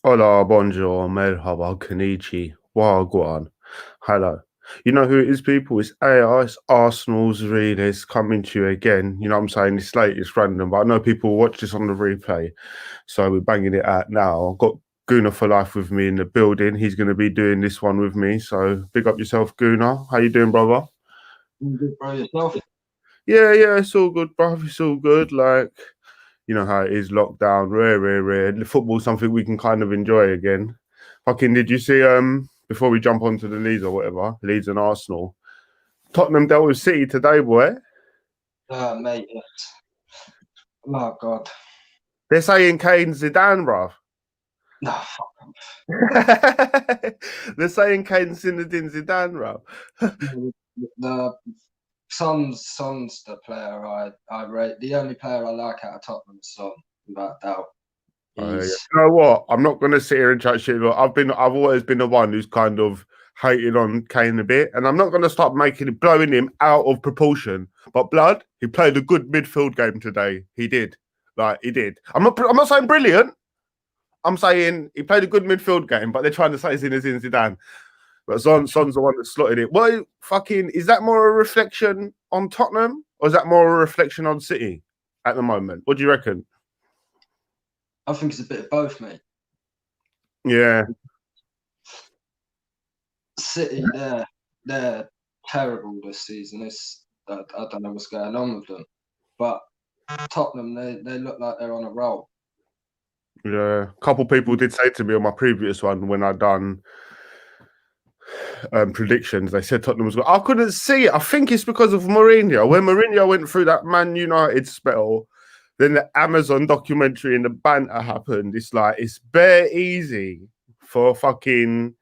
Hola, bonjour, merhaba, konnichi, wagwan. Hello. You know who it is, people? It's AI, it's Arsenal's readers coming to you again. You know what I'm saying? It's late, it's random, but I know people will watch this on the replay. So we're banging it out now. I've got Guna for life with me in the building. He's going to be doing this one with me. So big up yourself, Guna. How you doing, brother? I'm good, bro. Yourself? Yeah, it's all good, bruv. It's all good. Like, you know how it is, lockdown, rare. The football's something we can kind of enjoy again. Fucking, did you see before we jump onto the Leeds or whatever, Leeds and Arsenal, Tottenham dealt with City today, boy. Mate. Oh God. They're saying Kane Zidane, bruv. No, fuck 'em. They're saying Kane Zinedine Zidane, bruv. The Son's the player I rate. The only player I like out of Tottenham is Son, without doubt. Yeah. You He's know what? I'm not gonna sit here and chat shit. Look, I've always been the one who's kind of hated on Kane a bit, and I'm not gonna start blowing him out of proportion. But blood, he played a good midfield game today. He did, he did. I'm not saying brilliant. I'm saying he played a good midfield game, but they're trying to say Zinedine Zidane. But Son's the one that slotted it. Well, fucking, is that more a reflection on Tottenham, or is that more a reflection on City at the moment? What do you reckon? I think it's a bit of both, mate. Yeah. City, they're terrible this season. I don't know what's going on with them, but Tottenham, they look like they're on a roll. Yeah, a couple people did say to me on my previous one when I done predictions. They said Tottenham was good. I couldn't see it. I think it's because of Mourinho. When Mourinho went through that Man United spell, then the Amazon documentary and the banter happened. It's like it's bare easy for fucking.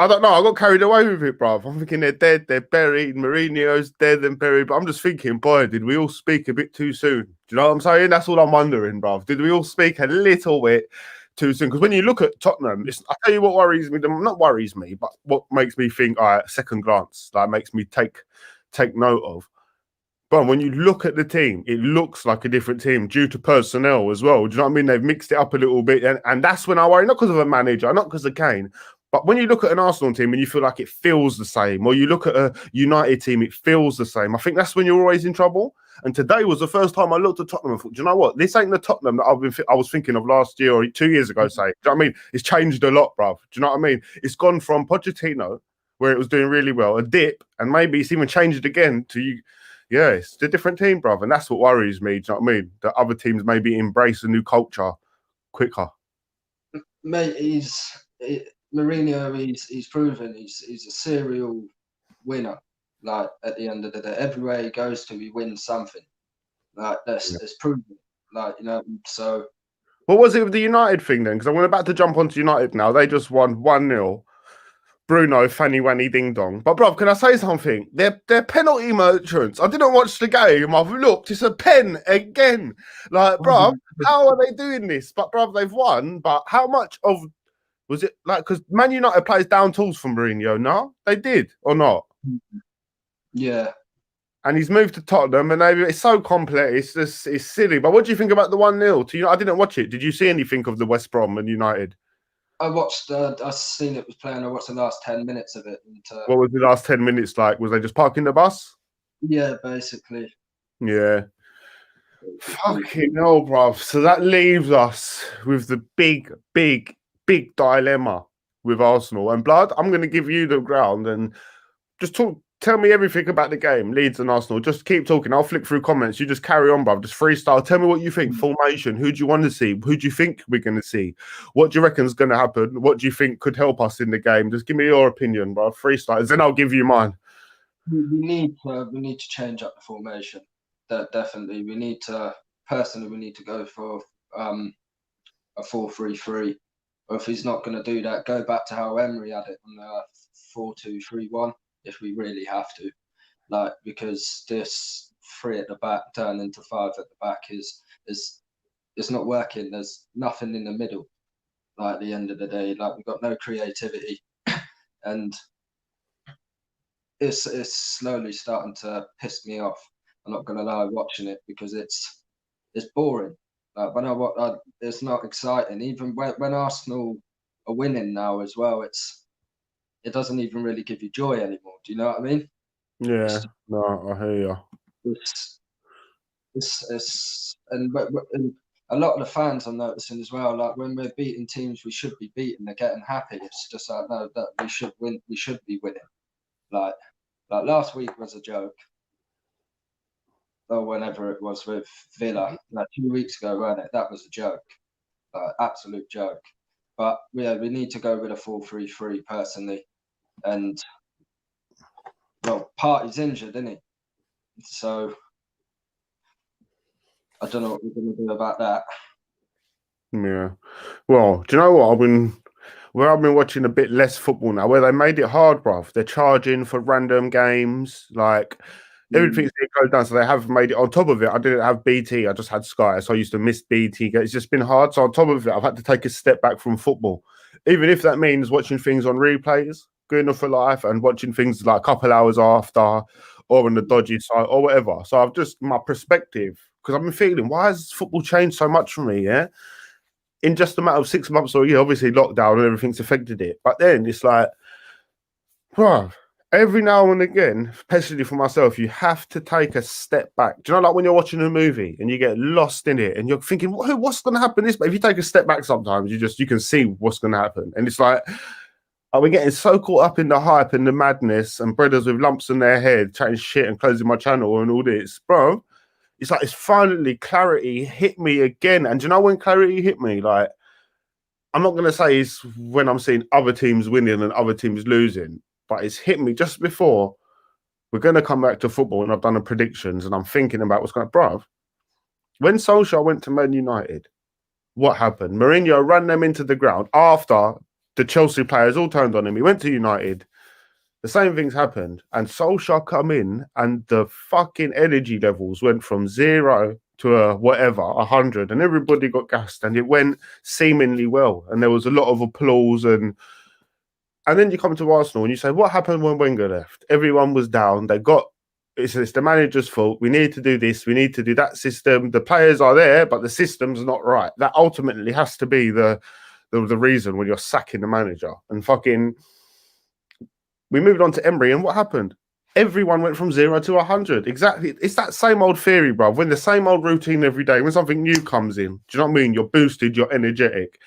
I don't know. I got carried away with it, bruv. I'm thinking they're dead, they're buried. Mourinho's dead and buried. But I'm just thinking, boy, did we all speak a bit too soon? Do you know what I'm saying? That's all I'm wondering, bruv. Did we all speak a little bit too soon? Because when you look at Tottenham, I tell you what worries me. Not worries me, but what makes me think, all right, second glance, that makes me take note of. But when you look at the team, it looks like a different team due to personnel as well. Do you know what I mean? They've mixed it up a little bit. And that's when I worry, not because of a manager, not because of Kane, but when you look at an Arsenal team and you feel like it feels the same, or you look at a United team, it feels the same. I think that's when you're always in trouble. And today was the first time I looked at Tottenham and thought, do you know what? This ain't the Tottenham that I was thinking of last year or 2 years ago, say. Do you know what I mean? It's changed a lot, bruv. Do you know what I mean? It's gone from Pochettino, where it was doing really well, a dip, and maybe it's even changed again to you. Yeah, it's a different team, bruv. And that's what worries me. Do you know what I mean? That other teams maybe embrace a new culture quicker. Mate, Mourinho. He's proven he's a serial winner. Like at the end of the day, everywhere he goes to, he wins something. Like that's proven. Like so. What was it with the United thing then? Because I'm about to jump onto United now. They just won 1-0. Bruno, Fanny Wanny Ding Dong. But, bruv, can I say something? They're penalty merchants. I didn't watch the game. I've looked. It's a pen again. Like, bruv, how are they doing this? But, bruv, they've won. But how much of was it like? Because Man United plays down tools from Mourinho. No, they did or not. Yeah. And he's moved to Tottenham, and it's so complex. It's silly. But what do you think about the 1-0? I didn't watch it. Did you see anything of the West Brom and United? I watched. I seen it was playing. I watched the last 10 minutes of it. And, what was the last 10 minutes like? Was they just parking the bus? Yeah, basically. Yeah. Fucking hell, bruv. So that leaves us with the big dilemma with Arsenal. And Blood, I'm going to give you the ground and just tell me everything about the game, Leeds and Arsenal. Just keep talking. I'll flick through comments. You just carry on, bruv. Just freestyle. Tell me what you think. Formation. Who do you want to see? Who do you think we're going to see? What do you reckon is going to happen? What do you think could help us in the game? Just give me your opinion, bruv. Freestyle. Then I'll give you mine. We need to change up the formation. Definitely. We need to go for a 4-3-3. Or if he's not going to do that, go back to how Emery had it on the 4-2-3-1. If we really have to, because this 3 at the back turn into 5 at the back is it's not working. There's nothing in the middle. At the end of the day, we've got no creativity, and it's slowly starting to piss me off. I'm not going to lie, watching it because it's boring. Like it's not exciting. Even when Arsenal are winning now as well, it doesn't even really give you joy anymore. Do you know what I mean? Yeah, It's no, I hear you. it's and a lot of the fans are noticing as well. Like when we're beating teams we should be beating, they're getting happy. It's just like no, that we should win. We should be winning. Like last week was a joke. Or whenever it was with Villa, like 2 weeks ago, wasn't it? That was a joke, absolute joke. But yeah, we need to go with a 4-3-3 personally. And well, Partey's injured, isn't he? So I don't know what we're going to do about that. Yeah. Well, do you know what? I've been watching a bit less football now, where they made it hard, bruv. They're charging for random games, like everything's going down. So they have made it on top of it. I didn't have BT, I just had Sky, so I used to miss BT. It's just been hard. So on top of it, I've had to take a step back from football, even if that means watching things on replays, good enough for life, and watching things like a couple hours after, or on the dodgy site, or whatever. So I've just my perspective, because I've been feeling, why has football changed so much for me? Yeah, in just a matter of 6 months or a year, obviously lockdown and everything's affected it. But then it's like, bro, every now and again, especially for myself, you have to take a step back. Do you know, like when you're watching a movie and you get lost in it and you're thinking, what's going to happen this? But if you take a step back sometimes, you can see what's going to happen. And it's like, are we getting so caught up in the hype and the madness and brothers with lumps in their head chatting shit and closing my channel and all this, bro? It's like it's finally clarity hit me again. And do you know when clarity hit me? Like, I'm not going to say it's when I'm seeing other teams winning and other teams losing, but it's hit me just before we're going to come back to football and I've done the predictions and I'm thinking about what's going to, bruv. When Solskjaer went to Man United, what happened? Mourinho ran them into the ground after the Chelsea players all turned on him. He went to United. The same things happened, and Solskjaer come in, and the fucking energy levels went from 0 to a whatever 100, and everybody got gassed, and it went seemingly well, and there was a lot of applause, and then you come to Arsenal and you say, what happened when Wenger left? Everyone was down. It's the manager's fault. We need to do this. We need to do that system. The players are there, but the system's not right. That ultimately has to be the reason when you're sacking the manager. And fucking, we moved on to Emery, and what happened? Everyone went from 0 to 100. Exactly. It's that same old theory, bro. When the same old routine every day, when something new comes in, do you know what I mean? You're boosted, you're energetic.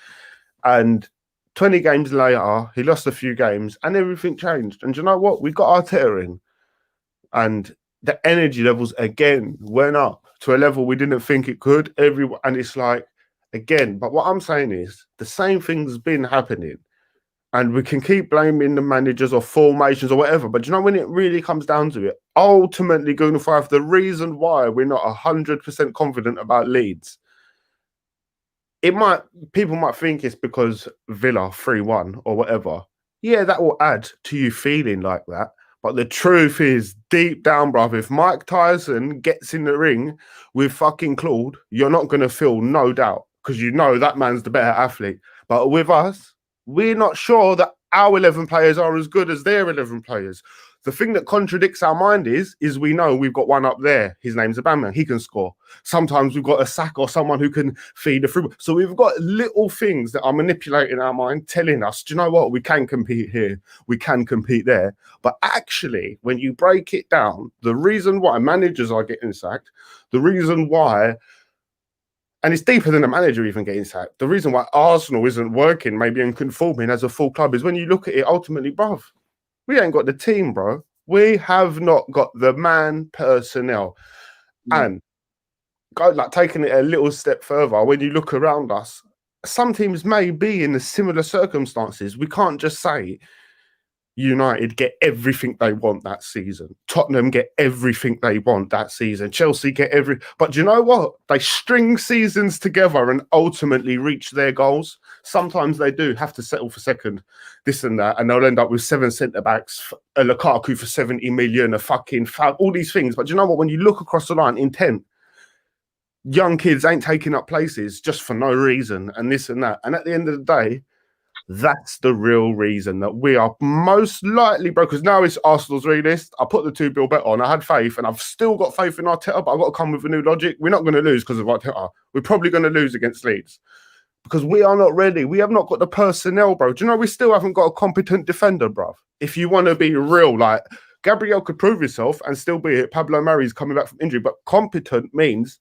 And 20 games later, he lost a few games and everything changed. And do you know what? We got Arteta in, and the energy levels again went up to a level we didn't think it could. And it's like, again, but what I'm saying is the same thing's been happening. And we can keep blaming the managers or formations or whatever. But you know, when it really comes down to it, ultimately, going for the reason why we're not 100% confident about Leeds, people might think it's because Villa 3-1 or whatever. Yeah, that will add to you feeling like that. But the truth is, deep down, bruv, if Mike Tyson gets in the ring with fucking Claude, you're not going to feel no doubt because you know that man's the better athlete. But with us, we're not sure that our 11 players are as good as their 11 players. The thing that contradicts our mind is we know we've got one up there. His name's Aubameyang. He can score. Sometimes we've got a sack or someone who can feed the through. So we've got little things that are manipulating our mind, telling us, do you know what? We can compete here. We can compete there. But actually, when you break it down, the reason why managers are getting sacked, the reason why, and it's deeper than the manager even getting sacked, the reason why Arsenal isn't working, maybe and conforming as a full club, is when you look at it ultimately, bruv, we ain't got the team, bro. We have not got the man personnel. And taking it a little step further, when you look around us, some teams may be in the similar circumstances. We can't just say United get everything they want that season. Tottenham get everything they want that season. Chelsea get But do you know what? They string seasons together and ultimately reach their goals. Sometimes they do have to settle for second, this and that, and they'll end up with 7 centre-backs, a Lukaku for 70 million, a fucking all these things. But do you know what? When you look across the line, intent, young kids ain't taking up places just for no reason and this and that. And at the end of the day, That's the real reason that we are most likely, bro, because now it's Arsenal's realist. I put the 2-2 bet on. I had faith, and I've still got faith in Arteta, but I've got to come with a new logic. We're not going to lose because of Arteta. We're probably going to lose against Leeds because we are not ready. We have not got the personnel, bro. Do you know we still haven't got a competent defender, bro? If you want to be real, like Gabriel could prove himself and still be it. Pablo Mari's coming back from injury, but competent means,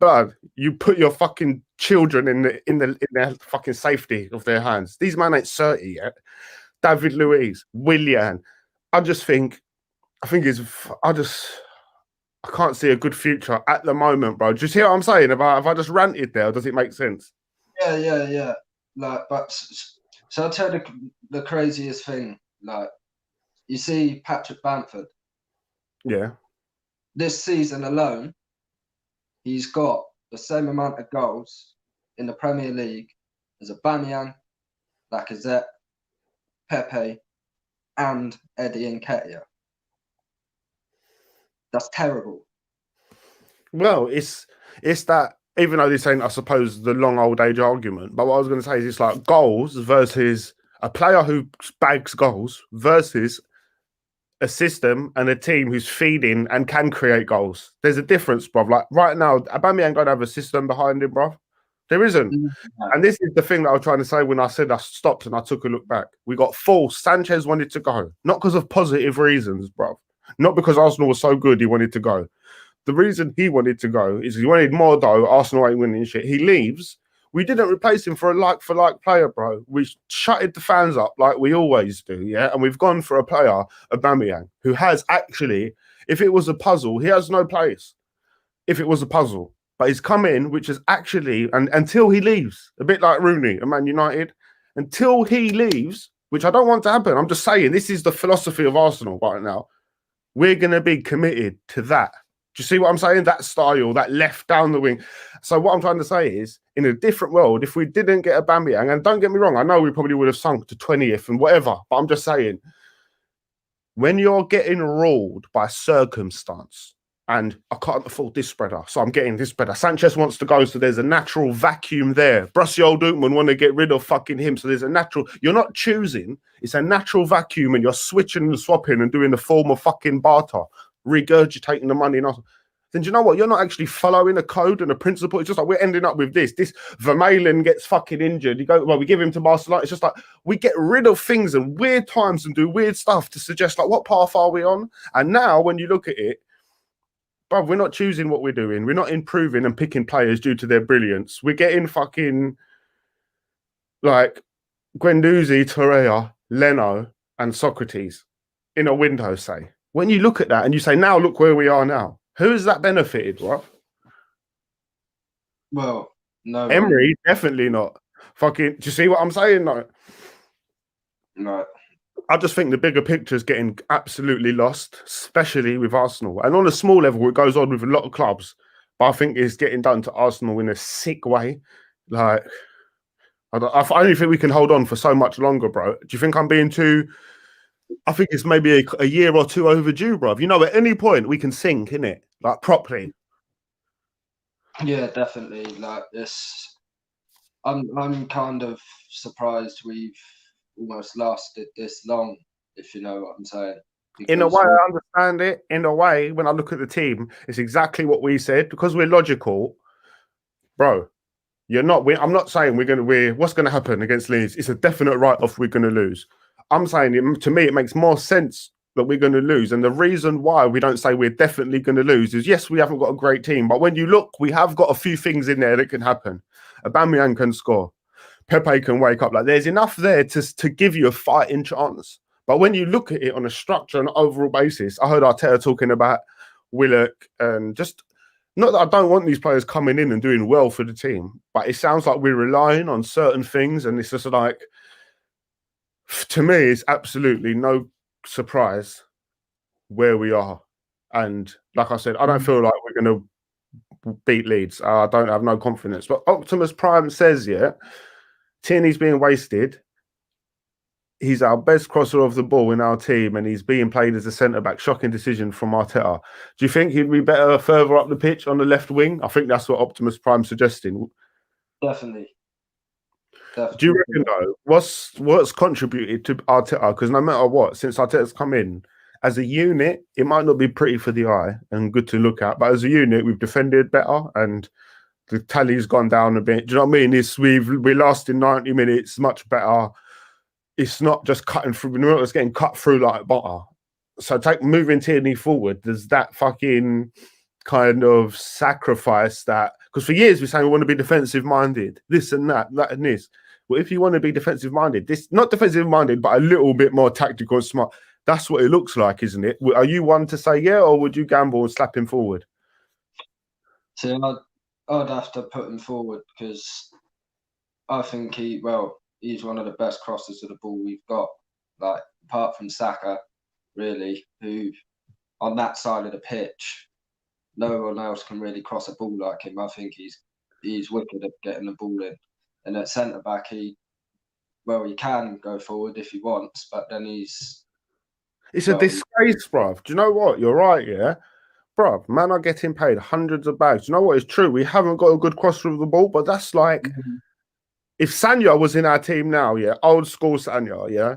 blood, you put your fucking children in their fucking safety of their hands. These men ain't 30 yet. David Luiz, Willian. I can't see a good future at the moment, bro. Do you see what I'm saying? Have I just ranted there, or does it make sense? Yeah. Like, but so I'll tell you the craziest thing. Like, you see Patrick Bamford. Yeah. This season alone, he's got the same amount of goals in the Premier League as Aubameyang, Lacazette, Pepe, and Eddie Nketiah. That's terrible. Well, it's that, even though this ain't, I suppose, the long old age argument, but what I was going to say is it's like goals versus a player who bags goals versus a system and a team who's feeding and can create goals. There's a difference, bruv. Like right now, Aubameyang don't have a system behind him, bruv. There isn't. And this is the thing that I was trying to say when I said I stopped and I took a look back. We got false. Sanchez wanted to go, not because of positive reasons, bruv. Not because Arsenal was so good he wanted to go. The reason he wanted to go is he wanted more dough. Arsenal ain't winning shit. He leaves. We didn't replace him for a like-for-like player, bro. We shutted the fans up like we always do, yeah? And we've gone for a player, Aubameyang, who has actually, if it was a puzzle, he has no place. If it was a puzzle. But he's come in, which is actually, and until he leaves, a bit like Rooney at Man United, until he leaves, which I don't want to happen. I'm just saying, this is the philosophy of Arsenal right now. We're going to be committed to that. Do you see what I'm saying? That style, that left down the wing. So what I'm trying to say is, in a different world, if we didn't get Aubameyang, and don't get me wrong, I know we probably would have sunk to 20th and whatever, but I'm just saying, when you're getting ruled by circumstance, and I can't afford this spreader, so I'm getting this spreader. Sanchez wants to go, so there's a natural vacuum there. Borussia Dortmund want to get rid of fucking him, so there's a natural... You're not choosing. It's a natural vacuum, and you're switching and swapping and doing the form of fucking barter, regurgitating the money. Then do you know what? You're not actually following a code and a principle. It's just like we're ending up with this. This Vermaelen gets fucking injured. We give him to Barcelona. It's just like we get rid of things and weird times and do weird stuff to suggest like what path are we on? And now when you look at it, bruv, we're not choosing what we're doing. We're not improving and picking players due to their brilliance. We're getting fucking like Guendouzi, Torreira, Leno, and Socrates in a window, say. When you look at that and you say, now look where we are now, who has that benefited, right? Well, no. Emery, definitely not. Fucking, do you see what I'm saying? No. I just think the bigger picture is getting absolutely lost, especially with Arsenal. And on a small level, it goes on with a lot of clubs. But I think it's getting done to Arsenal in a sick way. Like, I only think we can hold on for so much longer, bro. Do you think I'm being too... I think it's maybe a year or two overdue, bro. You know, at any point we can sink, innit? Like, properly. Yeah, definitely. Like, this... I'm kind of surprised we've almost lasted this long, if you know what I'm saying. In a way, I understand it. In a way, when I look at the team, it's exactly what we said. Because we're logical, bro, I'm not saying what's going to happen against Leeds. It's a definite write-off we're going to lose. I'm saying, to me, it makes more sense that we're going to lose. And the reason why we don't say we're definitely going to lose is, yes, we haven't got a great team. But when you look, we have got a few things in there that can happen. Aubameyang can score. Pepe can wake up. Like, there's enough there to give you a fighting chance. But when you look at it on a structure and overall basis, I heard Arteta talking about Willock and just, not that I don't want these players coming in and doing well for the team, but it sounds like we're relying on certain things. And it's just like, to me, it's absolutely no surprise where we are. And like I said, I don't feel like we're going to beat Leeds. I don't have no confidence. But Optimus Prime says, yeah, Tierney's being wasted. He's our best crosser of the ball in our team, and he's being played as a centre-back. Shocking decision from Arteta. Do you think he'd be better further up the pitch on the left wing? I think that's what Optimus Prime's suggesting. Definitely. Do you definitely. reckon though? What's contributed to Arteta? Because no matter what, since Arteta's come in, as a unit, it might not be pretty for the eye and good to look at, but as a unit, we've defended better and the tally's gone down a bit. Do you know what I mean? We lasted 90 minutes, much better. It's not just cutting through. It's getting cut through like butter. So moving Tierney forward. Does that fucking kind of sacrifice that? Because for years we're saying we want to be defensive minded, this and that and this. Well, if you want to be defensive minded, this not defensive minded, but a little bit more tactical and smart. That's what it looks like, isn't it? Are you one to say yeah, or would you gamble and slap him forward? So I'd have to put him forward because I think he's one of the best crossers of the ball we've got. Like apart from Saka, really, who on that side of the pitch, no one else can really cross a ball like him. I think he's wicked at getting the ball in. And at centre back, he can go forward if he wants, but then It's a disgrace, bruv. Do you know what? You're right, yeah. Bruv, man are getting paid hundreds of bags. Do you know what? It's true. We haven't got a good crosser of the ball, but that's like if Sanya was in our team now, yeah, old school Sanya, yeah,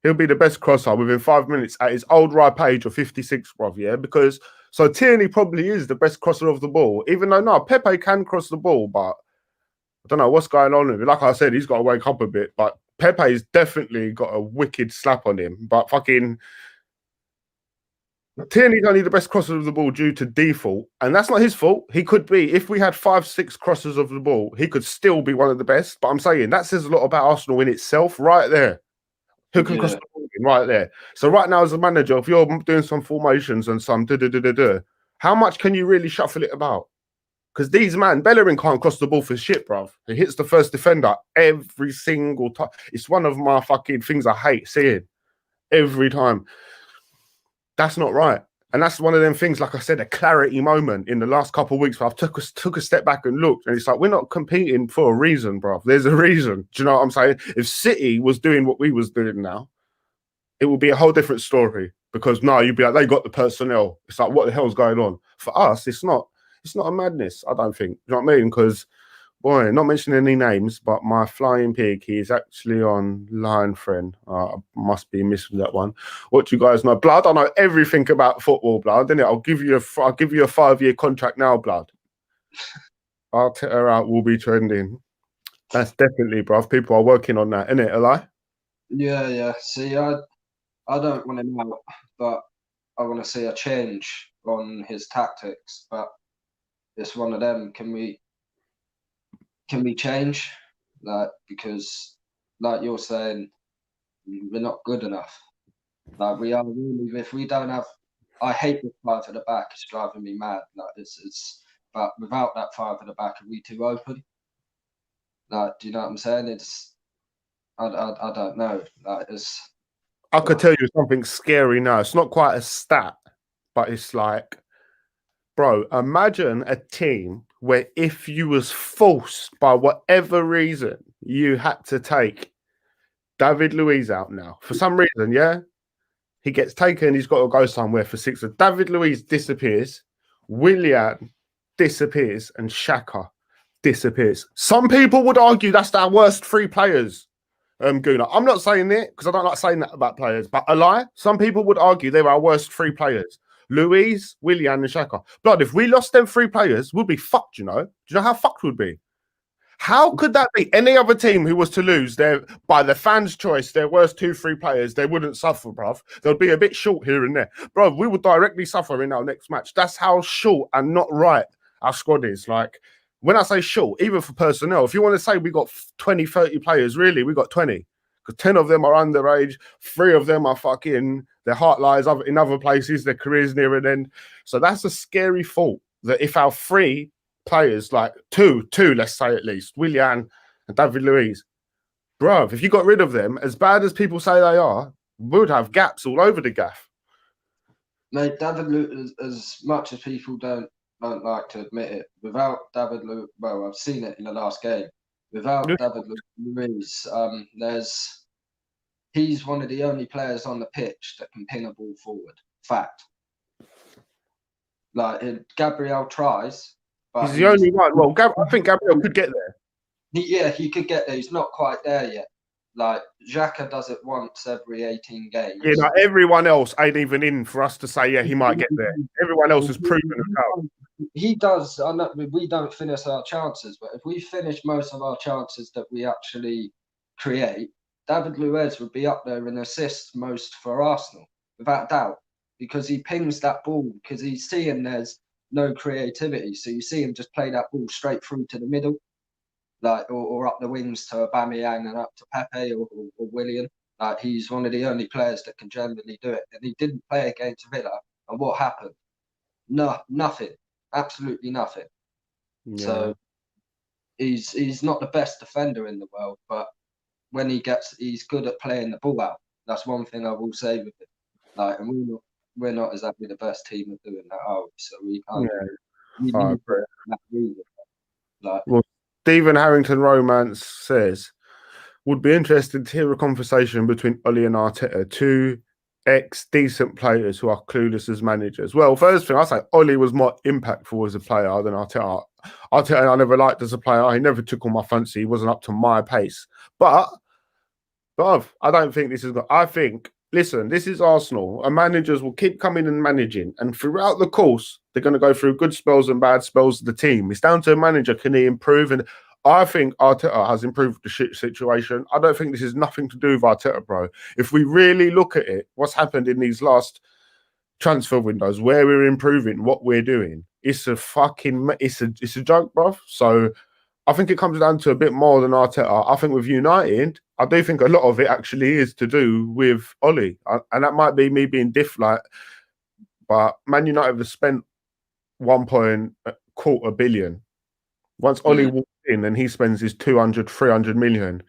he'll be the best crosser within 5 minutes at his old ripe age of 56, bruv, yeah, because so Tierney probably is the best crosser of the ball, even though no, Pepe can cross the ball, but I don't know what's going on with him. Like I said, he's got to wake up a bit, but Pepe's definitely got a wicked slap on him, but fucking Tierney's only the best crosser of the ball due to default, and that's not his fault. He could be, if we had 5, 6 crosses of the ball, he could still be one of the best. But I'm saying that says a lot about Arsenal in itself, right there. Who can cross the ball right there? So right now, as a manager, if you're doing some formations and some how much can you really shuffle it about? Because these Bellerin can't cross the ball for shit, bruv. He hits the first defender every single time. It's one of my fucking things I hate seeing every time. That's not right. And that's one of them things, like I said, a clarity moment in the last couple of weeks where I've took a step back and looked, and it's like, we're not competing for a reason, bro. There's a reason. Do you know what I'm saying? If City was doing what we was doing now, it would be a whole different story, because now you'd be like, they got the personnel. It's like, what the hell's going on? For us, it's not a madness, I don't think. You know what I mean? Because boy, not mentioning any names, but my flying pig, he's actually on line, friend. I must be missing that one. What do you guys know? Blood, I know everything about football, Blood, innit? I'll give you a 5-year contract now, Blood. Arteta out will be trending. That's definitely, bruv. People are working on that, innit, Eli? Yeah. See, I don't want him out, but I want to see a change on his tactics. But it's one of them. Can we change? Like, because like you're saying, we're not good enough. Like we are really. If we don't have, I hate the 5 at the back. It's driving me mad. Like it's. But without that 5 at the back, are we too open? Like, do you know what I'm saying? It's. I don't know. Like it's. I could tell you something scary now. It's not quite a stat, but it's like, bro, imagine a team where if you was forced by whatever reason, you had to take David Luiz out now. For some reason, yeah? He gets taken, he's got to go somewhere for 6. David Luiz disappears, Willian disappears, and Xhaka disappears. Some people would argue that's our worst 3 players. Guna. I'm not saying it because I don't like saying that about players, but a lie. Some people would argue they were our worst 3 players. Luiz, Willian, and Xhaka. Blood, if we lost them 3 players, we'd be fucked, you know? Do you know how fucked we'd be? How could that be? Any other team who was to lose by the fans' choice, their worst 2-3 players, they wouldn't suffer, bruv. They'll be a bit short here and there. Bruv, we would directly suffer in our next match. That's how short and not right our squad is. Like, when I say short, even for personnel, if you want to say we got 20, 30 players, really, we got 20. Because 10 of them are underage, 3 of them are fucking, their heart lies in other places, their careers near an end. So that's a scary thought that if our 3 players, like two, let's say at least, Willian and David Luiz, bruv, if you got rid of them, as bad as people say they are, we would have gaps all over the gaff. Mate, David Luiz, as much as people don't like to admit it, without David Luiz, well, I've seen it in the last game. Without David Luiz, he's one of the only players on the pitch that can ping a ball forward. Fact. Like, Gabriel tries, but he's the only one. Well, I think Gabriel could get there. he could get there. He's not quite there yet. Like Xhaka does it once every 18 games. You know, everyone else ain't even in for us to say, yeah, he might get there. Everyone else has proven himself. He does. I know we don't finish our chances, but if we finish most of our chances that we actually create, David Luiz would be up there in assists most for Arsenal, without doubt, because he pings that ball because he's seeing there's no creativity. So you see him just play that ball straight through to the middle, like or up the wings to Aubameyang and up to Pepe or Willian. Like he's one of the only players that can generally do it, and he didn't play against Villa. And what happened? No, nothing. Absolutely nothing. Yeah. So he's not the best defender in the world, but when he's good at playing the ball out. That's one thing I will say with him. Like, and we're not exactly the best team at doing that, are we? So we can't. We need that reason. Like, well, Stephen Harrington Romance says, would be interested to hear a conversation between Oli and Arteta, two ex-decent players who are clueless as managers. Well, first thing I say, Oli was more impactful as a player than Arteta. Arteta I never liked as a player. He never took on my fancy. He wasn't up to my pace. But I don't think this is good. I think, listen, this is Arsenal. And managers will keep coming and managing. And throughout the course, they're going to go through good spells and bad spells of the team. It's down to a manager. Can he improve? And I think Arteta has improved the shit situation. I don't think this is nothing to do with Arteta, bro. If we really look at it, what's happened in these last transfer windows, where we're improving, what we're doing, it's a joke, bro. So I think it comes down to a bit more than Arteta. I think with United, I do think a lot of it actually is to do with Oli. And that might be me being but Man United have spent 1.25 billion. Once Oli walks in and he spends his 200, 300 million,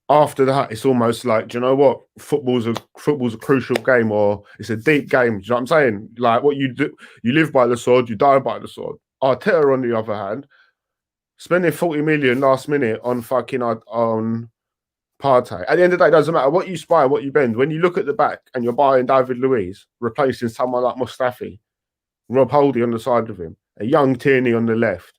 after that, it's almost like, do you know what? Football's a crucial game, or it's a deep game. Do you know what I'm saying? Like what you do, you live by the sword, you die by the sword. Arteta, on the other hand, spending 40 million last minute on on Partey. At the end of the day, it doesn't matter what you spy, what you bend. When you look at the back and you're buying David Luiz, replacing someone like Mustafi, Rob Holding on the side of him, a young Tierney on the left,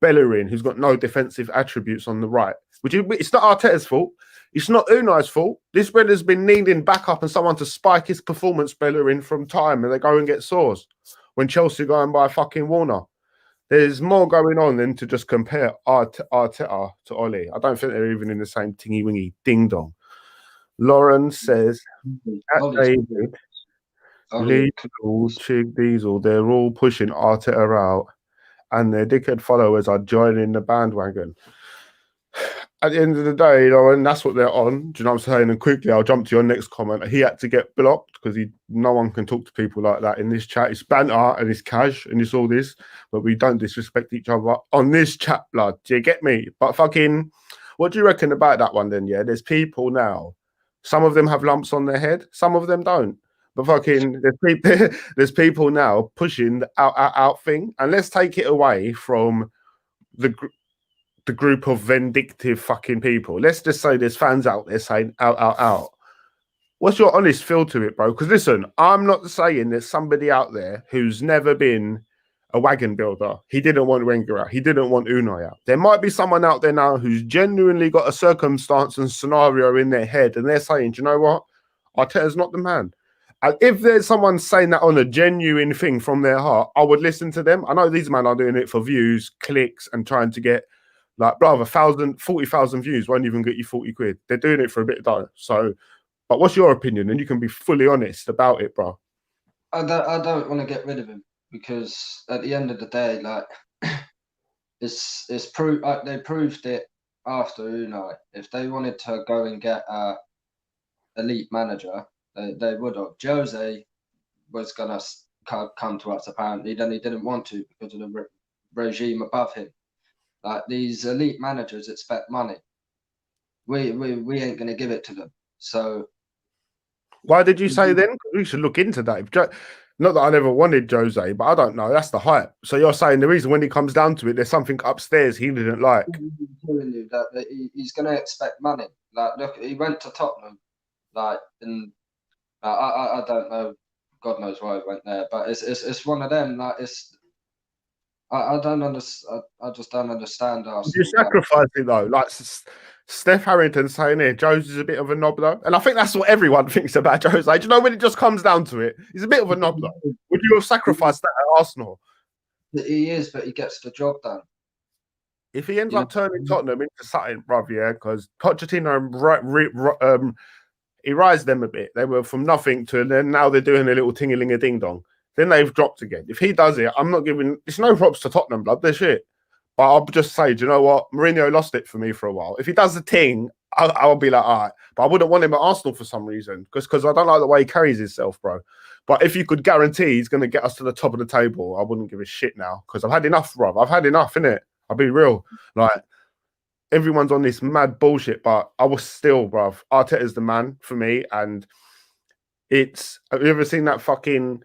Bellerin, who's got no defensive attributes on the right. It's not Arteta's fault. It's not Unai's fault. This brother's been needing backup and someone to spike his performance, Bellerin, from time, and they go and get sores. When Chelsea go and buy fucking Warner. There's more going on than to just compare Arteta to Oli. I don't think they're even in the same tingy-wingy ding-dong. Lauren says, at David, Lee, Chig, Diesel, they're all pushing Arteta out, and their dickhead followers are joining the bandwagon. At the end of the day, you know, and that's what they're on. Do you know what I'm saying? And quickly, I'll jump to your next comment. He had to get blocked because no one can talk to people like that in this chat. It's banter and it's cash and it's all this, but we don't disrespect each other on this chat, blood. Do you get me? But fucking, what do you reckon about that one then? Yeah, there's people now. Some of them have lumps on their head, some of them don't. But fucking, there's people now pushing the out thing, and let's take it away from the group of vindictive fucking people. Let's just say there's fans out there saying out. What's your honest feel to it, bro? Because listen, I'm not saying there's somebody out there who's never been a wagon builder. He didn't want Wenger out. He didn't want Unai out. There might be someone out there now who's genuinely got a circumstance and scenario in their head, and they're saying, do you know what? Arteta's not the man. And if there's someone saying that on a genuine thing from their heart, I would listen to them. I know these men are doing it for views, clicks, and trying to get like, brother, 40,000 views won't even get you 40 quid. They're doing it for a bit of dough. So, but what's your opinion? And you can be fully honest about it, bro. I don't want to get rid of him because at the end of the day, like, it's proved. They proved it after Unai. If they wanted to go and get a elite manager, they would have. Jose was gonna come to us apparently, then he didn't want to because of the regime above him. Like these elite managers expect money. We ain't gonna give it to them. So why did you say then? We should look into that. Not that I never wanted Jose, but I don't know. That's the hype. So you're saying the reason when he comes down to it, there's something upstairs he didn't like. I'm telling you that he's gonna expect money. Like look, he went to Tottenham, like, and I don't know. God knows why he went there, but it's one of them. Like I don't understand. I just don't understand You Arsenal. Like, sacrifice it though. Like Steph Harrington saying here, Jones is a bit of a knob though. And I think that's what everyone thinks about Jose. Do you know when it just comes down to it? He's a bit of a knob though. Would you have sacrificed that at Arsenal? he is, but he gets the job done. If he ends You up turning Tottenham into something, bruv, yeah, because Pochettino he rised them a bit. They were from nothing to then now they're doing a little ting-a-ling a ding dong. Then they've dropped again. If he does it, I'm not giving. It's no props to Tottenham, blood. They're shit. But I'll just say, do you know what? Mourinho lost it for me for a while. If he does the ting, I'll be like, all right. But I wouldn't want him at Arsenal for some reason because I don't like the way he carries himself, bro. But if you could guarantee he's going to get us to the top of the table, I wouldn't give a shit now because I've had enough, bro. I've had enough, innit? I'll be real. Like, everyone's on this mad bullshit, but I was still, bruv. Arteta's the man for me. And have you ever seen that fucking...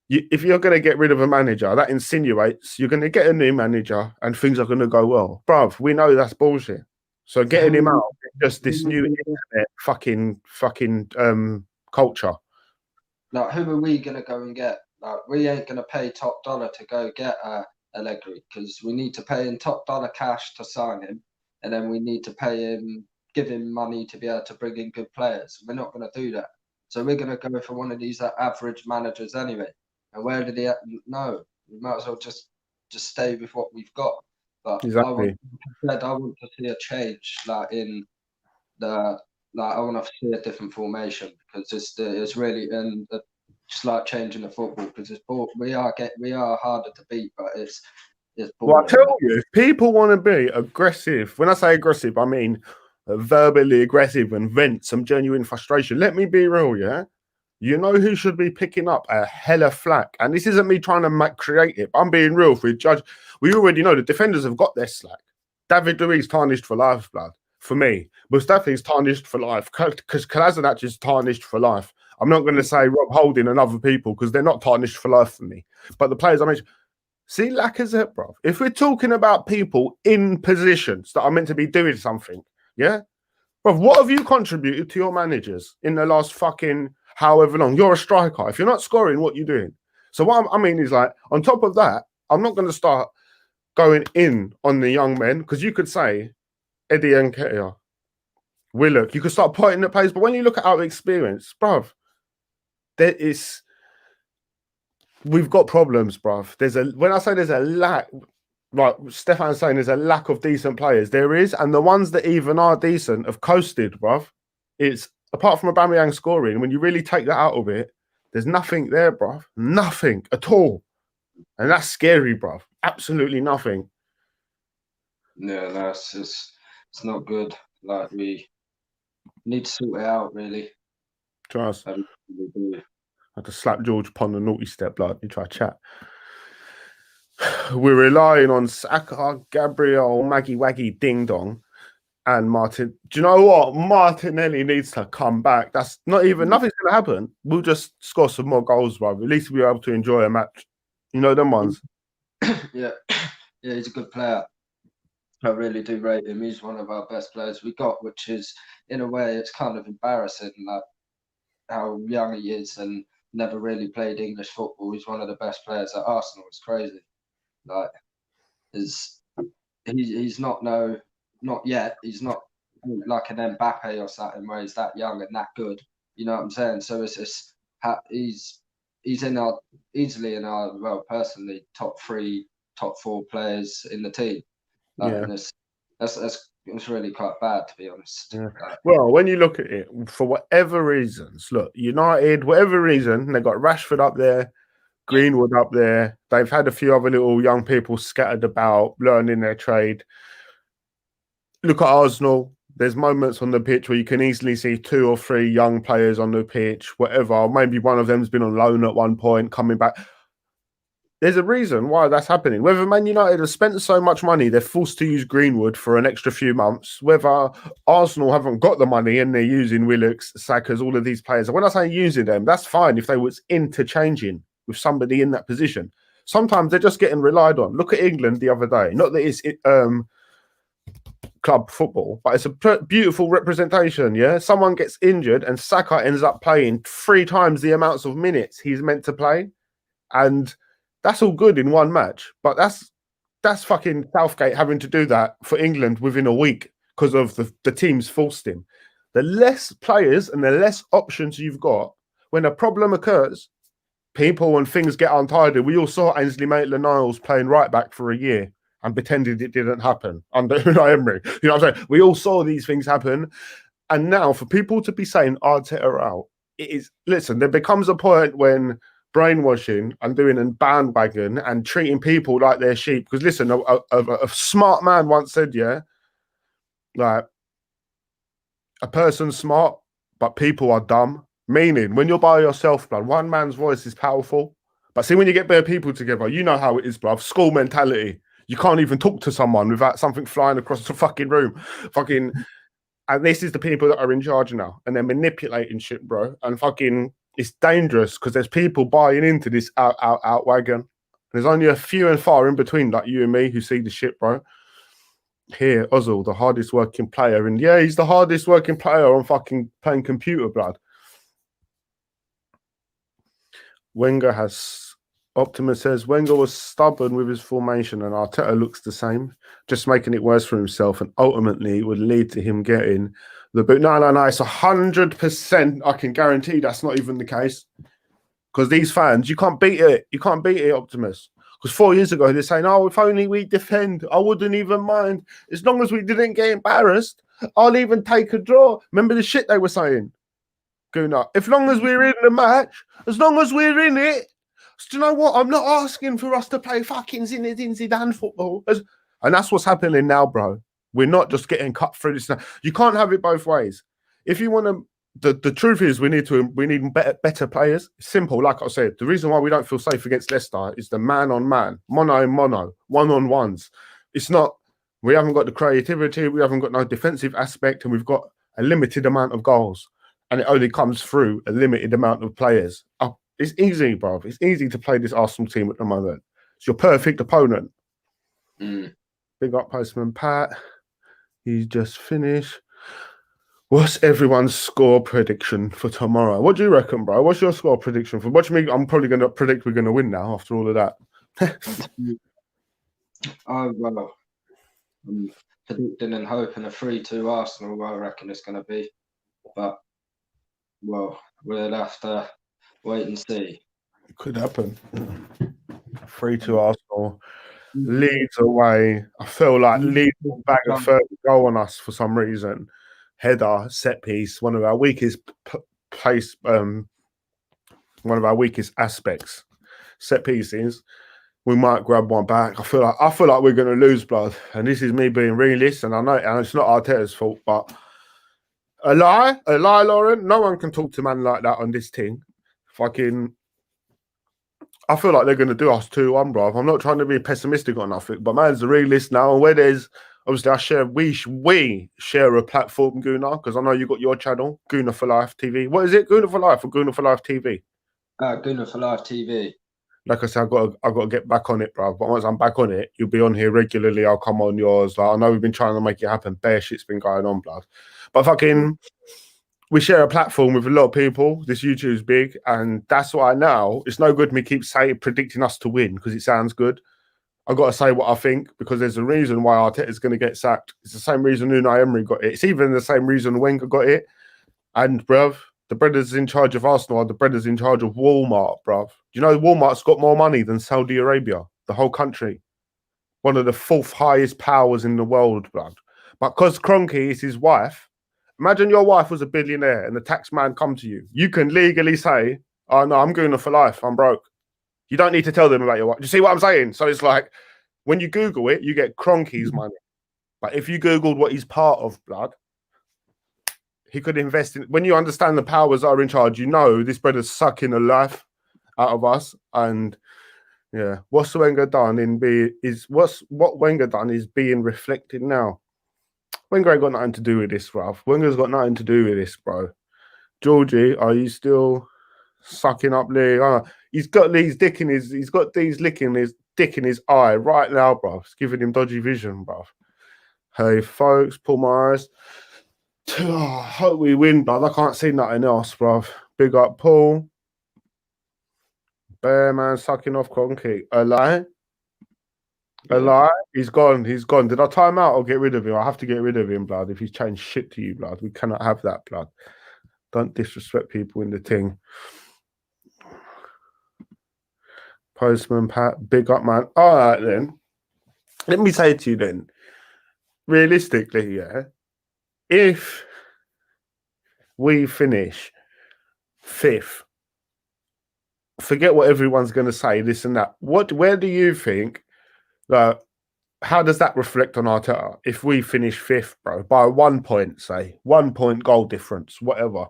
if you're going to get rid of a manager, that insinuates you're going to get a new manager and things are going to go well. Bruv, we know that's bullshit. So getting him out is just this new internet fucking culture. Like, who are we going to go and get? Like, we ain't going to pay top dollar to go get Allegri because we need to pay him top dollar cash to sign him. And then we need to pay him, give him money to be able to bring in good players. We're not going to do that. So we're going to go for one of these average managers anyway. And where did he? No, we might as well just stay with what we've got. But exactly. I want to see a change, like in the I want to see a different formation because it's really just like changing the football because we are harder to beat, but it's well, I tell you, if people want to be aggressive, when I say aggressive, I mean verbally aggressive and vent some genuine frustration. Let me be real, yeah. You know who should be picking up a hella flack? And this isn't me trying to create it. I'm being real. If we judge, we already know the defenders have got their slack. David Luiz tarnished for life, blood. For me, Mustafi's tarnished for life because Kolasinac is tarnished for life. I'm not going to say Rob Holding and other people because they're not tarnished for life for me. But the players I mentioned, see Lacazette, bro. If we're talking about people in positions that are meant to be doing something, yeah, bro, what have you contributed to your managers in the last fucking however long? You're a striker. If you're not scoring, what you doing? So what I mean is, like, on top of that, I'm not going to start going in on the young men because you could say Eddie Nketiah, Willock. You could start pointing at players, but when you look at our experience, bruv, we've got problems, bruv. When I say there's a lack, like Stefan's saying, there's a lack of decent players. There is, and the ones that even are decent have coasted, bruv. It's apart from Aubameyang scoring, when you really take that out of it, there's nothing there, bruv. Nothing at all. And that's scary, bruv. Absolutely nothing. Yeah, no, it's not good. Like, we need to sort it out, really. Trust. I had to slap George upon the naughty step, blood. You try to chat. We're relying on Saka, Gabriel, Maggie Waggy, Ding Dong, and Martin. Do you know what? Martinelli needs to come back. That's not even, nothing's going to happen. We'll just score some more goals, bro. At least we'll be able to enjoy a match. You know them ones? Yeah, he's a good player. I really do rate him. He's one of our best players we got, which is, in a way, it's kind of embarrassing, like how young he is and never really played English football. He's one of the best players at Arsenal. It's crazy. Like, he's not yet. He's not like an Mbappe or something where he's that young and that good. You know what I'm saying? So he's easily in our, well, personally, top 3, top 4 players in the team. And it's really quite bad, to be honest. Yeah. Well, when you look at it, for whatever reasons, look, United, whatever reason, they got Rashford up there, Greenwood up there. They've had a few other little young people scattered about, learning their trade. Look at Arsenal. There's moments on the pitch where you can easily see 2 or 3 young players on the pitch, whatever. Maybe one of them's been on loan at one point, coming back. There's a reason why that's happening. Whether Man United have spent so much money, they're forced to use Greenwood for an extra few months. Whether Arsenal haven't got the money and they're using Willock's, Saka's, all of these players. And when I say using them, that's fine if they was interchanging with somebody in that position. Sometimes they're just getting relied on. Look at England the other day. Not that it's club football, but it's a beautiful representation, yeah? Someone gets injured and Saka ends up playing 3 times the amounts of minutes he's meant to play. And That's all good in one match, but that's fucking Southgate having to do that for England within a week because of the teams forced him. The less players and the less options you've got, when a problem occurs, people and things get untidy. We all saw Ainsley Maitland-Niles playing right back for a year and pretended it didn't happen under Unai Emery. You know what I'm saying? We all saw these things happen. And now for people to be saying Arteta out, it is, listen, there becomes a point when brainwashing and doing a bandwagon and treating people like they're sheep. Because listen, a smart man once said, yeah, like a person's smart, but people are dumb. Meaning, when you're by yourself, blood, one man's voice is powerful. But see, when you get bare people together, you know how it is, bruv. School mentality. You can't even talk to someone without something flying across the fucking room. Fucking, and this is the people that are in charge now, and they're manipulating shit, bro. And fucking, it's dangerous because there's people buying into this out wagon. There's only a few and far in between, like you and me, who see the shit, bro. Here, Ozil, the hardest working player, and yeah, he's the hardest working player on fucking playing computer, blood. Wenger has, Optimus says, Wenger was stubborn with his formation and Arteta looks the same, just making it worse for himself and ultimately would lead to him getting the boot. No, it's 100%. I can guarantee that's not even the case. Because these fans, you can't beat it. You can't beat it, Optimus. Because 4 years ago, they're saying, oh, if only we defend, I wouldn't even mind. As long as we didn't get embarrassed, I'll even take a draw. Remember the shit they were saying? Guna. As long as we're in the match, as long as we're in it, do you know what? I'm not asking for us to play fucking Zinedine Zidane football. And that's what's happening now, bro. We're not just getting cut through this. You can't have it both ways. If you want to, the truth is we need better players. Simple, like I said. The reason why we don't feel safe against Leicester is the man-on-man, mono, one-on-ones. It's not, we haven't got the creativity, we haven't got no defensive aspect, and we've got a limited amount of goals. And it only comes through a limited amount of players. It's easy, bro. It's easy to play this Arsenal team at the moment. It's your perfect opponent. Big up Postman Pat. He's just finished. What's everyone's score prediction for tomorrow? What do you reckon, bro? What's your score prediction for? What do you mean? I'm probably going to predict we're going to win now after all of that. Oh, well, I'm predicting and hoping a 3-2 Arsenal, I reckon it's going to be. But, well, we'll have to wait and see. It could happen. 3-2 Arsenal. Leeds away. I feel like Leeds will bag a third goal on us for some reason. Header, set piece, one of our weakest one of our weakest aspects. Set pieces. We might grab one back. I feel like we're going to lose, blood. And this is me being realist, and I know, and it's not Arteta's fault, but a lie, Lauren. No one can talk to man like that on this team. Fucking, I feel like they're going to do us 2-1, bro. I'm not trying to be pessimistic or nothing, but man's a realist now. And where there's, obviously, we share a platform, Guna, because I know you got your channel, Guna for Life TV. What is it, Guna for Life or Guna for Life TV? Guna for Life TV. Like I said, I got to get back on it, bro. But once I'm back on it, you'll be on here regularly. I'll come on yours. Like, I know we've been trying to make it happen. Bare shit's been going on, blood. But fucking, we share a platform with a lot of people. This YouTube's big, and that's why now it's no good me keep predicting us to win because it sounds good. I've got to say what I think because there's a reason why Arteta's going to get sacked. It's the same reason Unai Emery got it. It's even the same reason Wenger got it. And, bruv, the brothers in charge of Arsenal are the brothers in charge of Walmart, bruv. Do you know Walmart's got more money than Saudi Arabia, the whole country? One of the 4th highest powers in the world, bruv. But because Kroenke is his wife, imagine your wife was a billionaire and the tax man come to you. You can legally say, oh, no, I'm going for life. I'm broke. You don't need to tell them about your wife. You see what I'm saying? So it's like, when you Google it, you get Kroenke's money. But if you Googled what he's part of, blood, he could invest in. When you understand the powers that are in charge, you know this brother's sucking the life out of us. And yeah, what Wenger done what Wenger done is being reflected now. Wenger ain't got nothing to do with this, bruv. Wenger's got nothing to do with this, bro. Georgie, are you still sucking up Lee? He's got Lee's dick in his. He's got these licking his dick in his eye right now, bruv. It's giving him dodgy vision, bruv. Hey, folks, Paul Morris. Oh, hope we win, bruv. I can't see nothing else, bruv. Big up, Paul. Bear man sucking off Conky. A lie? A Yeah. lie? He's gone. He's gone. Did I time out or get rid of him? I have to get rid of him, blood. If he's changed shit to you, blood. We cannot have that, blood. Don't disrespect people in the thing. Postman Pat, big up, man. All right, then. Let me say to you then, realistically, yeah, if we finish 5th, forget what everyone's going to say, this and that. Where do you think that? How does that reflect on Arteta? If we finish 5th, bro, by 1 point, say 1 point goal difference, whatever.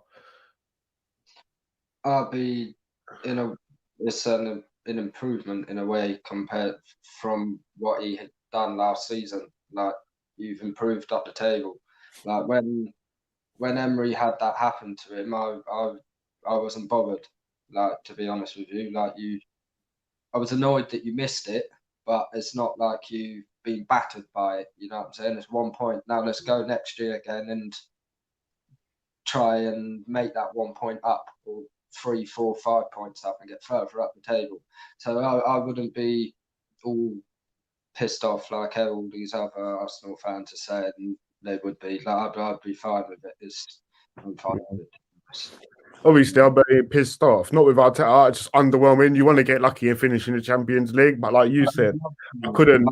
I'll be it's an improvement in a way compared from what he had done last season. Like, you've improved up the table. Like when Emery had that happen to him, I wasn't bothered. Like, to be honest with you, I was annoyed that you missed it, but it's not like you've been battered by it. You know what I'm saying? It's 1 point. Now let's go next year again and try and make that 1 point up, or 3, 4, 5 points up, and get further up the table. So I wouldn't be all pissed off like all these other Arsenal fans are saying they would be. Like, I'd be fine with it. I'm fine with it. Obviously, I'm very pissed off. Not with Arteta, it's just underwhelming. You want to get lucky and finish in the Champions League, but like you said, I couldn't.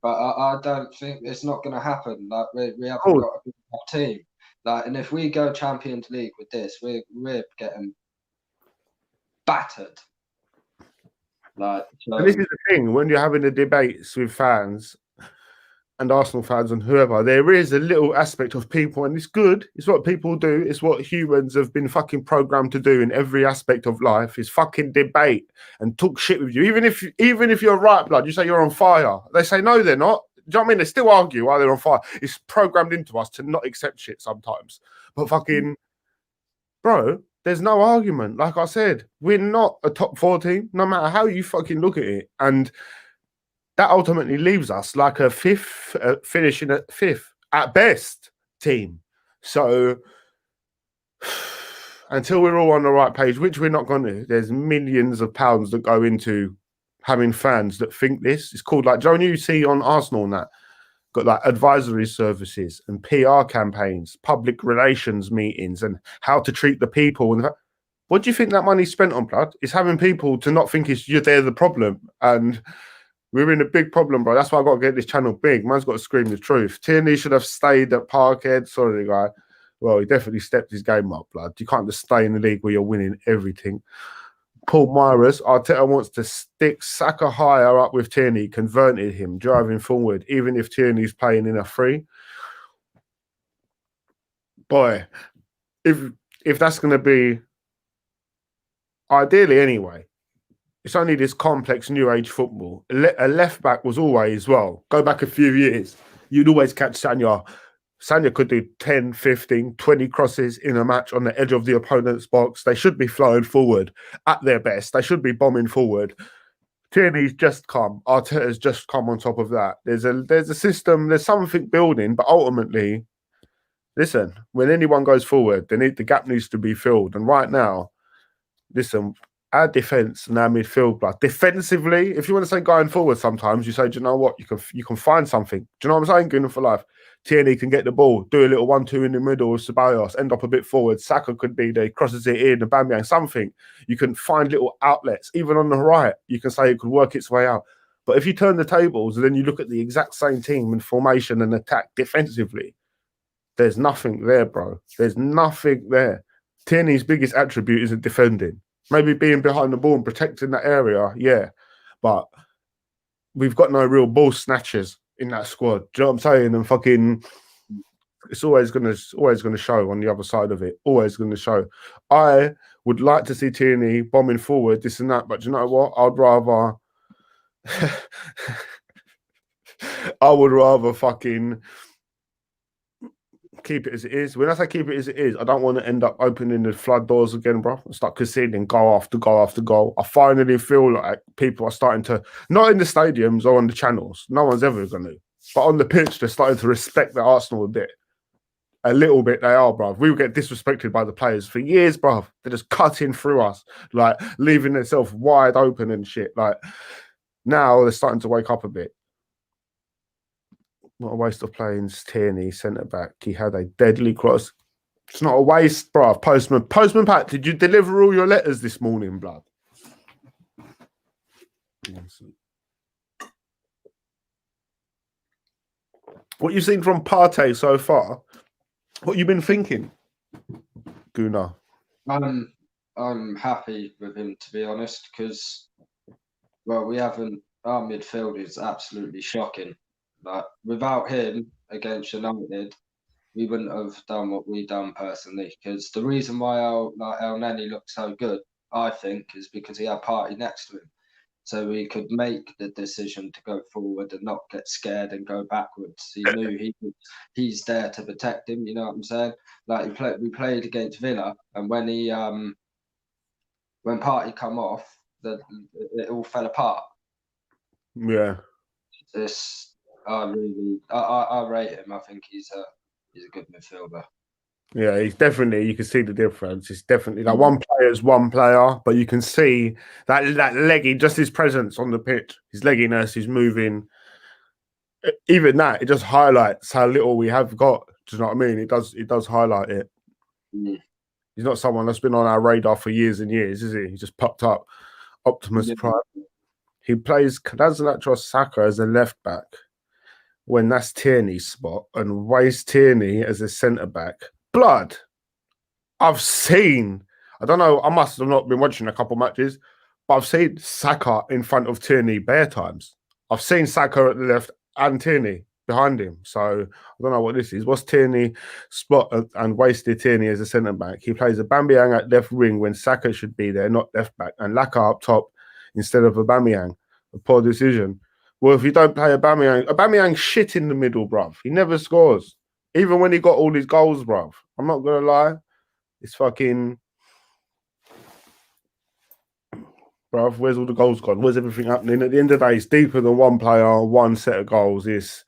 But I don't think it's not going to happen. Like, we haven't got a good enough team. Like, and if we go Champions League with this, we're getting battered. Like, so, and this is the thing, when you're having the debates with fans and Arsenal fans and whoever, there is a little aspect of people, and it's good. It's what people do. It's what humans have been fucking programmed to do in every aspect of life, is fucking debate and talk shit with you. Even if you're right, blood, you say you're on fire. They say, no, they're not. Do you know what I mean? They still argue while they're on fire. It's programmed into us to not accept shit sometimes. But fucking, bro, there's no argument. Like I said, we're not a top 4 team, no matter how you fucking look at it. And that ultimately leaves us like a 5th, finishing at 5th at best team. So until we're all on the right page, which we're not going to, there's millions of pounds that go into having fans that think this. It's called, like, Joan, you see on Arsenal and that, got like advisory services and PR campaigns, public relations meetings, and how to treat the people. And what do you think that money's spent on, blood? It's having people to not think they're the problem. And we're in a big problem, bro. That's why I've got to get this channel big. Man's got to scream the truth. Tierney should have stayed at Parkhead. Sorry, guy. Well, he definitely stepped his game up, blood. You can't just stay in the league where you're winning everything. Paul Myers, Arteta wants to stick Saka higher up with Tierney, converted him, driving forward, even if Tierney's playing in a free. Boy, if that's going to be, ideally anyway, it's only this complex new age football. A left back was always, well, go back a few years, you'd always catch Sanya. Sanya could do 10, 15, 20 crosses in a match on the edge of the opponent's box. They should be flowing forward at their best. They should be bombing forward. Tierney's just come. Arteta's just come on top of that. There's a system, there's something building, but ultimately, listen, when anyone goes forward, the gap needs to be filled. And right now, listen, our defense and our midfield, like defensively, if you want to say going forward, sometimes you say, do you know what? You can find something. Do you know what I'm saying? Good enough for life. Tierney can get the ball, do a little 1-2 in the middle with Ceballos, end up a bit forward. Saka could be there, crosses it in, and Bambiang, something. You can find little outlets, even on the right. You can say it could work its way out. But if you turn the tables and then you look at the exact same team and formation and attack defensively, there's nothing there, bro. There's nothing there. Tierney's biggest attribute isn't defending. Maybe being behind the ball and protecting that area, yeah. But we've got no real ball snatchers in that squad. Do you know what I'm saying? And fucking, it's always gonna show on the other side of it. Always gonna show. I would like to see Tierney bombing forward, this and that, but do you know what? I would rather fucking keep it as it is. When I say keep it as it is, I don't want to end up opening the flood doors again, bro. Start conceding goal after goal after goal. I finally feel like people are starting to, not in the stadiums or on the channels, no one's ever going to, but on the pitch, they're starting to respect the Arsenal a bit. A little bit they are, bruv. We would get disrespected by the players for years, bruv. They're just cutting through us, like leaving themselves wide open and shit. Like now they're starting to wake up a bit. What a waste of playing Tierney, centre back. He had a deadly cross. It's not a waste, bruv. Postman Pat, did you deliver all your letters this morning, blood? What you've seen from Partey so far? What you been thinking, Guna? I'm happy with him, to be honest, because we haven't. Our midfield is absolutely shocking. Like without him against United, we wouldn't have done what we done personally. Because the reason why El Neni looked so good, I think, is because he had Partey next to him, so he could make the decision to go forward and not get scared and go backwards. He knew he's there to protect him. You know what I'm saying? Like we played against Villa, and when Partey come off, it all fell apart. Yeah. I rate him. I think he's a good midfielder. Yeah, he's definitely, you can see the difference. It's definitely like one player is one player, but you can see that leggy, just his presence on the pitch, his legginess, his moving. Even that, it just highlights how little we have got. Do you know what I mean? It does highlight it. He's not someone that's been on our radar for years and years, is he? He just popped up. Optimus Prime. He plays Kazanacho Saka as a left back when that's Tierney's spot and Waste Tierney as a centre back. Blood. I've seen, I don't know, I must have not been watching a couple matches, but I've seen Saka in front of Tierney bare times. I've seen Saka at the left and Tierney behind him. So I don't know what this is. What's Tierney spot and wasted Tierney as a centre back? He plays a Aubameyang at left wing when Saka should be there, not left back, and Laka up top instead of Aubameyang. A poor decision. Well, if you don't play Aubameyang shit in the middle, bruv. He never scores. Even when he got all his goals, bruv. I'm not going to lie. It's fucking... Bruv, where's all the goals gone? Where's everything happening? At the end of the day, it's deeper than one player, one set of goals. It's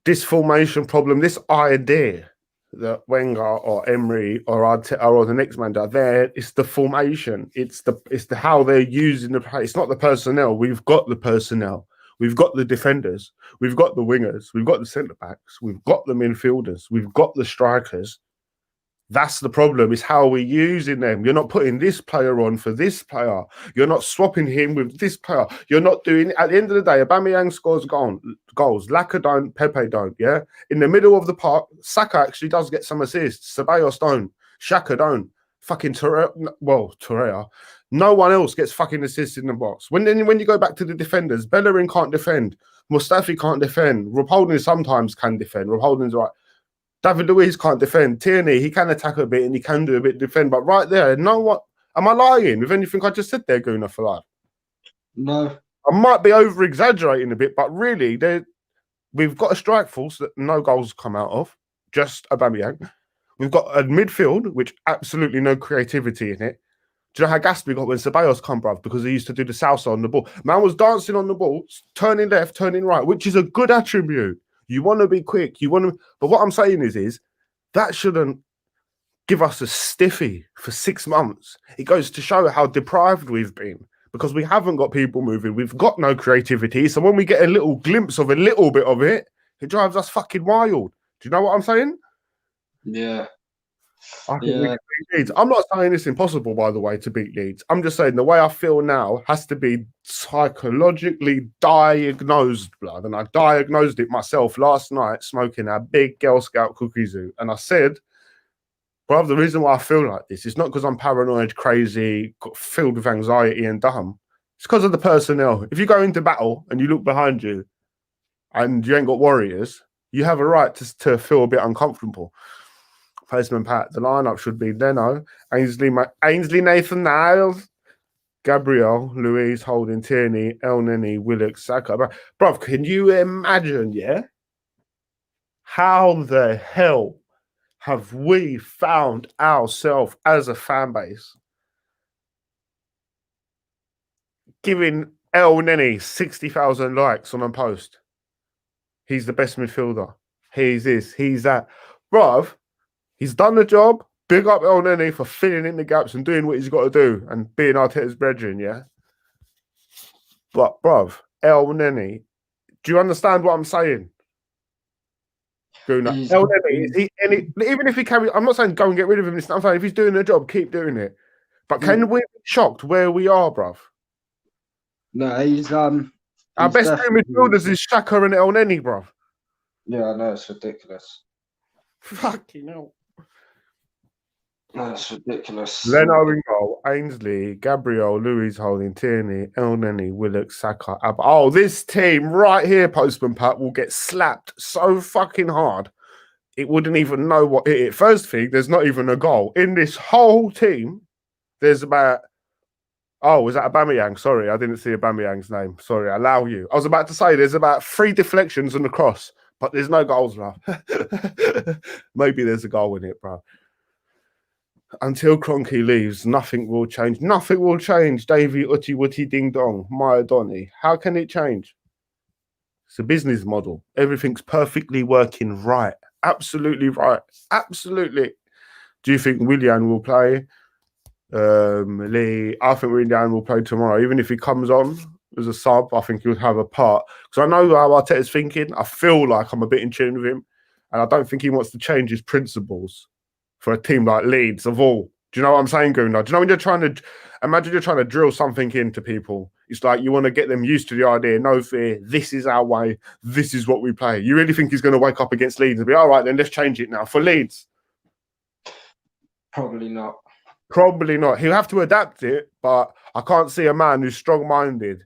this formation problem, this idea that Wenger or Emery or Arteta or the next man there, it's the formation. It's the how they're using the play. It's not the personnel. We've got the personnel. We've got the defenders. We've got the wingers. We've got the centre backs. We've got the midfielders. We've got the strikers. That's the problem, is how we're using them. You're not putting this player on for this player. You're not swapping him with this player. You're not doing... At the end of the day, Aubameyang scores goals. Laka don't, Pepe don't, yeah? In the middle of the park, Saka actually does get some assists. Ceballos don't. Xhaka don't. Fucking Torreira. No one else gets fucking assists in the box. When you go back to the defenders, Bellerin can't defend. Mustafi can't defend. Rob Holding sometimes can defend. Rob Holding's right. David Luiz can't defend. Tierney, he can attack a bit and he can do a bit defend. But right there, no what? Am I lying with anything I just said there, Guna, for life? No. I might be over-exaggerating a bit, but really, we've got a strike force that no goals come out of, just Aubameyang. We've got a midfield, which absolutely no creativity in it. Do you know how gassed we got when Ceballos come, bruv? Because he used to do the salsa on the ball. Man was dancing on the ball, turning left, turning right, which is a good attribute. You want to be quick. But what I'm saying is that shouldn't give us a stiffy for 6 months. It goes to show how deprived we've been because we haven't got people moving. We've got no creativity. So when we get a little glimpse of a little bit of it, it drives us fucking wild. Do you know what I'm saying? Yeah. I think we can beat Leeds. I'm not saying it's impossible, by the way, to beat Leeds. I'm just saying the way I feel now has to be psychologically diagnosed, blood. And I diagnosed it myself last night smoking a big Girl Scout cookie zoo. And I said, bruv, the reason why I feel like this is not because I'm paranoid, crazy, filled with anxiety and dumb. It's because of the personnel. If you go into battle and you look behind you and you ain't got warriors, you have a right to feel a bit uncomfortable. Postman Pat, the lineup should be Leno, Ainsley Nathan-Niles, Gabriel, Luiz, Holding, Tierney, El Neni, Willock, Saka. Bruv, can you imagine, yeah? How the hell have we found ourselves as a fan base giving El Neni 60,000 likes on a post? He's the best midfielder. He's this, he's that. Bruv, he's done the job. Big up El Nene for filling in the gaps and doing what he's got to do and being Arteta's brethren, yeah? But, bruv, El Nene, do you understand what I'm saying? Guna. He's, El Nene, even if he carries, I'm not saying go and get rid of him. I'm saying if he's doing the job, keep doing it. But can we be shocked where we are, bruv? no, he's Our best two midfielders is Xhaka and El Nene, bruv. Yeah, I know, it's ridiculous. Fucking hell. That's ridiculous. Leno in goal, Ainsley, Gabriel, Luis Holding, Tierney, El Nene, Willock, Saka. Oh, this team right here, Postman Pat, will get slapped so fucking hard. It wouldn't even know what it is. First thing, there's not even a goal. In this whole team, there's about... Oh, was that Aubameyang? Sorry, I didn't see Aubameyang's name. Sorry, I allow you. I was about to say there's about 3 deflections and a cross, but there's no goals, bro. Maybe there's a goal in it, bro. Until Kroenke leaves, nothing will change. Nothing will change. Davy, Utti, Wutty, Ding Dong, Maya Donny. How can it change? It's a business model. Everything's perfectly working right. Absolutely right. Absolutely. Do you think Willian will play? Lee, I think Willian will play tomorrow. Even if he comes on as a sub, I think he'll have a part. Because I know how Arteta's thinking. I feel like I'm a bit in tune with him. And I don't think he wants to change his principles for a team like Leeds of all. Do you know what I'm saying, Gunnar? Do you know when you're trying to imagine you're trying to drill something into people? It's like you want to get them used to the idea, no fear, this is our way, this is what we play. You really think he's going to wake up against Leeds and be, all right, then let's change it now for Leeds? Probably not. Probably not. He'll have to adapt it, but I can't see a man who's strong-minded.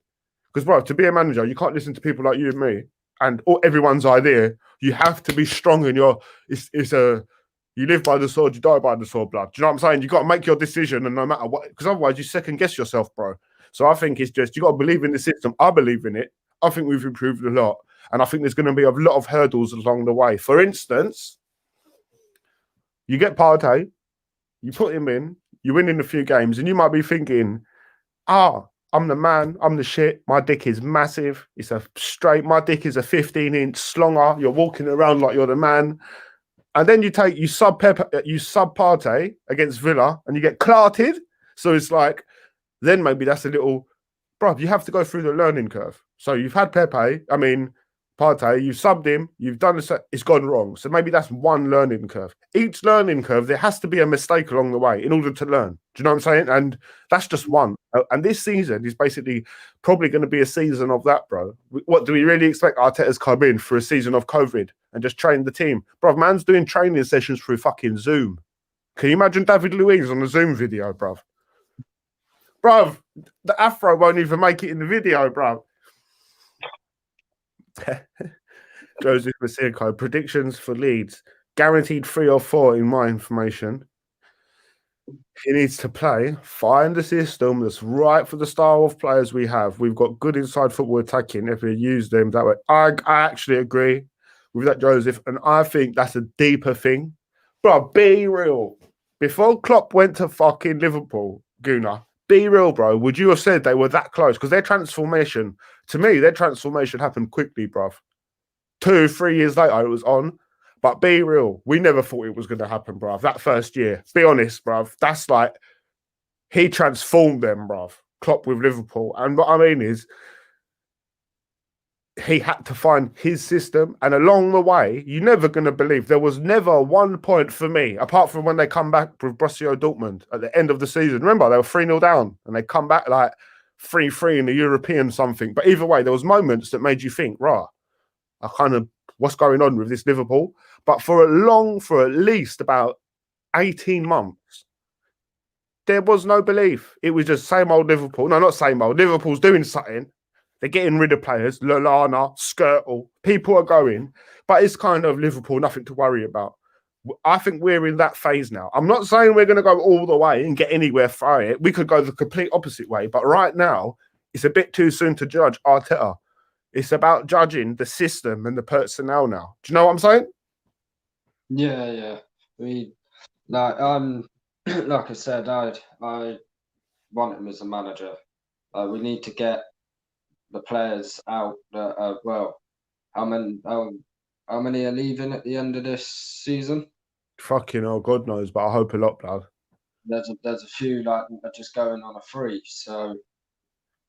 Because, bro, to be a manager, you can't listen to people like you and me and everyone's idea. You have to be strong in your... You live by the sword, you die by the sword, blood. Do you know what I'm saying? You got to make your decision, and no matter what, because otherwise you second guess yourself, bro. So I think it's just you got to believe in the system. I believe in it. I think we've improved a lot, and I think there's going to be a lot of hurdles along the way. For instance, you get Partey, you put him in, you win in a few games, and you might be thinking, I'm the man, I'm the shit. My dick is massive. It's a straight. My dick is a 15-inch slonger. You're walking around like you're the man. And then you sub Partey against Villa and you get clarted. So it's like, then maybe that's a little, bruv, you have to go through the learning curve. So you've had Partey, you've subbed him, you've done it's gone wrong. So maybe that's one learning curve. Each learning curve, there has to be a mistake along the way in order to learn. Do you know what I'm saying? And that's just one. And this season is basically probably going to be a season of that, bro. What do we really expect Arteta's come in for a season of COVID and just train the team? Bro, man's doing training sessions through fucking Zoom. Can you imagine David Luiz on a Zoom video, bro? Bro, the afro won't even make it in the video, bro. Joseph Masirko, predictions for Leeds. Guaranteed 3 or 4 in my information. He needs to play, find the system that's right for the style of players we have. We've got good inside football attacking if we use them that way. I actually agree with that, Joseph, and I think that's a deeper thing. Bro, be real. Before Klopp went to fucking Liverpool, Gunnar, be real, bro. Would you have said they were that close? Because their transformation, to me, happened quickly, bruv. 2-3 years later, it was on. But be real, we never thought it was going to happen, bruv. That first year, be honest, bruv. That's like, he transformed them, bruv. Klopp with Liverpool. And what I mean is, he had to find his system. And along the way, you're never going to believe, there was never one point for me, apart from when they come back with Borussia Dortmund at the end of the season. Remember, they were 3-0 down and they come back like 3-3 in the European something. But either way, there was moments that made you think, rah, I kind of, what's going on with this Liverpool? But for at least about 18 months, there was no belief. It was just same old Liverpool. No, not same old. Liverpool's doing something. They're getting rid of players. Lallana, Skirtle. People are going. But it's kind of Liverpool, nothing to worry about. I think we're in that phase now. I'm not saying we're going to go all the way and get anywhere for it. We could go the complete opposite way. But right now, it's a bit too soon to judge Arteta. It's about judging the system and the personnel now. Do you know what I'm saying? Yeah. Like I said, I want him as a manager. We need to get the players out that how how many are leaving at the end of this season? Fucking hell, God knows, but I hope a lot, blood. There's a few like are just going on a free, so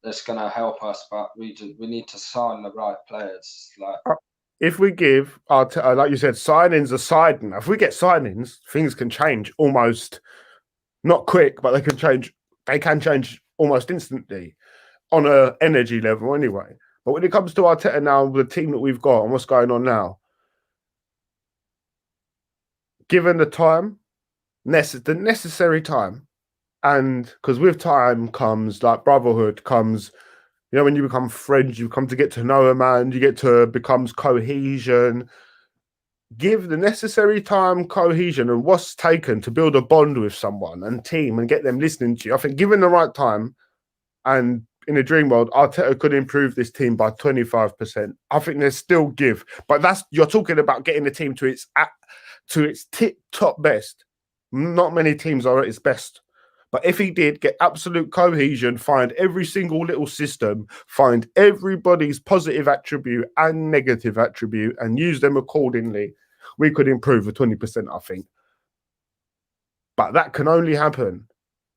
that's gonna help us. But we need to sign the right players. Like If we give our, like you said, signings a side now. If we get signings, things can change almost not quick, but they can change. They can change almost instantly on a energy level, anyway. But when it comes to Arteta now, the team that we've got and what's going on now, given the time, the necessary time, and because with time comes like brotherhood, comes, you know, when you become friends, you come to get to know a man, you get to becomes cohesion. Give the necessary time, cohesion, and what's taken to build a bond with someone and team and get them listening to you. I think given the right time and in a dream world, Arteta could improve this team by 25%. I think there's still give, but that's you're talking about getting the team to its tip top best. Not many teams are at its best. But if he did get absolute cohesion, find every single little system, find everybody's positive attribute and negative attribute, and use them accordingly, we could improve for 20%, I think. But that can only happen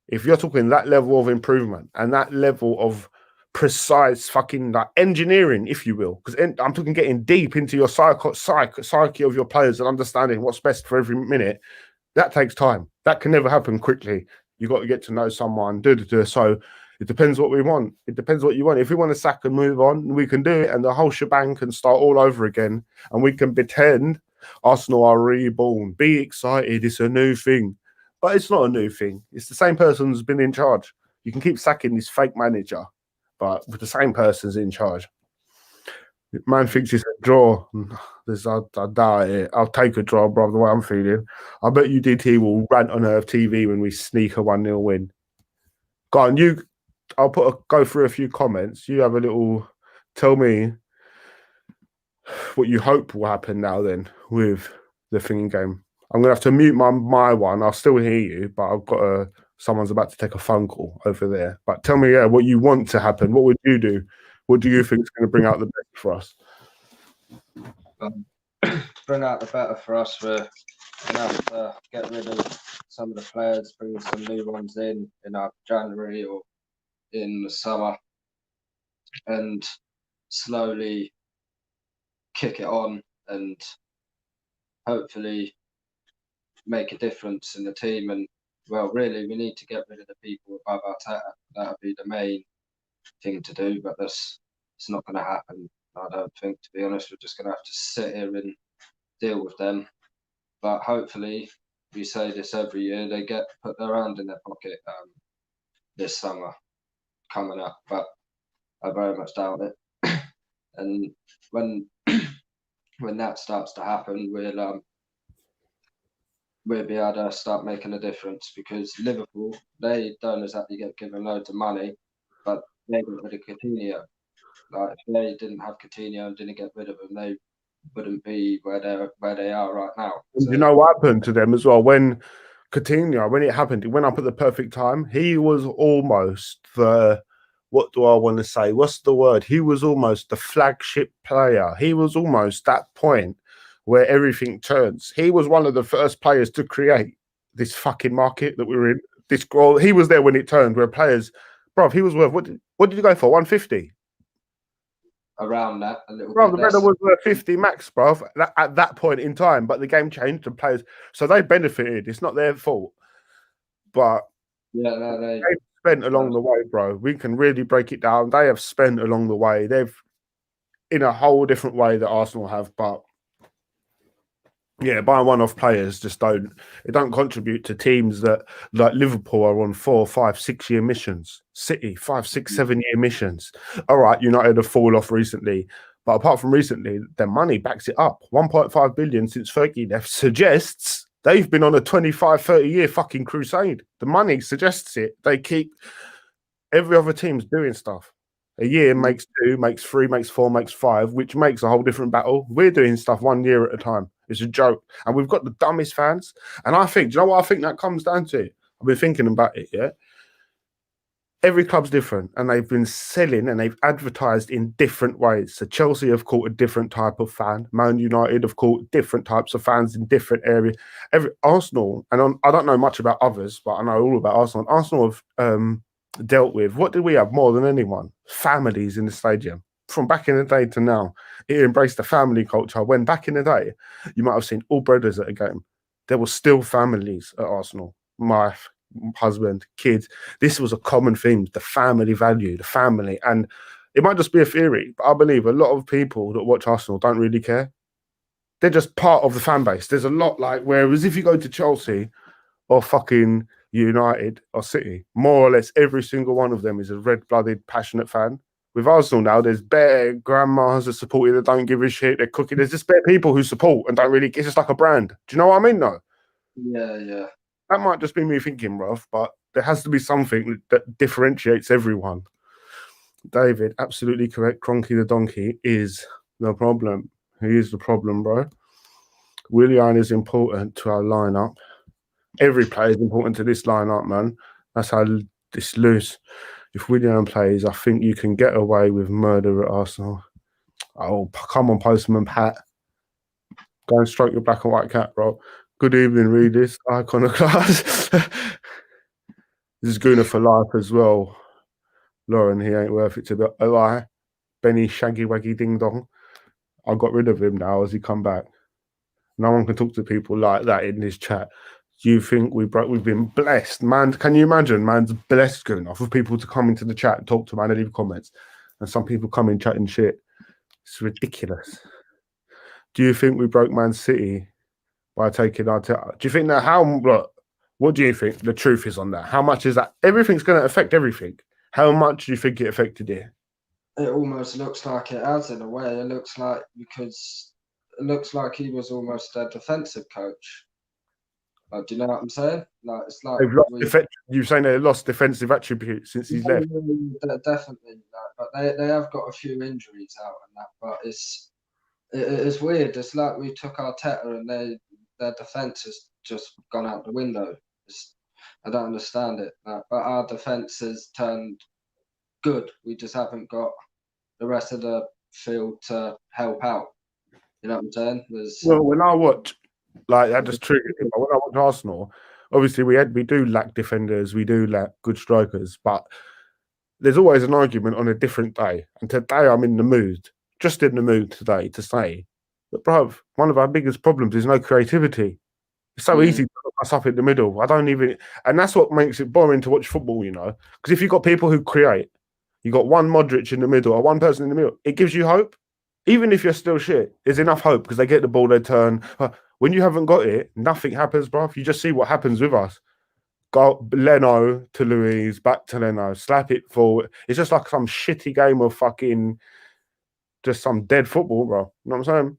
if you're talking that level of improvement and that level of precise fucking like engineering, if you will. Because I'm talking getting deep into your psyche of your players and understanding what's best for every minute. That takes time. That can never happen quickly. You got to get to know someone. So it depends what we want. It depends what you want. If we want to sack and move on, we can do it, and the whole shebang can start all over again. And we can pretend Arsenal are reborn. Be excited. It's a new thing, but it's not a new thing. It's the same person who's been in charge. You can keep sacking this fake manager, but with the same person's in charge. Man thinks it's a draw. I doubt it. I'll take a draw, bro, the way I'm feeling. I bet you DT will rant on Earth TV when we sneak a 1-0 win. Go on, I'll go through a few comments. You have a little, tell me what you hope will happen now then with the thingy game. I'm going to have to mute my one. I'll still hear you, but I've got someone's about to take a phone call over there. But tell me what you want to happen. What would you do? What do you think is going to bring out the best for us? Bring out the better for us. We're going to have to get rid of some of the players, bring some new ones in our January or in the summer, and slowly kick it on and hopefully make a difference in the team. And well, really, we need to get rid of the people above Arteta. That would be the main thing to do, but it's not going to happen. I don't think, to be honest. We're just going to have to sit here and deal with them. But hopefully, we say this every year, they put their hand in their pocket this summer coming up. But I very much doubt it. And when that starts to happen, we'll be able to start making a difference, because Liverpool, they don't exactly get given loads of money, but they got rid of Coutinho. Like, if they didn't have Coutinho and didn't get rid of him, they wouldn't be where they are right now. So, you know what happened to them as well? When Coutinho, when it happened, it went up at the perfect time. He was almost what do I want to say? What's the word? He was almost the flagship player. He was almost that point where everything turns. He was one of the first players to create this fucking market that we're in. This goal, he was there when it turned, where players, bro, he was worth, what did you go for? 150? Around that, a little bro, bit the less. medal was worth 50 max, bro, at that point in time. But the game changed and players, so they benefited. It's not their fault. But yeah, no, they've spent along the way, bro. We can really break it down. They have spent along the way. They've in a whole different way that Arsenal have, but yeah, buying one-off players just don't contribute to teams that like Liverpool are on 4, 5, 6 year missions. City 5, 6, 7 year missions. All right, United have fallen off recently, but apart from recently, their money backs it up. 1.5 billion since Fergie left suggests they've been on a 25, 30 year fucking crusade. The money suggests it. They keep every other team's doing stuff. A year makes 2, makes 3, makes 4, makes 5, which makes a whole different battle. We're doing stuff 1 year at a time. It's a joke. And we've got the dumbest fans. And I think, do you know what I think that comes down to? I've been thinking about it, yeah? every club's different, and they've been selling and they've advertised in different ways. So Chelsea have caught a different type of fan. Man United have caught different types of fans in different areas. Every Arsenal, I don't know much about others, but I know all about Arsenal. Arsenal have dealt with, what did we have more than anyone? Families in the stadium. From back in the day to now, it embraced the family culture. When back in the day, you might have seen all brothers at a game. There were still families at Arsenal. My husband, kids. This was a common theme: the family value, the family. And it might just be a theory, but I believe a lot of people that watch Arsenal don't really care. They're just part of the fan base. There's a lot like, whereas if you go to Chelsea or fucking United or City, more or less every single one of them is a red-blooded, passionate fan. With Arsenal now, there's bare grandmas that support you that don't give a shit. They're cooking. There's just bare people who support and don't really. It's just like a brand. Do you know what I mean? Though Yeah. that might just be me thinking, rough, but there has to be something that differentiates everyone. David, absolutely correct. Cronky the donkey is the problem. He is the problem, bro. Willian is important to our lineup. Every player is important to this lineup, man. That's how this loose. If Willian plays, I think you can get away with murder at Arsenal. Oh, come on, Postman Pat. Go and stroke your black and white cat, bro. Good evening, readers. Iconoclast. This is Guna for life as well. Lauren, he ain't worth it to be a lie. Benny Shaggy Waggy Ding Dong. I got rid of him now as he come back. No one can talk to people like that in this chat. Do you think we've been blessed? Man, can you imagine? Man's blessed good enough for people to come into the chat and talk to man and leave comments. And some people come in chatting shit. It's ridiculous. Do you think we broke Man City by taking our do you think that what do you think the truth is on that? How much is that? Everything's going to affect everything. How much do you think it affected it? It almost looks like it has in a way. It looks like he was almost a defensive coach. Do you know what I'm saying? Like it's like They've lost you're saying they lost defensive attributes since he's left. Definitely, but they have got a few injuries out and that. But it's weird. It's like we took Arteta and their defense has just gone out the window. I don't understand it. But our defense has turned good. We just haven't got the rest of the field to help out. You know what I'm saying? Well, when I watch, like that just triggered it. But when I watch Arsenal, obviously we do lack defenders, we do lack good strikers, but there's always an argument on a different day. And today I'm in the mood, just in the mood today to say that, bruv, one of our biggest problems is no creativity. It's so easy to put us up in the middle. I don't even, and that's what makes it boring to watch football, you know. Because if you've got people who create, you got one Modric in the middle or one person in the middle, it gives you hope. Even if you're still shit, there's enough hope because they get the ball, they turn. When you haven't got it, nothing happens, bruv. You just see what happens with us. Go Leno to Louise, back to Leno, slap it forward. It's just like some shitty game of fucking, just some dead football, bro. You know what I'm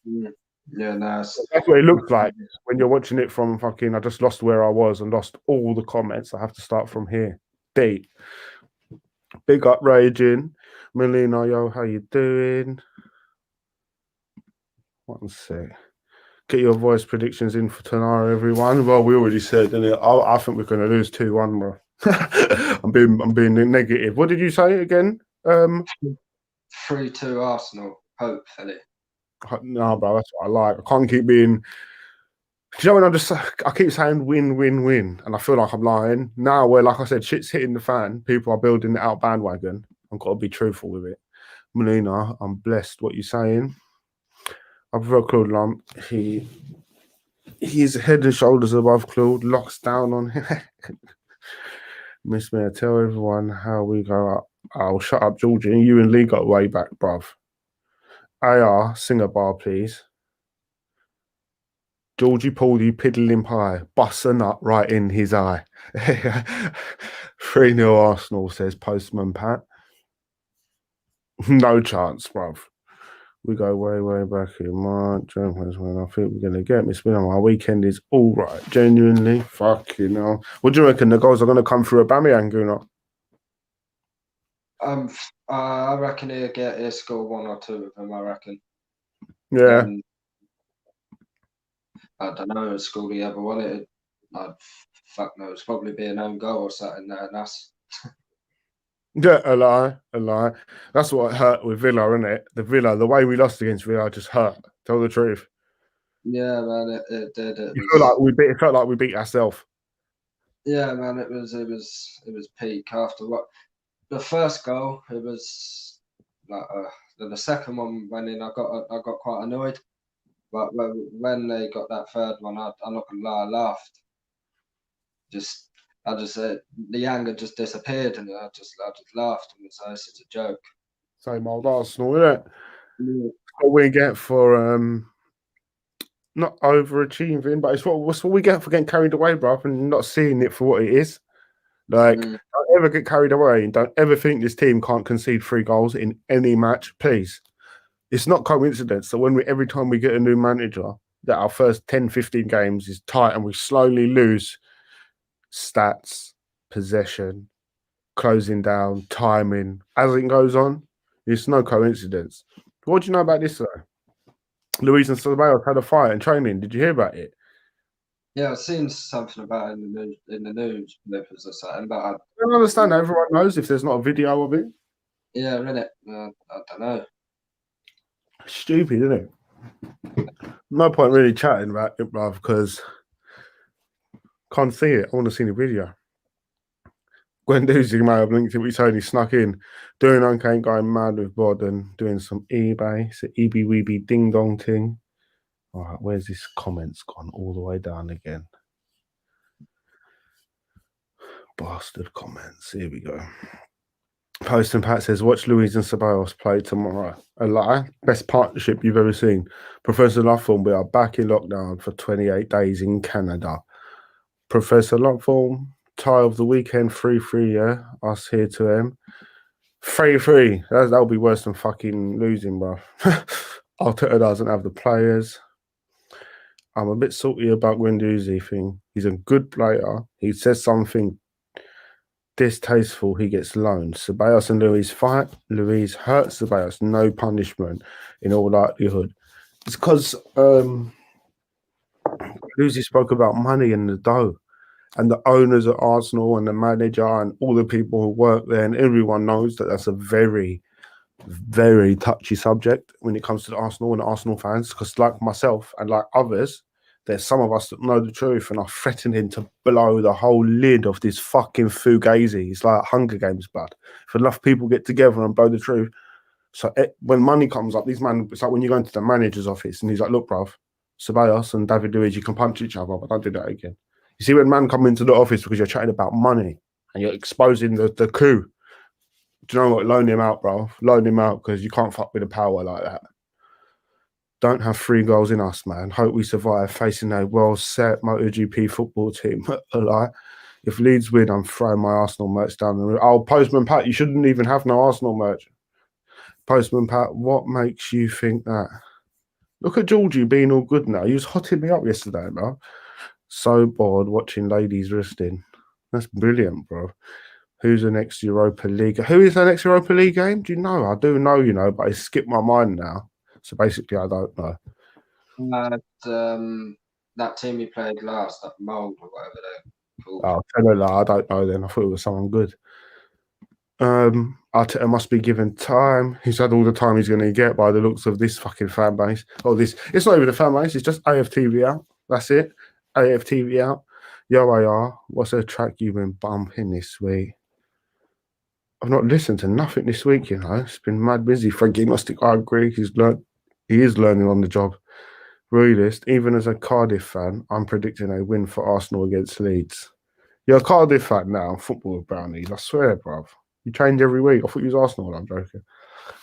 saying? Yeah, nice. That's what it looks like when you're watching it from fucking. I just lost where I was and lost all the comments. I have to start from here. Deep. Big up, Raging. Melina, yo, how you doing? One sec. Get your voice predictions in for tomorrow, everyone. Well, we already said, didn't it? I think we're going to lose 2-1, bro. I'm being negative. What did you say again? 3-2 Arsenal, hopefully. No, bro, that's what I like. I can't keep being. Do you know when I keep saying win, win, win, and I feel like I'm lying. Now, where, like I said, shit's hitting the fan, people are building the out bandwagon. I've got to be truthful with it. Melina, I'm blessed. What you saying? I prefer Claude Lump. He's head and shoulders above Claude, locks down on him. Miss me, I tell everyone how we go up. Oh, shut up, Georgie. You and Lee got way back, bruv. AR, sing a bar, please. Georgie Pauldy piddling pie, bust a nut right in his eye. 3-0 Arsenal, says Postman Pat. No chance, bruv. We go way, way back in March. When I think we're going to get Miss Winner. My weekend is all right. Genuinely. Fucking hell. What do you reckon? The goals are going to come through Aubameyang, Guna? I reckon he'll score 1 or 2 of them, I reckon. Yeah. I don't know, score he ever won it. Fuck knows. Probably be an own goal or something there, and that's Yeah, a lie, a lie. That's what hurt with Villa, isn't it? The way we lost against Villa just hurt. Tell the truth. Yeah, man, it did. It felt like we beat ourselves. Yeah, man, it was peak after what the first goal. It was like then the second one went in. I got quite annoyed, but when they got that third one, I'm not gonna lie, I laughed. I just the anger just disappeared, and I just laughed and was like, "This is a joke." Same old Arsenal, isn't it? Yeah. What we get for not overachieving, but what's what we get for getting carried away, bro, and not seeing it for what it is. Like, don't ever get carried away and don't ever think this team can't concede 3 goals in any match, please. It's not coincidence that every time we get a new manager, that our first 10, 15 games is tight and we slowly lose stats, possession, closing down, timing, as it goes on. It's no coincidence. What do you know about this, though? Luis and Ceballos had a fight in training. Did you hear about it? Yeah, I've seen something about it in the news clippers or something, but I don't understand. Everyone knows if there's not a video of it. yeah, innit? I don't know. Stupid, isn't it? No point really chatting about it, bruv, because can't see it. I want to see the video. Guendouzi may have linked it. We only snuck in, doing okay, going mad with bod and doing some eBay. It's an EB weeby ding dong thing. All right, where's this comments gone all the way down again? Bastard comments. Here we go. Post and Pat says, watch Luis and Ceballos play tomorrow. A lie. Best partnership you've ever seen. Professor Loveform, we are back in lockdown for 28 days in Canada. Professor Loveform, tie of the weekend, 3-3, yeah? Us here to him. 3-3. That'll be worse than fucking losing, bro. Arteta doesn't have the players. I'm a bit salty about Guendouzi thing. He's a good player. He says something distasteful, he gets loaned. Ceballos and Luis fight. Luis hurts Ceballos. No punishment in all likelihood. It's because Lucy spoke about money and the dough. And the owners at Arsenal and the manager and all the people who work there, and everyone knows that that's a very, very touchy subject when it comes to the Arsenal and the Arsenal fans. Because like myself and like others, there's some of us that know the truth and are threatening to blow the whole lid of this fucking fugazi. It's like Hunger Games, blood. If enough people get together and blow the truth. So when money comes up, these man, it's like when you go into the manager's office and he's like, look, bruv, Ceballos and David Luiz, you can punch each other, but don't do that again. You see when man come into the office because you're chatting about money and you're exposing the coup. Do you know what? Loan him out, bro. Loan him out because you can't fuck with the power like that. Don't have 3 goals in us, man. Hope we survive facing a well-set MotoGP football team. Like, if Leeds win, I'm throwing my Arsenal merch down the road. Oh, Postman Pat, you shouldn't even have no Arsenal merch. Postman Pat, what makes you think that? Look at Georgie being all good now. He was hotting me up yesterday, bro. So bored watching ladies wrestling. That's brilliant, bro. Who's the next Europa League? Who is the next Europa League game? Do you know? I do know, you know, but it skipped my mind now. So basically, I don't know. That team you played last, that Mold or whatever they're called. I'll tell her that. I don't know then. I thought it was someone good. Arteta must be given time. He's had all the time he's going to get by the looks of this fucking fan base. Oh, this. It's not even a fan base. It's just AFTV out. That's it. AFTV out. Yo, AR, what's a track you've been bumping this week? I've not listened to nothing this week, you know. It's been mad busy. Frankie Gnostic, I agree. He is learning on the job. Realist, even as a Cardiff fan, I'm predicting a win for Arsenal against Leeds. You're a Cardiff fan now, football brownies. I swear, bruv. You change every week. I thought you was Arsenal. I'm joking.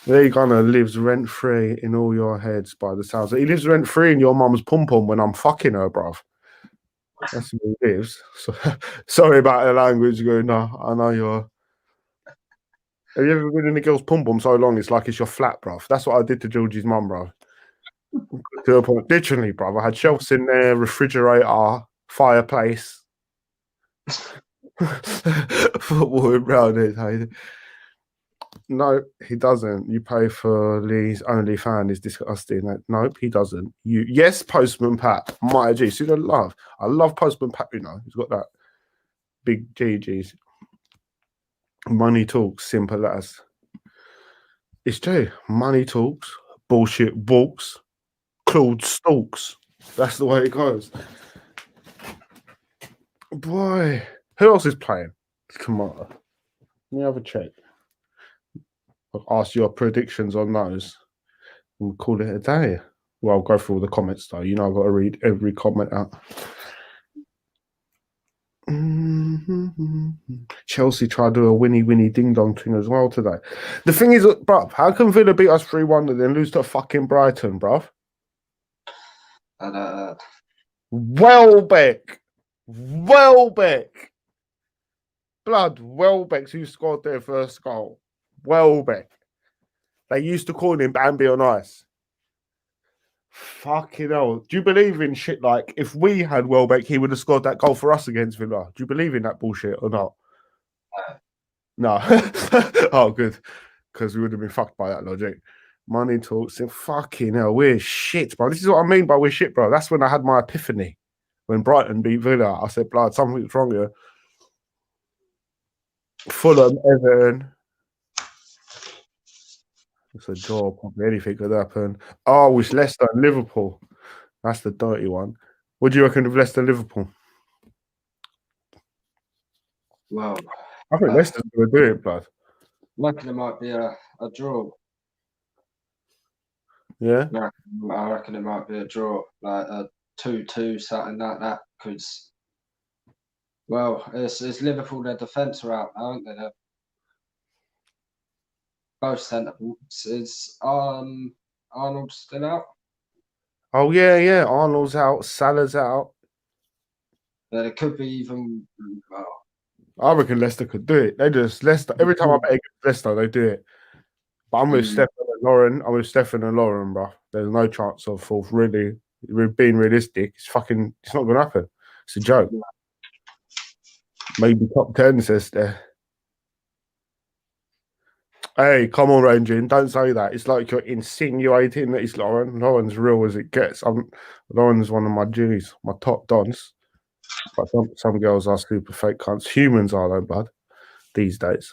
There he kind of lives rent-free in all your heads by the sounds. He lives rent-free in your mum's pom-pom when I'm fucking her, bruv. That's where he lives. So, sorry about the language. Going, no, I know you're. Have you ever been in a girl's pom-pom so long it's like it's your flat, bruv? That's what I did to Georgie's mum, bruv. To a point. Literally, bruv. I had shelves in there, refrigerator, fireplace. Football brownies, hey. No, he doesn't. You pay for Lee's only fan is disgusting. Nope, he doesn't. Yes, Postman Pat. My G. See the love. I love Postman Pat, you know. He's got that big GGs. Money talks, simple as. It's true. Money talks, bullshit walks, Claude stalks. That's the way it goes. Boy, who else is playing tomorrow? Let me have a check. I'll ask your predictions on those. We'll call it a day. Well, I'll go through all the comments though. You know, I've got to read every comment out. Chelsea tried to do a winnie ding dong thing as well today. The thing is, bruv, how can Villa beat us 3-1 and then lose to fucking Brighton, bruv? Welbeck. Welbeck's who scored their first goal. Welbeck. They used to call him Bambi on ice. Fucking hell. Do you believe in shit like if we had Welbeck, he would have scored that goal for us against Villa? Do you believe in that bullshit or not? No. Oh, good. Because we would have been fucked by that logic. Money talks. Fucking hell, we're shit, bro. This is what I mean by we're shit, bro. That's when I had my epiphany. When Brighton beat Villa, I said, blood, something's wrong here. Fulham, Everton. It's a draw, probably anything could happen. Oh, it's Leicester and Liverpool. That's the dirty one. What do you reckon of Leicester and Liverpool? Well, I think Leicester's going to do it, blood. I reckon it might be a draw. Yeah? I reckon it might be a draw, like a 2-2, something like that. Because, well, it's Liverpool, their defence are out, aren't they? They're both centre backs. Is Arnold still out? Oh, yeah. Arnold's out. Salah's out. But it could be even, well, I reckon Leicester could do it. Leicester, every time I bet against Leicester, they do it. But I'm with Stefan and Lauren. Bro. There's no chance of fourth, really. We're being realistic. It's not going to happen. It's a joke. Maybe top 10, says there. Hey, come on, Rangin. Don't say that. It's like you're insinuating that it's Lauren. Lauren's real as it gets. Lauren's one of my G's, my top dons. But some girls are super fake cunts. Humans are, though, bud, these days.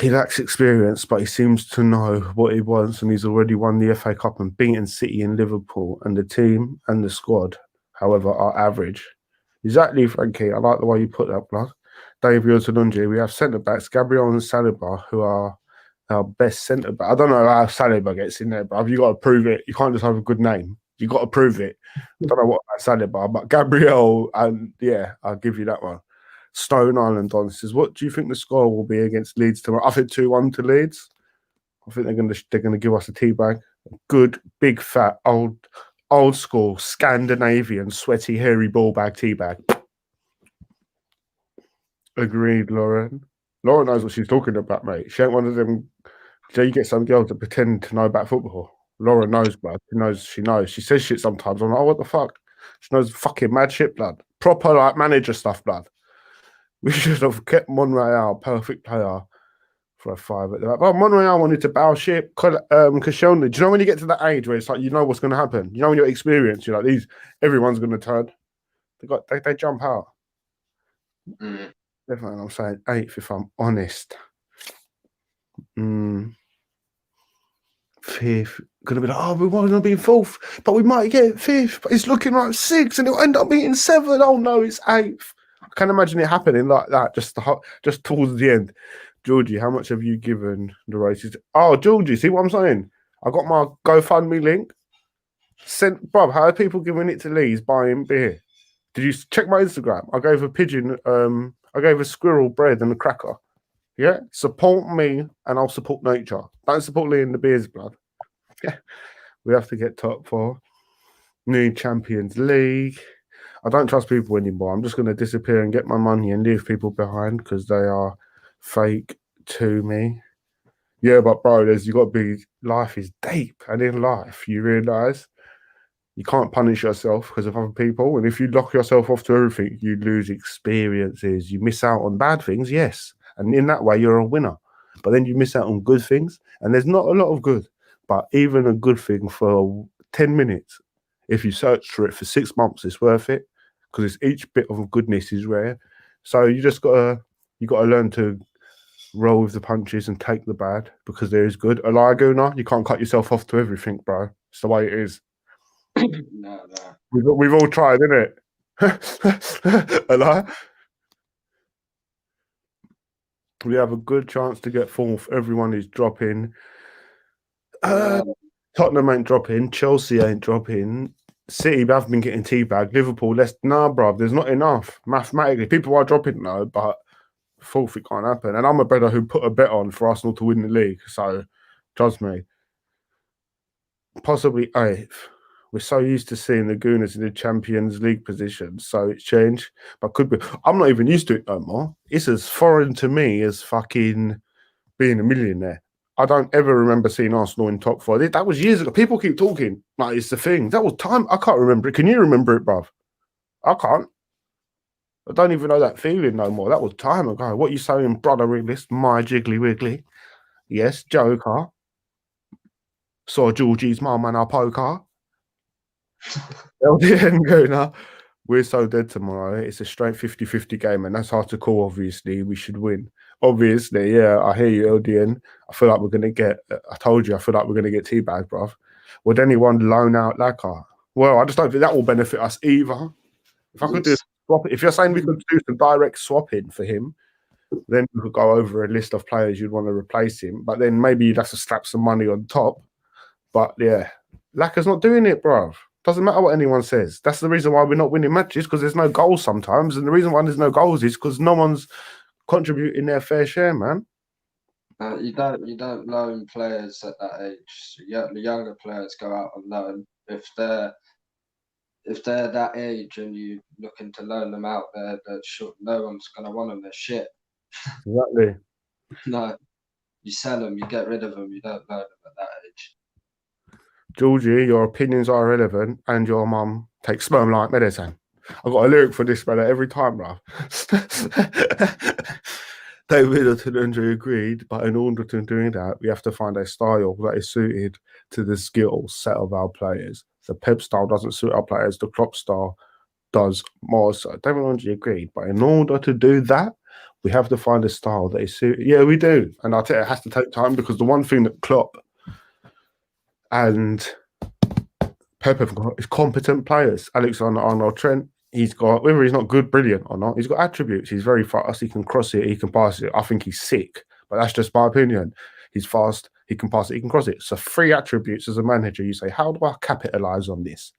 He lacks experience, but he seems to know what he wants, and he's already won the FA Cup and beaten City and Liverpool, and the team and the squad, however, are average. Exactly, Frankie. I like the way you put that, blood. David Otununji, we have centre-backs, Gabriel and Saliba, who are our best centre-back. I don't know how Saliba gets in there, but you've got to prove it. You can't just have a good name. You've got to prove it. I don't know what Saliba, but Gabriel, and yeah, I'll give you that one. Stone Island on says, what do you think the score will be against Leeds tomorrow? I think 2-1 to Leeds. I think they're gonna give us a tea bag. Good, big, fat, old school, Scandinavian, sweaty, hairy ball bag tea bag. Agreed, Lauren. Lauren knows what she's talking about, mate. She ain't one of them. You get some girls that pretend to know about football. Lauren knows, blood. She knows. She says shit sometimes. I'm like, oh, what the fuck? She knows fucking mad shit, blood. Proper like manager stuff, blood. We should have kept Monreal, perfect player, for a 5 at the back. But Monreal wanted to bow ship. Koscielny. Do you know when you get to that age where it's like you know what's going to happen? You know when you're experienced, you're like everyone's going to turn. They jump out. Definitely, I'm saying 8th if I'm honest. 5th. Gonna be like, oh, we want to be 4th, but we might get 5th. But it's looking like 6th, and it'll end up being 7th. Oh no, it's 8th. I can't imagine it happening like that. Just towards the end. Georgie, how much have you given the races? Oh, Georgie, see what I'm saying? I got my GoFundMe link. Bob, how are people giving it to Leeds buying beer? Did you check my Instagram? I gave a pigeon, I gave a squirrel bread and a cracker. Yeah, support me and I'll support nature. Don't support Lee in the beers, blood. Yeah, we have to get top 4. New Champions League. I don't trust people anymore. I'm just going to disappear and get my money and leave people behind because they are fake to me. Yeah, but bro, you got to be. Life is deep, and in life, you realise you can't punish yourself because of other people. And if you lock yourself off to everything, you lose experiences. You miss out on bad things, yes. And in that way, you're a winner. But then you miss out on good things. And there's not a lot of good. But even a good thing for 10 minutes, if you search for it for 6 months, it's worth it. Because each bit of goodness is rare. So you just got to learn to roll with the punches and take the bad because there is good. A Laguna, you can't cut yourself off to everything, bro. It's the way it is. No. We've all tried, innit? A lie. We have a good chance to get fourth. Everyone is dropping. Yeah. Tottenham ain't dropping. Chelsea ain't dropping. City have been getting teabagged. Liverpool, bruv. There's not enough mathematically. People are dropping though, but fourth it can't happen. And I'm a bettor who put a bet on for Arsenal to win the league. So, trust me. Possibly eighth. We're so used to seeing the Gooners in the Champions League position, so it's changed. But could be. I'm not even used to it no more. It's as foreign to me as fucking being a millionaire. I don't ever remember seeing Arsenal in top four. That was years ago. People keep talking like it's the thing. That was time. I can't remember it. Can you remember it, bruv? I can't. I don't even know that feeling no more. That was time ago. What you saying, brother Wrigley? My jiggly wiggly. Yes, Joker. Saw Georgie's mum and our poker. LDN Gooner. We're so dead tomorrow. It's a straight 50-50 game, and that's hard to call, obviously. We should win. Obviously, yeah, I hear you, LDN. I feel like we're going to get, I told you, I feel like we're going to get teabagged, bruv. Would anyone loan out Laka? Well, I just don't think that will benefit us either. If I could do swap, if you're saying we could do some direct swapping for him, then we could go over a list of players you'd want to replace him. But then maybe you'd have to slap some money on top. But yeah, Laka's not doing it, bruv. Doesn't matter what anyone says. That's the reason why we're not winning matches, because there's no goals sometimes. And the reason why there's no goals is because no one's contributing their fair share, man. You don't loan players at that age. Yeah, the younger players go out on loan. If they're that age and you looking to loan them out, no one's gonna want them. They're shit. Exactly. No, you sell them, you get rid of them. You don't loan them at that age. Georgie, your opinions are irrelevant, and your mum takes sperm like medicine. I've got a lyric for this, brother, every time, bro. David Middleton and Andrew agreed, but in order to do that, we have to find a style that is suited to the skill set of our players. The Pep style doesn't suit our players, the Klopp style does more so. David Andrew agreed, but in order to do that, we have to find a style that is suited. Yeah, we do. And I'll tell you, it has to take time, because the one thing that Klopp and Pep have got is competent players. Alexander-Arnold Trent, he's got, whether he's not good, brilliant or not, he's got attributes. He's very fast. He can cross it. He can pass it. I think he's sick, but that's just my opinion. He's fast. He can pass it. He can cross it. So 3 attributes as a manager. You say, how do I capitalize on this?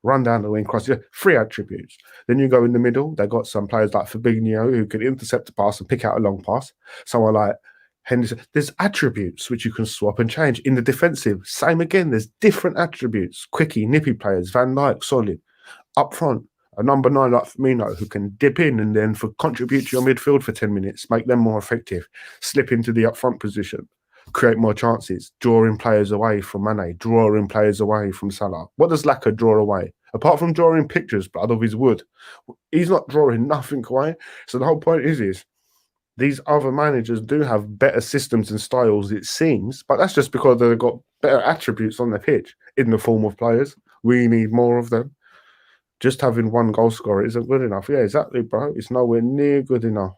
Run down the wing, cross it. 3 attributes. Then you go in the middle. They got some players like Fabinho who can intercept a pass and pick out a long pass. Someone like Henderson. There's attributes which you can swap and change. In the defensive, same again. There's different attributes. Quickie, nippy players. Van Dijk, solid. Up front, a number 9 like Firmino who can dip in and then contribute to your midfield for 10 minutes, make them more effective, slip into the up front position, create more chances, drawing players away from Mane, drawing players away from Salah. What does Laka draw away? Apart from drawing pictures, blood, of his wood, he's not drawing nothing away. So the whole point is these other managers do have better systems and styles, it seems, but that's just because they've got better attributes on the pitch in the form of players. We need more of them. Just having one goal scorer isn't good enough. Yeah, exactly, bro. It's nowhere near good enough.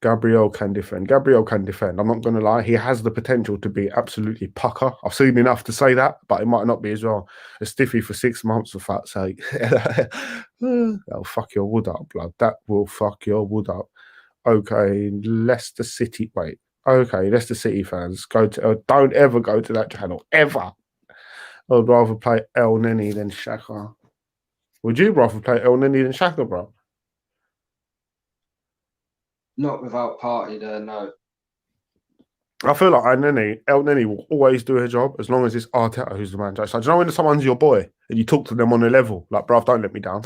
Gabriel can defend. I'm not going to lie. He has the potential to be absolutely pucker. I've seen enough to say that, but it might not be as well. A stiffy for 6 months, for fuck's sake. That'll fuck your wood up, blood. That will fuck your wood up. Okay, Leicester City. Wait. Okay, Leicester City fans, don't ever go to that channel. Ever. I'd rather play El Neni than Shaka. Would you rather play El Neni than Shaka, bro? Not without Party there, no. I feel like El Neni will always do her job as long as it's Arteta who's the manager. So, do you know when someone's your boy and you talk to them on a level, like, bruv, don't let me down.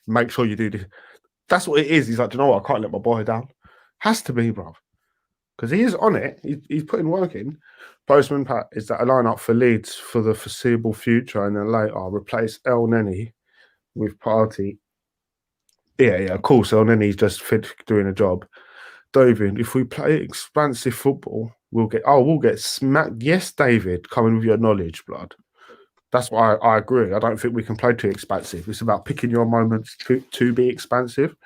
Make sure you do this. That's what it is. He's like, do you know what? I can't let my boy down. Has to be, bruv. Because he is on it. He's putting work in. Postman Pat, is that a lineup for Leeds for the foreseeable future, and then later replace El Neni with Party? Yeah, of course. El Neni's just fit doing a job. David, if we play expansive football, we'll get smacked. Yes, David, coming with your knowledge, blood. That's why I agree. I don't think we can play too expansive. It's about picking your moments to be expansive.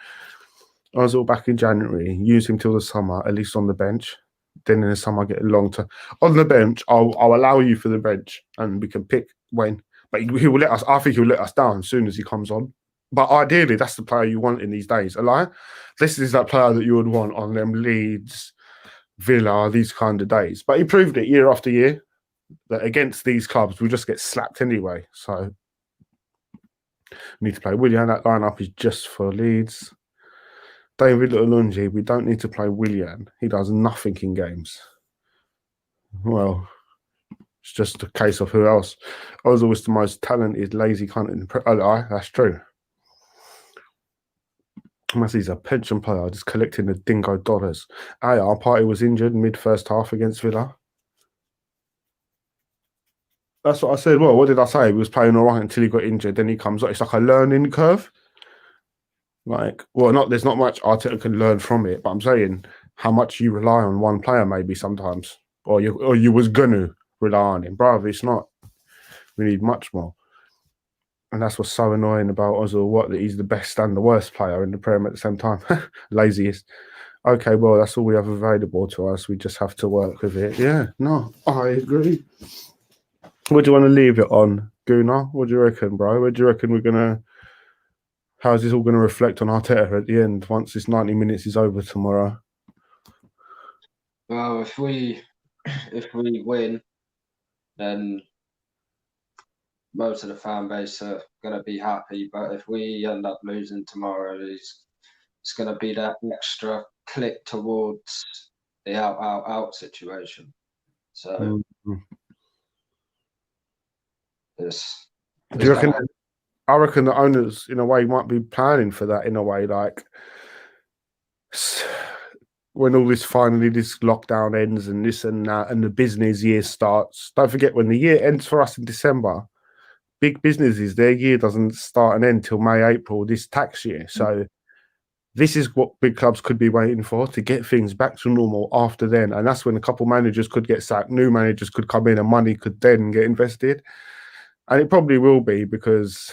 Ozil back in January. Use him till the summer, at least on the bench. Then in the summer, I get a long term on the bench. I'll allow you for the bench, and we can pick when. But he will let us. I think he'll let us down as soon as he comes on. But ideally, that's the player you want in these days. Eli, this is that player that you would want on them Leeds, Villa, these kind of days. But he proved it year after year that against these clubs, we just get slapped anyway. So we need to play Willian. That lineup is just for Leeds. David Lungi, we don't need to play Willian. He does nothing in games. Well, it's just a case of who else. Ozil was the most talented, lazy cunt in the that's true. Massey's a pension player, just collecting the dingo dollars. Our party was injured mid-first half against Villa. That's what I said. Well, what did I say? He was playing all right until he got injured. Then he comes up. It's like a learning curve. There's not much Arteta can learn from it, but I'm saying how much you rely on one player maybe sometimes, or you was gonna rely on him. Bravo, it's not. We need much more. And that's what's so annoying about Ozil, that he's the best and the worst player in the Prem at the same time. Laziest. Okay, well, that's all we have available to us. We just have to work with it. Yeah, no, I agree. What do you want to leave it on, Gunnar? What do you reckon, bro? Where do you reckon we're going to... How's this all going to reflect on Arteta at the end once this 90 minutes is over tomorrow? Well, if we win, then most of the fan base are going to be happy. But if we end up losing tomorrow, it's going to be that extra click towards the out situation. So do you reckon? I reckon the owners, in a way, might be planning for that. In a way, like when all this lockdown ends and this and that, and the business year starts. Don't forget, when the year ends for us in December, big businesses, their year doesn't start and end till May, April this tax year. So this is what big clubs could be waiting for, to get things back to normal after then. And that's when a couple managers could get sacked, new managers could come in, and money could then get invested. And it probably will be, because,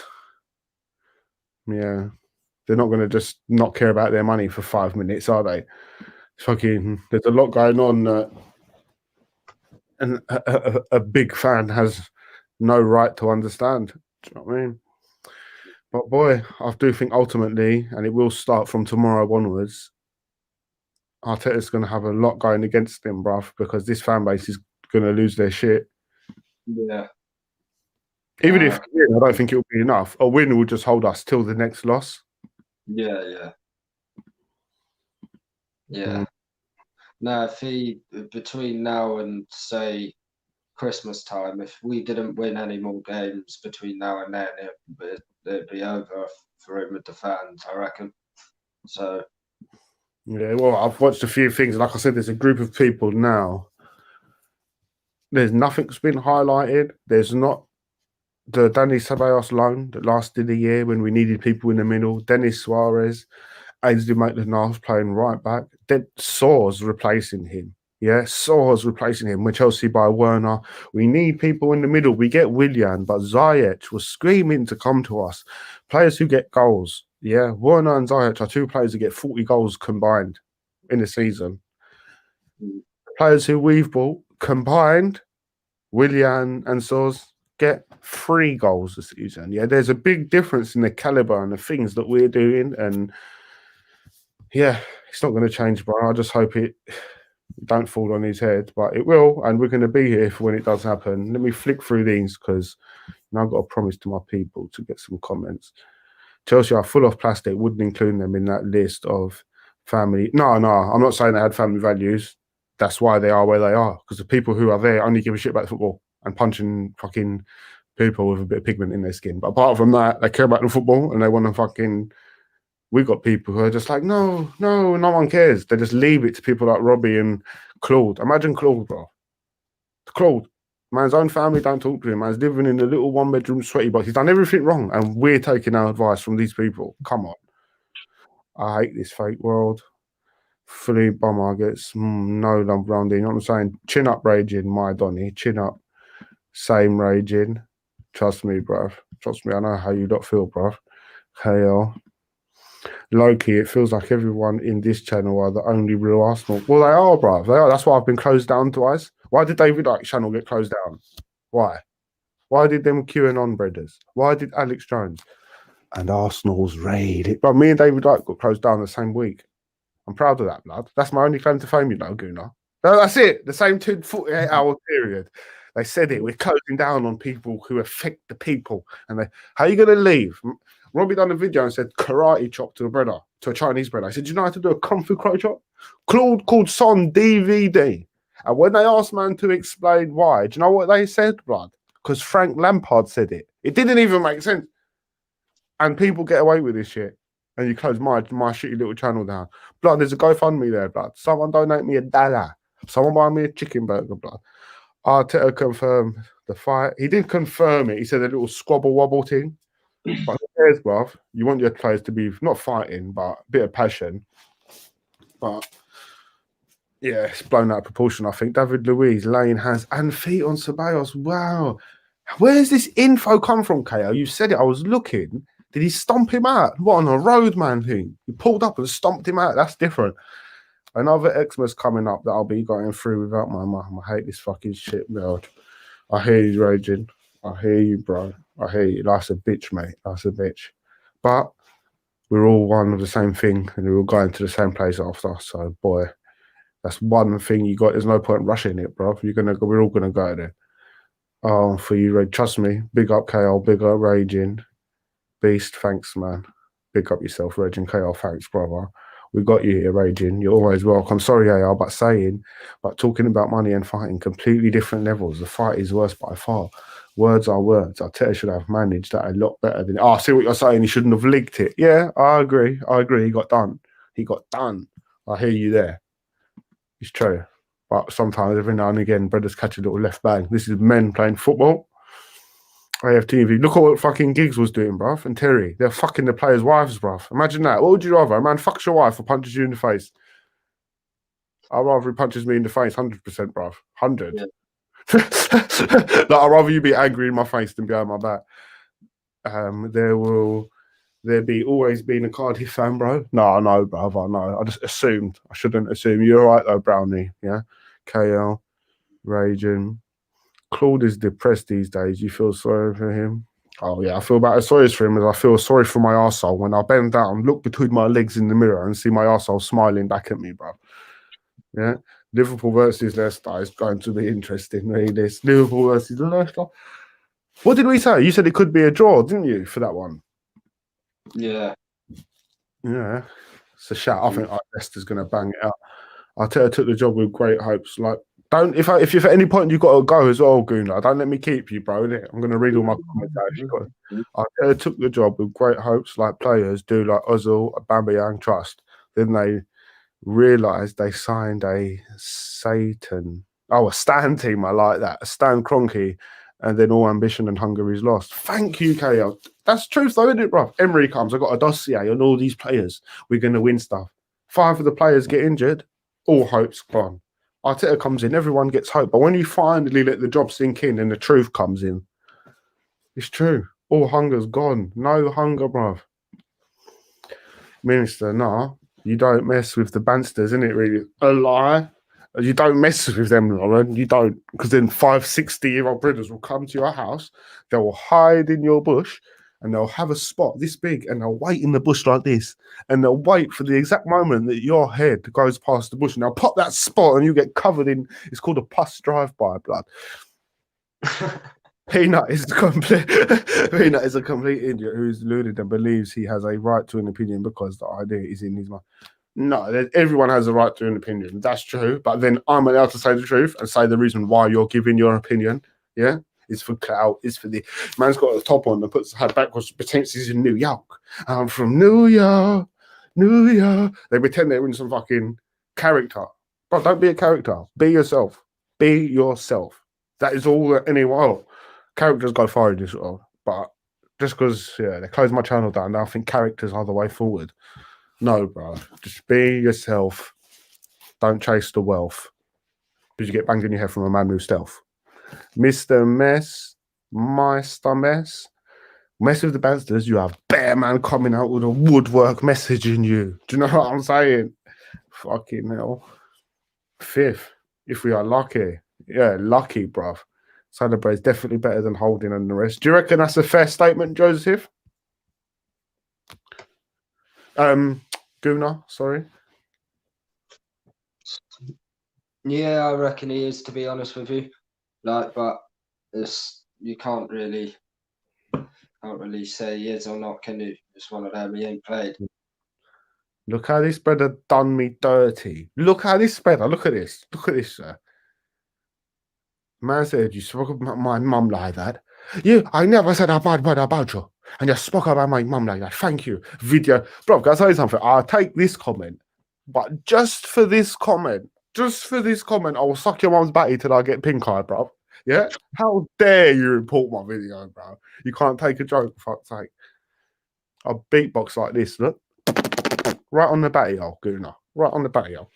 yeah, they're not going to just not care about their money for 5 minutes, are they? There's a lot going on, and a big fan has no right to understand. Do you know what I mean? But boy, I do think ultimately, and it will start from tomorrow onwards, Arteta's going to have a lot going against him, bruv, because this fan base is going to lose their shit. Yeah. Even if I don't think it'll be enough. A win will just hold us till the next loss. Yeah. No, between now and say Christmas time, if we didn't win any more games between now and then, it'd be over for him with the fans, I reckon. So yeah, well, I've watched a few things. Like I said, there's a group of people now. There's nothing's been highlighted. There's not the Dani Ceballos loan that lasted a year when we needed people in the middle. Denis Suarez, Ainsley Maitland-Niles playing right back. Then Soares replacing him. Yeah, Soares replacing him. With Chelsea by Werner. We need people in the middle. We get Willian, but Ziyech was screaming to come to us. Players who get goals. Yeah, Werner and Ziyech are two players who get 40 goals combined in a season. Players who we've bought combined, Willian and Soares, get 3 goals this season. Yeah, there's a big difference in the caliber and the things that we're doing, and yeah, it's not going to change, bro. I just hope it don't fall on his head, but it will, and we're going to be here for when it does happen. Let me flick through these, because now I've got a promise to my people to get some comments. Chelsea are full of plastic, wouldn't include them in that list of family. No, I'm not saying they had family values. That's why they are where they are, because the people who are there only give a shit about football and punching fucking people with a bit of pigment in their skin. But apart from that, they care about the football and they want to fucking... We've got people who are just like, no one cares. They just leave it to people like Robbie and Claude. Imagine Claude, bro. Claude, man's own family don't talk to him. Man's living in a little one-bedroom sweaty box. He's done everything wrong, and we're taking our advice from these people. Come on. I hate this fake world. Fully Bomber gets no love round. You know what I'm saying? Chin up, raging, my Donny. Chin up. Same raging. Trust me, bruv. Trust me, I know how you don't feel, bruv. KL. Low-key, it feels like everyone in this channel are the only real Arsenal. Well, they are, bruv. They are. That's why I've been closed down twice. Why did David Icke's channel get closed down? Why? Why did them QAnon breaders? Why did Alex Jones and Arsenal's raid? But me and David Icke got closed down the same week. I'm proud of that, blood. That's my only claim to fame, you know, Guna. That's it. The same 48-hour period. They said it. We're closing down on people who affect the people. And how are you going to leave? Robbie done a video and said karate chop to a brother, to a Chinese brother. I said, do you know how to do a kung fu karate chop? Claude called Son DVD. And when they asked man to explain why, do you know what they said, blood? Because Frank Lampard said it. It didn't even make sense. And people get away with this shit. And you close my shitty little channel down. Blood, there's a GoFundMe there, blood. Someone donate me $1. Someone buy me a chicken burger, blood. Arteta confirmed the fight. He didn't confirm it. He said a little squabble wobble thing. But who cares, bruv? You want your players to be not fighting, but a bit of passion. But yeah, it's blown out of proportion, I think. David Luiz laying hands and feet on Ceballos. Wow. Where's this info come from, KO? You said it. I was looking. Did he stomp him out? What, on a roadman thing? He pulled up and stomped him out. That's different. Another Xmas coming up that I'll be going through without my mum. I hate this fucking shit, bro. I hear you raging. I hear you, bro. I hear you. Life's a bitch, mate. Life's a bitch. But we're all one of the same thing and we're all going to the same place after. So, boy, that's one thing you got. There's no point rushing it, bro. We're all going to go there. For you, Rage. Trust me. Big up KL. Big up Raging. Beast, thanks, man. Big up yourself, Raging KL. Thanks, brother. We got you here, Raging. You're always welcome. Sorry, AR, but talking about money and fighting, completely different levels. The fight is worse by far. Words are words. Arteta should have managed that a lot better than. I see what you're saying. He shouldn't have leaked it. Yeah, I agree. He got done. I hear you there. It's true. But sometimes, every now and again, brothers catch a little left bang. This is men playing football. AFTV. Look at what fucking Giggs was doing, bruv. And Terry. They're fucking the players' wives, bruv. Imagine that. What would you rather? A man fucks your wife or punches you in the face? I'd rather he punches me in the face, 100%, bruv. 100. Yeah. Like, I'd rather you be angry in my face than behind my back. There be always been a Cardiff fan, bro. No, I know, bruv. I know. I just assumed. I shouldn't assume. You're all right, though, Brownie. Yeah? KL. Raging. Claude is depressed these days. You feel sorry for him? Oh, yeah. I feel about as sorry for him as I feel sorry for my arsehole when I bend down, look between my legs in the mirror and see my arsehole smiling back at me, bruv. Yeah? Liverpool versus Leicester is going to be interesting, really. This Liverpool versus Leicester. What did we say? You said it could be a draw, didn't you, for that one? Yeah. Yeah. It's a shout. I think Leicester's going to bang it out. Arteta took the job with great hopes. Like, don't if at any point you've got to go as well, Gunnar, don't let me keep you, bro. Innit? I'm going to read all my comments out. Arteta took the job with great hopes, like players do, like Ozil, Aubameyang, trust. Then they realised they signed a Stan team. I like that. A Stan Kroenke, and then all ambition and hunger is lost. Thank you, KL. That's truth, though, isn't it, bro? Emery comes. I've got a dossier on all these players. We're going to win stuff. 5 of the players get injured. All hope's gone. Arteta comes in, everyone gets hope. But when you finally let the job sink in and the truth comes in, it's true. All hunger's gone. No hunger, bruv. Minister, nah, you don't mess with the bansters, innit, really? A lie. You don't mess with them, Lauren. You don't. Because then 5, 60-year-old brothers will come to your house, they will hide in your bush, and they'll have a spot this big, and they'll wait in the bush like this, and they'll wait for the exact moment that your head goes past the bush, and they'll pop that spot, and you get covered in. It's called a pus drive-by, blood. Peanut is a complete idiot who's deluded and believes he has a right to an opinion because the idea is in his mind. No, everyone has a right to an opinion. That's true, but then I'm allowed to say the truth and say the reason why you're giving your opinion. Yeah. It's for clout. It's for the man's got a top on and puts her backwards, pretends he's in New York. I'm from New York, New York. They pretend they're in some fucking character. But don't be a character. Be yourself. Be yourself. That is all that anyone. Characters go far in this world. But just because they closed my channel down, now I think characters are the way forward. No, bro. Just be yourself. Don't chase the wealth. Because you get banged in your head from a man who's stealth. Mr. Mess, Meister Mess, Mess with the Bansters, you have Bear Man coming out with a woodwork messaging you. Do you know what I'm saying? Fucking hell. 5th, if we are lucky. Yeah, lucky, bruv. Celebrate's definitely better than Holding and the rest. Do you reckon that's a fair statement, Joseph? Guna, sorry. Yeah, I reckon he is, to be honest with you. Like, but you can't really say he is or not, can you? It's one of them. He ain't played. Look how this brother done me dirty. Look how this brother. Look at this. Look at this, sir. Man said you spoke about my mum like that. I never said a bad word about you. And you spoke about my mum like that. Thank you. Video. Bro, can I tell you something? I'll take this comment. But just for this comment, I will suck your mum's batty till I get pink eye, bro. Yeah? How dare you report my video, bro? You can't take a joke, for fuck's sake. I'll beatbox like this, look. Right on the batty hole, Guna. Right on the batty hole.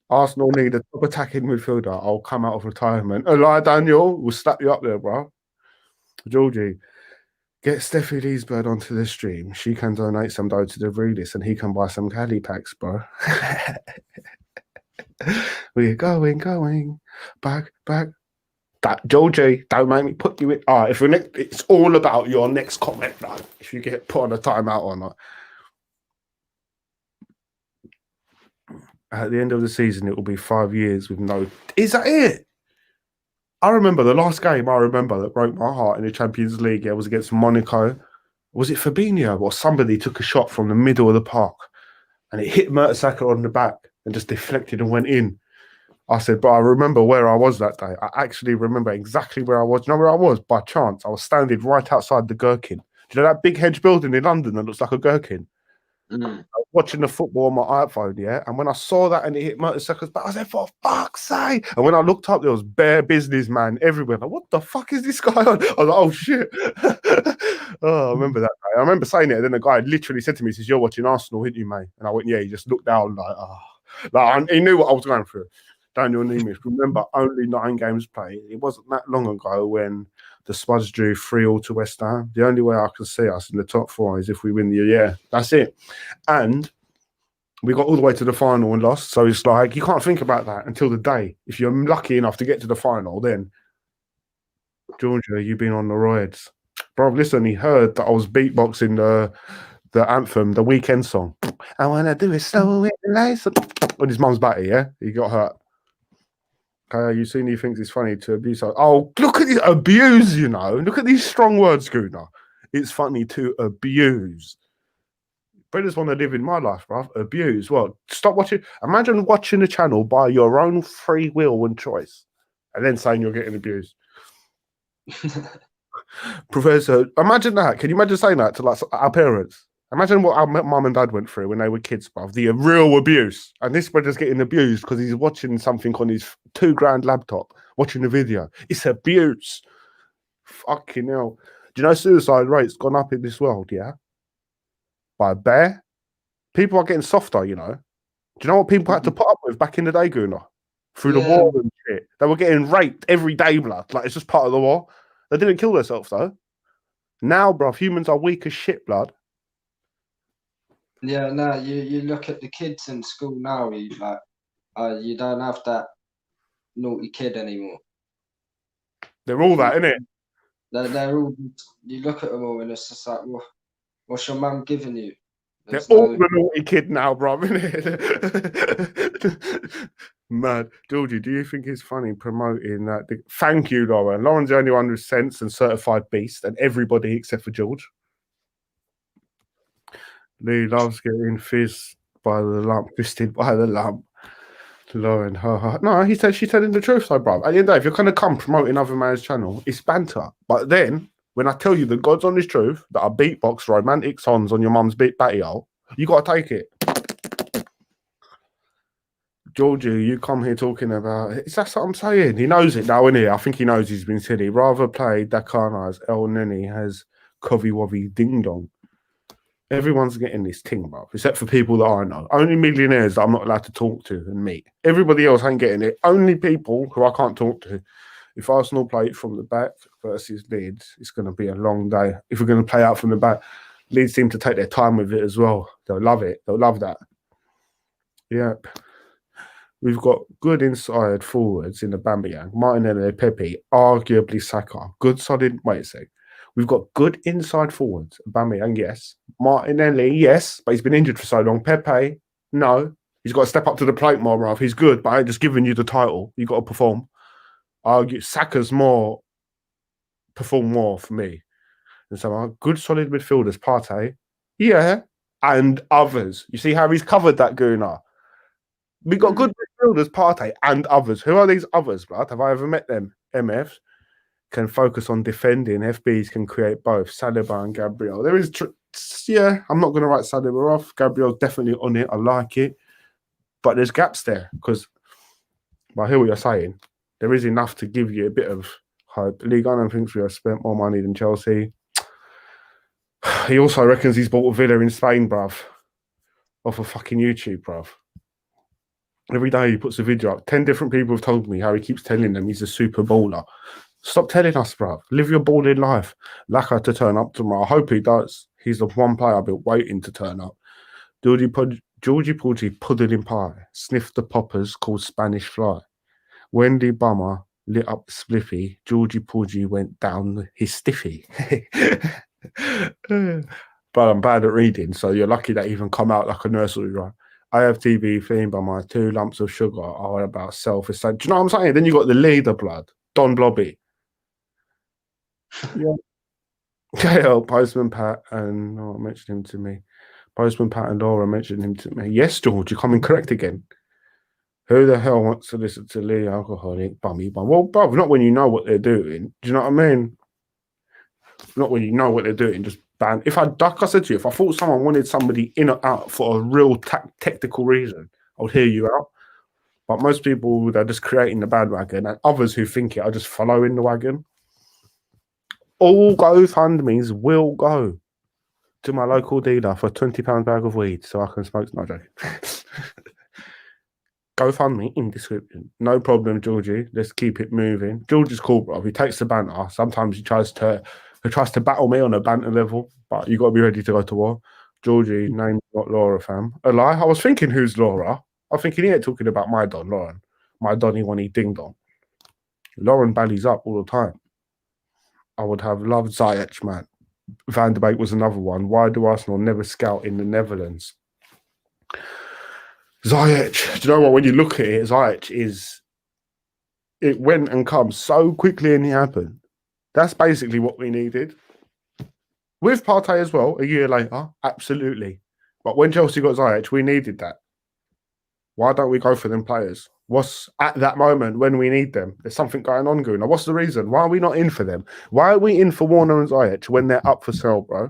Arsenal need a top attacking midfielder. I'll come out of retirement. Eli Daniel will slap you up there, bro. Georgie, get Steffi Leesbird onto the stream. She can donate some dough to the Reedis and he can buy some Cali packs, bro. We're going back. That Georgie, don't make me put you in. If you're it's all about your next comment, man. If you get put on a timeout or not. At the end of the season, it will be 5 years with no. Is that it? I remember the last game. That broke my heart in the Champions League. It was against Monaco. Was it Fabinho or somebody took a shot from the middle of the park, and it hit Mertesacker on the back and just deflected and went in. I said, but I remember where I was that day. I actually remember exactly where I was. Do you know where I was? By chance, I was standing right outside the Gherkin. Do you know that big hedge building in London that looks like a Gherkin? I was watching the football on my iPhone, yeah, and when I saw that and it hit Mertesacker's back, I said, for fuck's sake. And when I looked up, there was bare businessman everywhere. Like, what the fuck is this guy on? I was like, oh shit. I remember that guy. I remember saying it, and then the guy literally said to me, he says, you're watching Arsenal, didn't you, mate? And I went, yeah. He just looked down like, he knew what I was going through. Daniel Neemish, remember, only 9 games played. It wasn't that long ago when the Spuds drew 3-3 to West Ham. The only way I can see us in the top 4 is if we win the year. That's it. And we got all the way to the final and lost. So it's like, you can't think about that until the day. If you're lucky enough to get to the final, then, Georgia, you've been on the roids. Bro, listen, he heard that I was beatboxing the anthem, the weekend song. I want to do it slow and nice. On his mum's batty, yeah? He got hurt. You seen he thinks it's funny to abuse. Oh, look at this abuse, you know. Look at these strong words, Guna. It's funny to abuse. Brothers want to live in my life, bruv. Abuse. Well, stop watching. Imagine watching a channel by your own free will and choice and then saying you're getting abused. Professor, imagine that. Can you imagine saying that to like our parents? Imagine what our mum and dad went through when they were kids, bruv. The real abuse. And this brother's getting abused because he's watching something on his $2,000 laptop, watching a video. It's abuse. Fucking hell. Do you know suicide rate's gone up in this world, yeah? By a bear? People are getting softer, you know. Do you know what people had to put up with back in the day, Guna? Through the war and shit. They were getting raped every day, blood. Like, it's just part of the war. They didn't kill themselves, though. Now, bruv, humans are weak as shit, blood. Yeah, no, you look at the kids in school now, you don't have that naughty kid anymore. They're all that, innit? They're all, you look at them all and it's just like, what's your mum giving you? They're all the naughty kid now, bro, innit? Mad. Georgie, do you think it's funny promoting that? Thank you, Lauren. Lauren's the only one with sense and certified beast, and everybody except for George. Lee loves getting fisted by the lump. Lauren, no, she's telling the truth, though, bro. At the end of the day, if you're going to come promoting other man's channel, it's banter. But then, when I tell you the God's honest truth, that I beatbox romantic songs on your mum's batty hole, you got to take it. Georgie, you come here talking about it. That's what I'm saying. He knows it now, innit? I think he knows he's been silly. Rather play Dakana as El Nini has Covey Wovey Ding Dong. Everyone's getting this thing, bro, except for people that I know. Only millionaires that I'm not allowed to talk to and meet. Everybody else ain't getting it. Only people who I can't talk to. If Arsenal play it from the back versus Leeds, it's going to be a long day. If we're going to play out from the back, Leeds seem to take their time with it as well. They'll love it. They'll love that. Yep. We've got good inside forwards in the Aubameyang, Martinelli, Pepe, arguably Saka. Good solid. Wait a sec. We've got good inside forwards. Aubameyang, yes. Martinelli, yes, but he's been injured for so long. Pepe, no. He's got to step up to the plate more, Ralph. He's good, but I ain't just giving you the title. You've got to perform. Argue Saka's perform more for me. And so good solid midfielders, Partey, yeah, and others. You see how he's covered that Gooner? We got good midfielders, Partey, and others. Who are these others, blood? Have I ever met them? MFs can focus on defending. FBs can create both. Saliba and Gabriel. There is, I'm not going to write Saliba off. Gabriel's definitely on it. I like it. But there's gaps there because, I hear what you're saying. There is enough to give you a bit of hope. Ligue 1 thinks we have spent more money than Chelsea. He also reckons he's bought a villa in Spain, bruv. Off of fucking YouTube, bruv. Every day he puts a video up. 10 different people have told me how he keeps telling them he's a super baller. Stop telling us, bruv. Live your balling life. Laka to turn up tomorrow. I hope he does. He's the one player I've been waiting to turn up. Georgie Porgy pudding in pie. Sniffed the poppers called Spanish fly. Wendy Bummer lit up the spliffy. Georgie Porgy went down his stiffy. But I'm bad at reading, so you're lucky that even come out like a nursery rhyme. I have TB themed by my 2 lumps of sugar are about self-esteem. Do you know what I'm saying? Then you got the leader blood, Don Blobby. Yeah. KL, Postman Pat, and mentioned him to me. Postman Pat and Laura mentioned him to me. Yes, George, you're coming correct again. Who the hell wants to listen to Lee Alcoholic Bummy Bum? Well, bruv, not when you know what they're doing. Do you know what I mean? Not when you know what they're doing, just ban. Like I said to you, if I thought someone wanted somebody in or out for a real technical reason, I would hear you out. But most people, they're just creating the bandwagon, and others who think it are just following the wagon. All GoFundMes will go to my local dealer for a £20 bag of weed so I can smoke. No joking. GoFundMe in description. No problem, Georgie. Let's keep it moving. George is cool, bro. He takes the banter. Sometimes he tries to battle me on a banter level, but you got to be ready to go to war. Georgie, name not Laura, fam. A lie? I was thinking, who's Laura? I was thinking he ain't talking about my Don, Lauren. My Donny when he ding dong. Lauren bally's up all the time. I would have loved Ziyech, man. Van de Beek was another one. Why do Arsenal never scout in the Netherlands? Ziyech, do you know what? When you look at it, Ziyech it went and comes so quickly and it happened. That's basically what we needed. With Partey as well, a year later, absolutely. But when Chelsea got Ziyech, we needed that. Why don't we go for them players? What's at that moment when we need them? There's something going on, Gunnar. What's the reason? Why are we not in for them? Why are we in for Warner and Ziyech when they're up for sale, bro?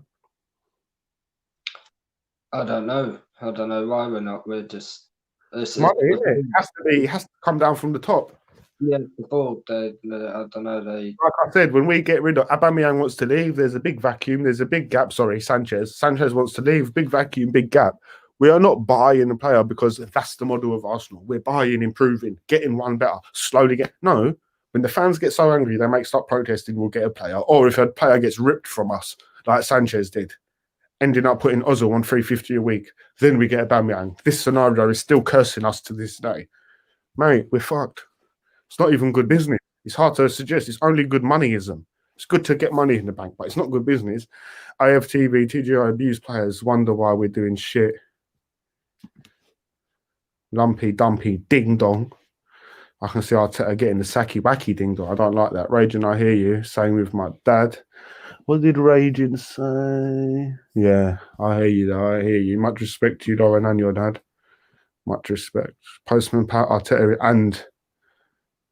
I don't know. I don't know why we're not. We're just. Money, isn't it? It has to come down from the top. Yeah, the board. I don't know. Like I said, when we get rid of Aubameyang wants to leave, there's a big vacuum. There's a big gap. Sorry, Sanchez wants to leave. Big vacuum, big gap. We are not buying a player because that's the model of Arsenal. We're buying, improving, getting one better, slowly get. No, when the fans get so angry, they make start protesting. We'll get a player, or if a player gets ripped from us, like Sanchez did, ending up putting Ozil on $350 a week, then we get Aubameyang. This scenario is still cursing us to this day, mate. We're fucked. It's not even good business. It's hard to suggest. It's only good moneyism. It's good to get money in the bank, but it's not good business. AFTV, TGI abuse players wonder why we're doing shit. Lumpy, dumpy, ding dong. I can see Arteta getting the sacky wacky ding dong. I don't like that. Raging, I hear you. Same with my dad. What did Raging say? Yeah, I hear you though. I hear you. Much respect to you, Lauren, and your dad. Much respect. Postman Pat, Arteta, and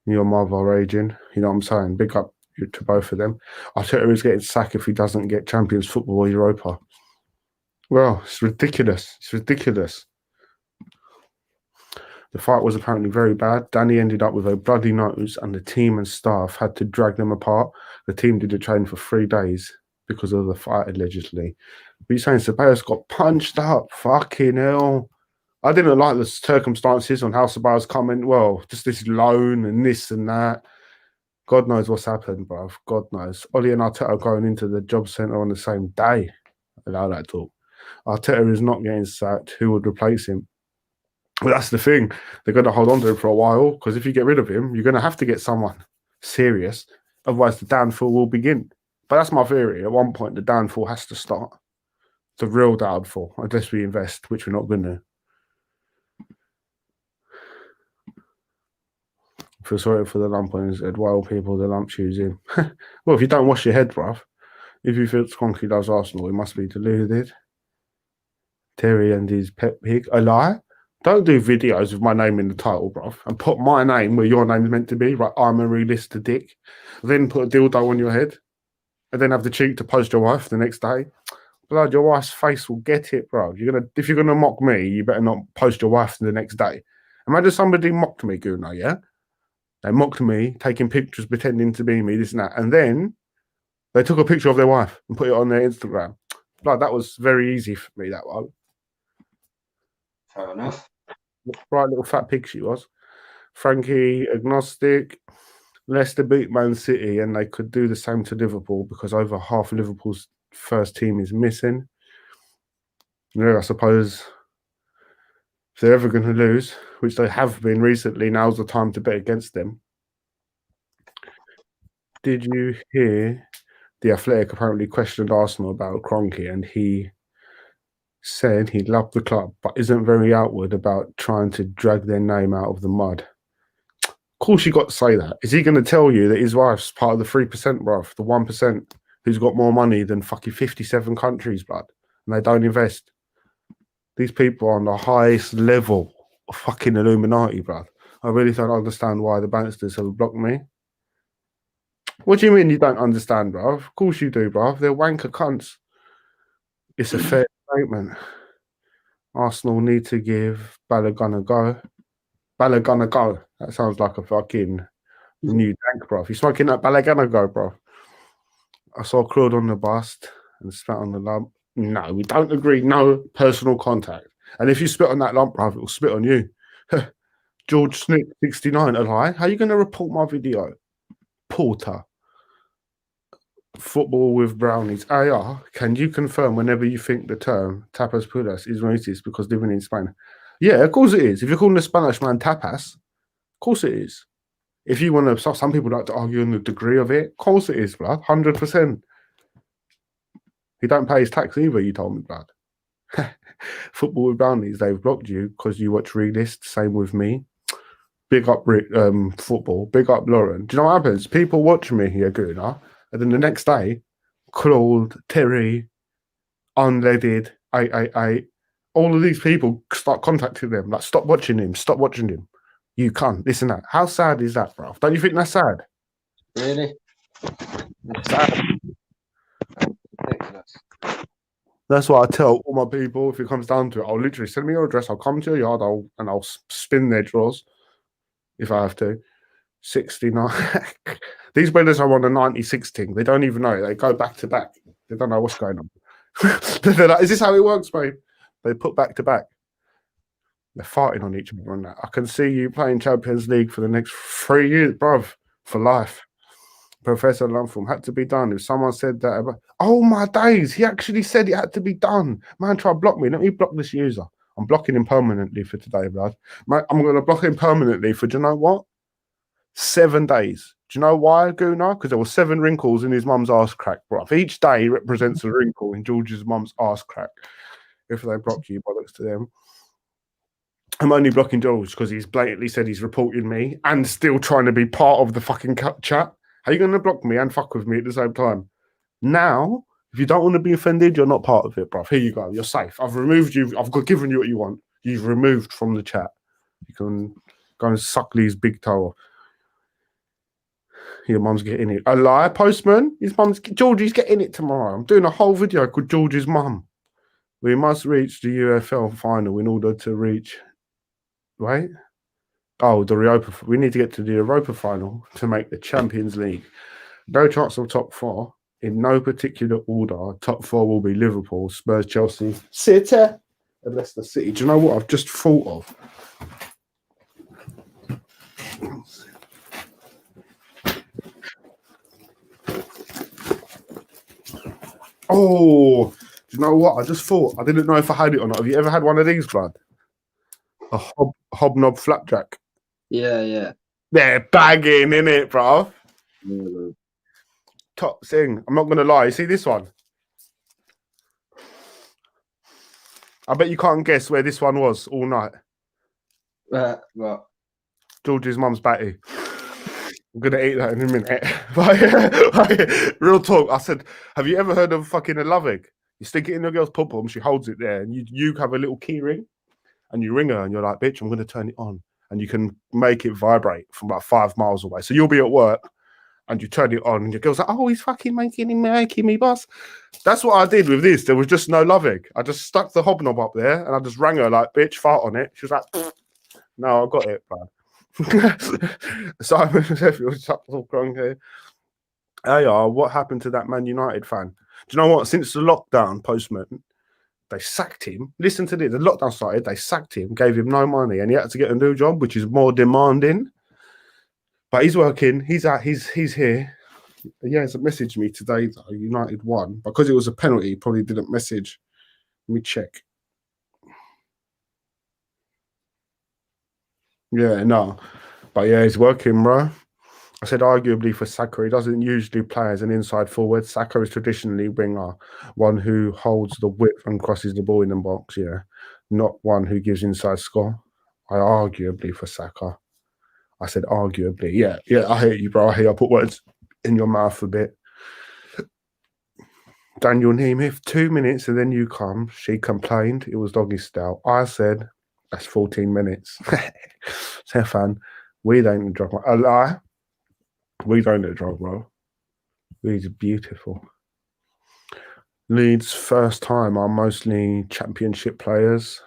your mother, Raging. You know what I'm saying? Big up to both of them. Arteta is getting sacked if he doesn't get Champions Football or Europa. Well, it's ridiculous. It's ridiculous. The fight was apparently very bad. Danny ended up with a bloody nose and the team and staff had to drag them apart. The team did a training for 3 days because of the fight, allegedly. But you're saying Ceballos got punched up? Fucking hell. I didn't like the circumstances on how Ceballos coming. Well, just this loan and this and that. God knows what's happened, bruv. God knows. Ollie and Arteta are going into the job centre on the same day. Allow that talk. Arteta is not getting sacked. Who would replace him? But that's the thing. They're going to hold on to him for a while because if you get rid of him, you're going to have to get someone serious. Otherwise, the downfall will begin. But that's my theory. At one point, the downfall has to start. The real downfall, unless we invest, which we're not going to. I feel sorry for the lump on his head. Well, people, the lump choosing. Well, if you don't wash your head, bruv, if you feel Kroenke loves Arsenal, he must be deluded. Terry and his pet pig. A lie? Don't do videos with my name in the title, bruv, and put my name where your name's meant to be. Right, I'm a realist dick. Then put a dildo on your head, and then have the cheek to post your wife the next day. Blood, your wife's face will get it, bro. If you're gonna mock me, you better not post your wife the next day. Imagine somebody mocked me, Guna, yeah? They mocked me, taking pictures, pretending to be me, this and that. And then they took a picture of their wife and put it on their Instagram. Like, that was very easy for me, that one. Fair enough. Right little fat pig she was. Frankie, agnostic. Leicester beat Man City and they could do the same to Liverpool because over half of Liverpool's first team is missing. Yeah, I suppose if they're ever going to lose, which they have been recently, now's the time to bet against them. Did you hear the Athletic apparently questioned Arsenal about Kroenke and he said he loved the club but isn't very outward about trying to drag their name out of the mud? Of course you got to say that. Is he going to tell you that his wife's part of the 3%, bruv, the 1% who's got more money than fucking 57 countries, blood, and they don't invest? These people are on the highest level of fucking Illuminati, bruv. I really don't understand why the banksters have blocked me. What do you mean you don't understand, bruv? Of course you do, bruv. They're wanker cunts. It's a fair statement. Arsenal need to give Balogun a go. Balogun a go. That sounds like a fucking new dank, bruv. You smoking that Balogun a go, bruv? I saw Claude on the bust and spat on the lump. No, we don't agree. No personal contact. And if you spit on that lump, bruv, it will spit on you. George Snoop, 69, a lie. How are you going to report my video? Porter. Football with brownies. AR, can you confirm whenever you think the term tapas puras is racist because living in Spain? Yeah, of course it is. If you're calling the Spanish man tapas, of course it is. If you want to, some people like to argue on the degree of it. Of course it is, blood. 100%. He don't pay his tax either, you told me, blood. Football with brownies, they've blocked you because you watch Realist. Same with me. Big up football. Big up Lauren. Do you know what happens? People watch me here, Guna, and then the next day, Claude, Terry, Unleaded, I, all of these people start contacting them. Like, stop watching him. Stop watching him. You can't. This and that. How sad is that, bro? Don't you think that's sad? Really? Sad. Ridiculous. That's what I tell all my people. If it comes down to it, I'll literally send me your address. I'll come to your yard. I'll spin their drawers if I have to. 69. These brothers are on the 96 thing. They don't even know. They go back to back. They don't know what's going on. They're like, is this how it works, babe? They put back to back. They're fighting on each other on that. I can see you playing Champions League for the next 3 years, bruv, for life. Professor Lumpham had to be done. If someone said that about, oh my days, he actually said it had to be done. Man, try to block me. Let me block this user. I'm blocking him permanently for today, blood. Man, I'm going to block him permanently for, do you know what? 7 days. Do you know why, Guna? Because there were 7 wrinkles in his mum's arse crack, bruv. Each day represents a wrinkle in George's mum's arse crack. If they block you, bollocks to them. I'm only blocking George because he's blatantly said he's reporting me and still trying to be part of the fucking chat. How are you going to block me and fuck with me at the same time? Now, if you don't want to be offended, you're not part of it, bruv. Here you go. You're safe. I've removed you. I've given you what you want. You've removed from the chat. You can go and suck Lee's big toe off. Your mum's getting it. A lie, postman? His mum's... Georgie's getting it tomorrow. I'm doing a whole video called Georgie's Mum. We must reach the UFL final in order to reach... Wait. Oh, the Europa. We need to get to the Europa final to make the Champions League. No chance of top 4. In no particular order, top 4 will be Liverpool, Spurs, Chelsea, City, and Leicester City. Do you know what I've just thought of? Oh, do you know what? I just thought, I didn't know if I had it or not. Have you ever had one of these, blood? A hobnob flapjack. Yeah. They're bagging, in it, bro. Mm. Top thing. I'm not going to lie. You see this one? I bet you can't guess where this one was all night. What? George's mum's batty. I'm gonna eat that in a minute. Real talk. I said, have you ever heard of fucking a love egg? You stick it in your girl's pom pom, she holds it there, and you have a little key ring, and you ring her, and you're like, bitch, I'm gonna turn it on, and you can make it vibrate from about 5 miles away. So you'll be at work, and you turn it on, and your girl's like, oh, he's fucking making me, boss. That's what I did with this. There was just no love egg. I just stuck the hobnob up there, and I just rang her like, bitch, fart on it. She was like, no, I got it, man. Simon Sheffield, all grumpy. Hey, what happened to that Man United fan? Do you know what? Since the lockdown postman, they sacked him. Listen to this: the lockdown started, they sacked him, gave him no money, and he had to get a new job, which is more demanding. But he's working. He's here. He hasn't messaged me today though. United won because it was a penalty. He probably didn't message. Let me check. Yeah, no. But yeah, he's working, bro. I said arguably for Saka. He doesn't usually play as an inside forward. Saka is traditionally winger, one who holds the width and crosses the ball in the box, yeah. Not one who gives inside score. I arguably for Saka. I said arguably. Yeah, I hate you, bro. I hate I put words in your mouth a bit. Daniel Nemeth, 2 minutes and then you come. She complained it was doggy style. I said, that's 14 minutes. Stefan, we don't drop a lie. We don't let drop, bro. Leeds are beautiful. Leeds first time are mostly championship players.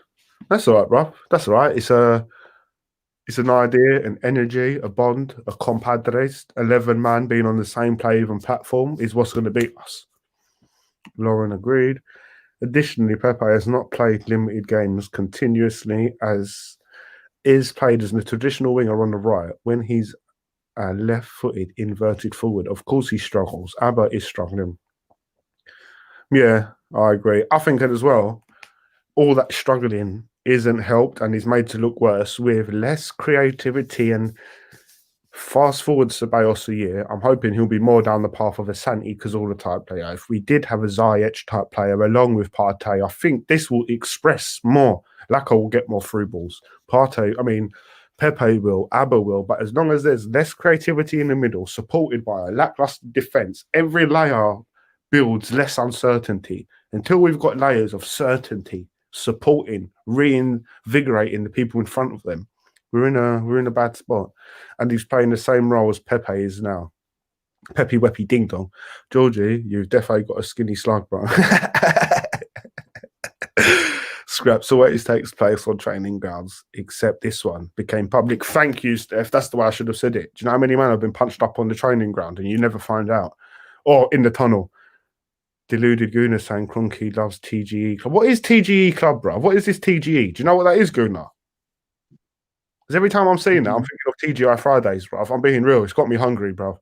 That's all right, bro. That's all right. It's an idea, an energy, a bond, a compadres. 11 man being on the same play and platform is what's going to beat us. Lauren agreed. Additionally, Pepe has not played limited games continuously, as is played as a traditional winger on the right. When he's left-footed, inverted forward, of course he struggles. Abba is struggling. Yeah, I agree. I think as well, all that struggling isn't helped and is made to look worse with less creativity. And fast forward Ceballos a year, I'm hoping he'll be more down the path of a Santi Cazorla type player. If we did have a Ziyech type player along with Partey, I think this will express more. Laka will get more through balls. Pepe will, Abba will, but as long as there's less creativity in the middle, supported by a lackluster defense, every layer builds less uncertainty. Until we've got layers of certainty, supporting, reinvigorating the people in front of them, we're in a bad spot. And he's playing the same role as Pepe is now. Pepe Weppy Ding Dong. Georgie, you've definitely got a skinny slug, bro. Scraps always takes place on training grounds, except this one became public. Thank you, Steph. That's the way I should have said it. Do you know how many men have been punched up on the training ground and you never find out? Or in the tunnel? Deluded Guna saying Crunky loves TGE Club. What is TGE Club, bro? What is this TGE? Do you know what that is, Guna? Because every time I'm seeing that, I'm thinking of TGI Fridays, bro. If I'm being real, it's got me hungry, bro.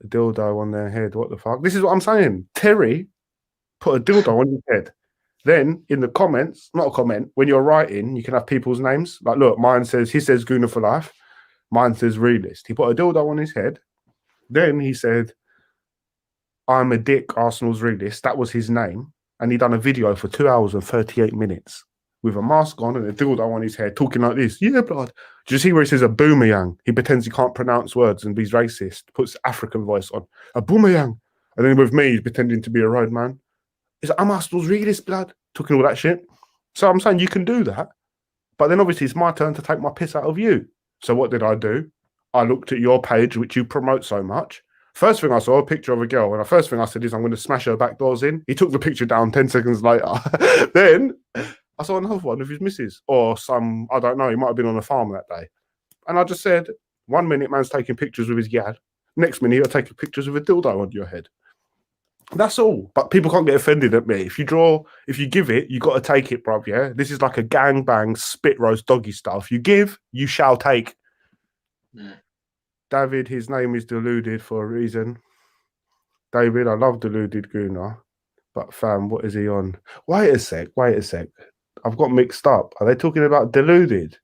A dildo on their head. What the fuck? This is what I'm saying. Terry put a dildo on his head. Then in the comments, not a comment, when you're writing, you can have people's names. Like, look, he says Guna for life. Mine says realist. He put a dildo on his head. Then he said, I'm a dick, Arsenal's realist. That was his name. And he done a video for 2 hours and 38 minutes with a mask on and a dildo on his head, talking like this. Yeah, blood. Do you see where he says a boomerang? He pretends he can't pronounce words and he's racist, puts African voice on. A boomerang. And then with me, he's pretending to be a roadman. He's like, I'm Arsenal's realist, blood. Talking all that shit. So I'm saying you can do that. But then obviously it's my turn to take my piss out of you. So what did I do? I looked at your page, which you promote so much. First thing I saw, a picture of a girl. And the first thing I said is, I'm going to smash her back doors in. He took the picture down 10 seconds later. Then I saw another one of his missus. Or some, I don't know, he might have been on a farm that day. And I just said, 1 minute man's taking pictures with his yad. Next minute you're taking pictures with a dildo on your head. That's all. But people can't get offended at me. If you give it, you got to take it, bruv, yeah? This is like a gangbang, spit roast, doggy style. If you give, you shall take. Yeah. David, his name is Deluded for a reason. David, I love Deluded Guna. But fam, what is he on? Wait a sec. I've got mixed up. Are they talking about Deluded?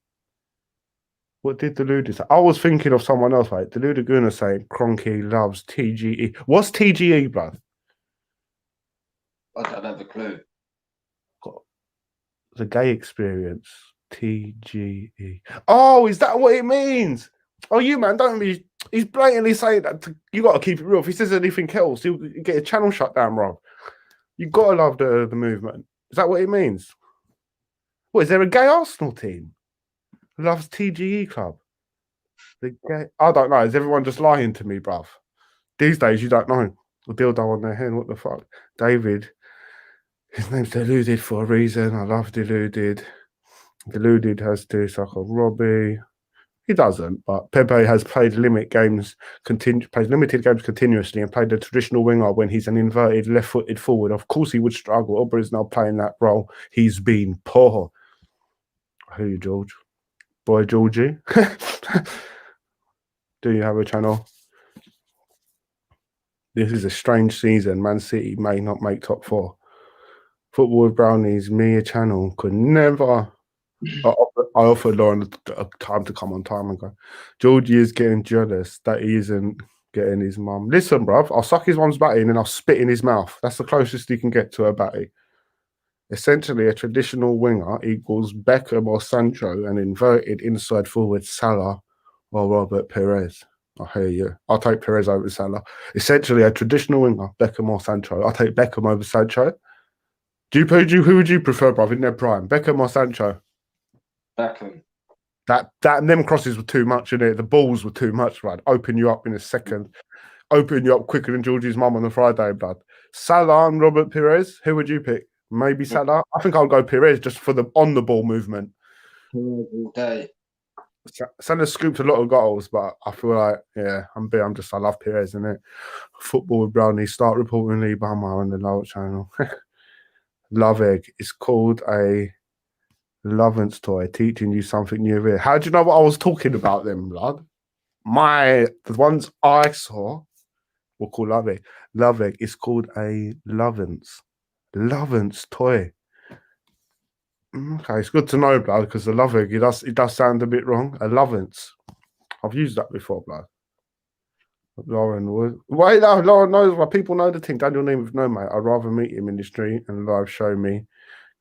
What did Deluded say? I was thinking of someone else, right? Deluded Guna saying Cronky loves TGE. What's TGE, blood? I don't have a clue. The gay experience. TGE. Oh, is that what it means? Oh, you man, don't be. He's blatantly saying that you got to keep it real. If he says anything else, he'll get a channel shut down, Rob. You got to love the movement. Is that what it means? What, is there a gay Arsenal team who loves TGE Club? The gay, I don't know. Is everyone just lying to me, bruv? These days, you don't know. The dildo on their head. What the fuck? David, his name's Deluded for a reason. I love Deluded. Deluded has to suck on Robbie. He doesn't, but Pepe has played limited games continuously and played the traditional winger when he's an inverted left-footed forward. Of course he would struggle. Aubrey is now playing that role. He's been poor. Who are you, George? Boy Georgie? Do you have a channel? This is a strange season. Man City may not make top 4. Football with Brownies, me a channel could never. I offered Lauren a time to come on time ago. Georgie is getting jealous that he isn't getting his mum. Listen, bruv, I'll suck his mum's batty and then I'll spit in his mouth. That's the closest he can get to a batty. Essentially, a traditional winger equals Beckham or Sancho and inverted inside forward Salah or Robert Perez. I hear you. I'll take Perez over Salah. Essentially, a traditional winger, Beckham or Sancho. I'll take Beckham over Sancho. Who would you prefer, bruv, in their prime? Beckham or Sancho? Beckham. That and them crosses were too much, innit? The balls were too much, right? Open you up in a second. Open you up quicker than Georgie's mum on a Friday, blood. Salah and Robert Perez, who would you pick? Maybe Salah? I think I'll go Perez just for the on-the-ball movement. All day. Salah scooped a lot of goals, but I feel like, yeah, I love Perez, innit? Football with Brownie, start reporting Lee Bama on the Lower channel. Love Egg. It's called a Lovance toy, teaching you something new here. How do you know what I was talking about them, blood? The ones I saw were called Love Egg. Love Egg is called a Lovance toy. Okay, it's good to know, blood, because the Love Egg, it does sound a bit wrong. A Lovance. I've used that before, blood. Lauren would. Wait, no, Lauren knows why people know the thing. Daniel name with no mate. I'd rather meet him in the street and live show me.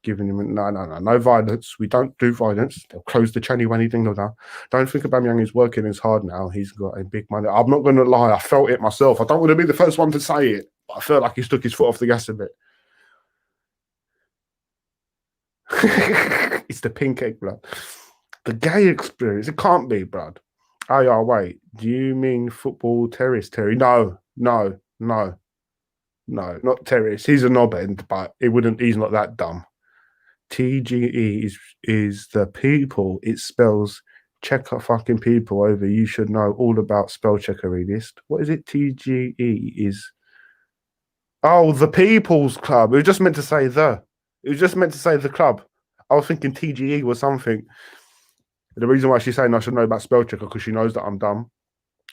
Giving him no violence. We don't do violence. They'll close the Channy Wanny thing. Don't think Aubameyang is working as hard now. He's got a big money. I'm not going to lie. I felt it myself. I don't want to be the first one to say it, but I felt like he's took his foot off the gas a bit. It's the pink egg, blood. The gay experience. It can't be, blood. Oh yeah, wait. Do you mean football terrorist, Terry? No, not terrorist. He's a knob end, but he's not that dumb. TGE is the people. It spells checker fucking people over. You should know all about spell checkery. What is it? TGE is. Oh, the People's Club. It was just meant to say the. It was just meant to say the club. I was thinking TGE was something. The reason why she's saying I should know about spell checker because she knows that I'm dumb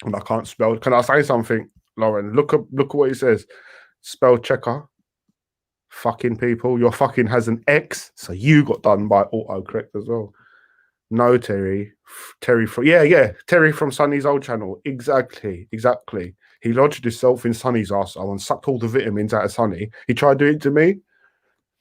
and I can't spell. Can I say something, Lauren? Look at what it says. Spell checker. Fucking people. Your fucking has an X, so you got done by autocorrect as well. No, Terry from Terry from Sonny's old channel. Exactly. He lodged himself in Sonny's arsehole and sucked all the vitamins out of Sonny. He tried doing it to me.